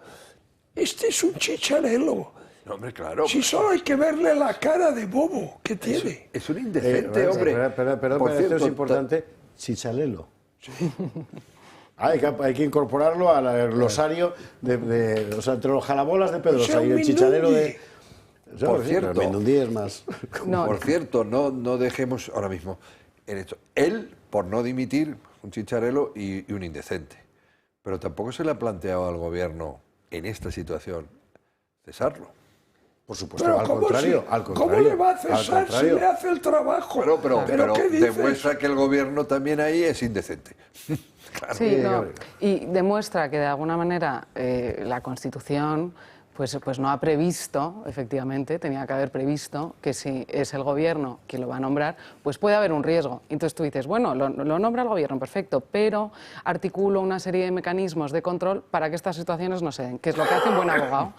Este es un chicharelo. No, hombre, claro. Si solo hay que verle la cara de bobo que tiene. Es un indecente, hombre. Perdón, esto es importante. Chichalelo. Sí. Hay que incorporarlo al glosario o sea, entre los jalabolas de Pedrosa y el chichalelo de... Por cierto, Mendundí es más. Por cierto, no dejemos ahora mismo en esto. Él, por no dimitir, un chicharelo y un indecente. Pero tampoco se le ha planteado al gobierno en esta situación cesarlo. Por supuesto, al contrario. ¿Cómo le va a cesar si le hace el trabajo? Pero demuestra que el gobierno también ahí es indecente. Claro. Sí, no, y demuestra que de alguna manera la Constitución pues no ha previsto, efectivamente, tenía que haber previsto que si es el gobierno quien lo va a nombrar, pues puede haber un riesgo. Entonces tú dices, bueno, lo nombra el gobierno, perfecto, pero articulo una serie de mecanismos de control para que estas situaciones no se den, que es lo que hace un buen abogado,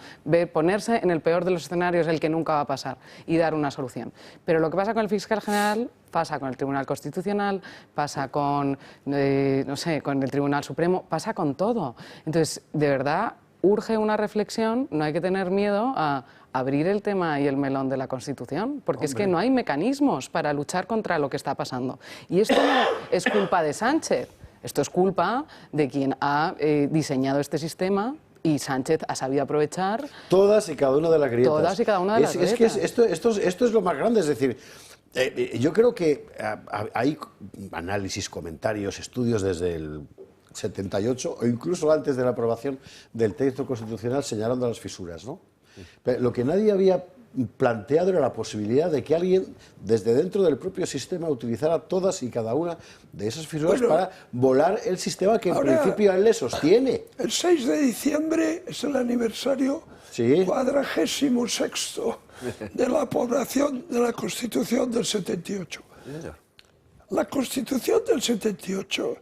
ponerse en el peor de los escenarios, el que nunca va a pasar, y dar una solución. Pero lo que pasa con el fiscal general pasa con el Tribunal Constitucional, pasa con, no sé, con el Tribunal Supremo, pasa con todo. Entonces, de verdad, urge una reflexión, no hay que tener miedo a abrir el tema y el melón de la Constitución, porque es que no hay mecanismos para luchar contra lo que está pasando. Y esto no es culpa de Sánchez, esto es culpa de quien ha diseñado este sistema y Sánchez ha sabido aprovechar... Todas y cada una de las grietas. Todas y cada una de las grietas. Es que esto es lo más grande, es decir... yo creo que hay análisis, comentarios, estudios desde el 78 o incluso antes de la aprobación del texto constitucional señalando las fisuras, ¿no? Pero lo que nadie había planteado era la posibilidad de que alguien desde dentro del propio sistema utilizara todas y cada una de esas fisuras para volar el sistema que en principio él le sostiene. El 6 de diciembre es el aniversario 46º de la aprobación de la Constitución del 78. La Constitución del 78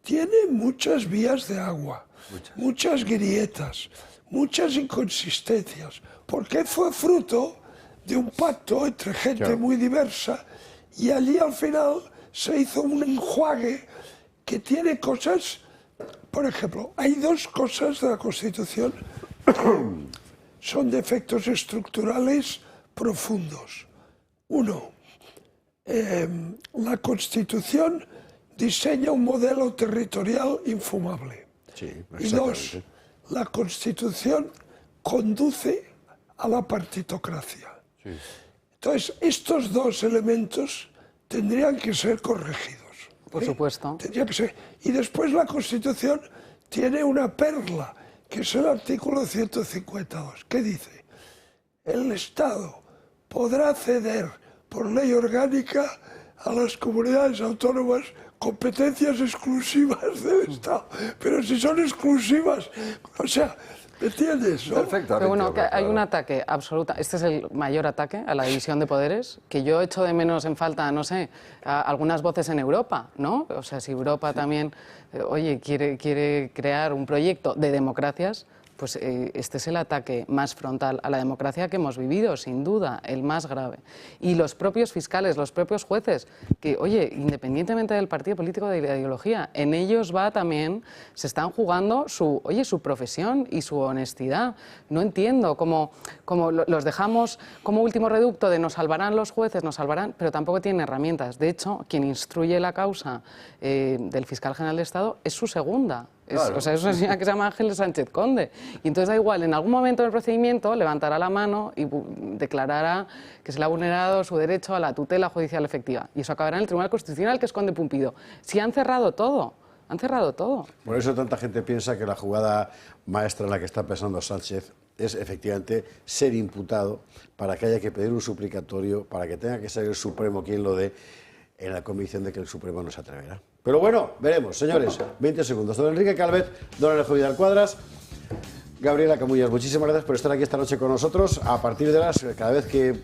tiene muchas vías de agua, muchas grietas, muchas inconsistencias, porque fue fruto de un pacto entre gente muy diversa y allí al final se hizo un enjuague que tiene cosas, por ejemplo, hay dos cosas de la Constitución que son defectos estructurales profundos. Uno, la Constitución diseña un modelo territorial infumable. Y dos, la Constitución conduce a la partitocracia. Entonces, estos dos elementos tendrían que ser corregidos. Por supuesto. Tendría que ser. Y después la Constitución tiene una perla, que es el artículo 152, que dice: el Estado podrá ceder por ley orgánica a las comunidades autónomas competencias exclusivas del Estado. Pero si son exclusivas, o sea, ¿me entiendes? ¿No? Pero bueno, que hay un ataque absoluto. Este es el mayor ataque a la división de poderes, que yo echo de menos en falta, no sé, algunas voces en Europa, ¿no? O sea, si Europa también, oye, quiere crear un proyecto de democracias, pues este es el ataque más frontal a la democracia que hemos vivido, sin duda, el más grave. Y los propios fiscales, los propios jueces, que, oye, independientemente del partido político, de la ideología, en ellos va también, se están jugando su profesión y su honestidad. No entiendo cómo los dejamos como último reducto de nos salvarán los jueces, nos salvarán, pero tampoco tienen herramientas. De hecho, quien instruye la causa del fiscal general de Estado es su segunda. O sea, es una señora que se llama Ángeles Sánchez Conde. Y entonces da igual, en algún momento del procedimiento levantará la mano y declarará que se le ha vulnerado su derecho a la tutela judicial efectiva. Y eso acabará en el Tribunal Constitucional, que es Conde Pumpido. Si han cerrado todo, han cerrado todo. Por eso tanta gente piensa que la jugada maestra en la que está pensando Sánchez es efectivamente ser imputado para que haya que pedir un suplicatorio, para que tenga que ser el Supremo quien lo dé, en la convicción de que el Supremo no se atreverá. Pero bueno, veremos, señores. 20 segundos. Don Enrique Calvet, don Alejo Vidal Cuadras, Gabriela Camullas, muchísimas gracias por estar aquí esta noche con nosotros. A partir de cada vez que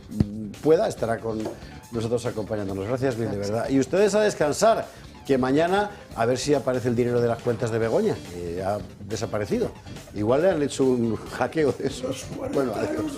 pueda, estará con nosotros acompañándonos. Gracias mil, de verdad. Y ustedes a descansar, que mañana a ver si aparece el dinero de las cuentas de Begoña, que ha desaparecido. Igual le han hecho un hackeo de esos. Bueno, adiós.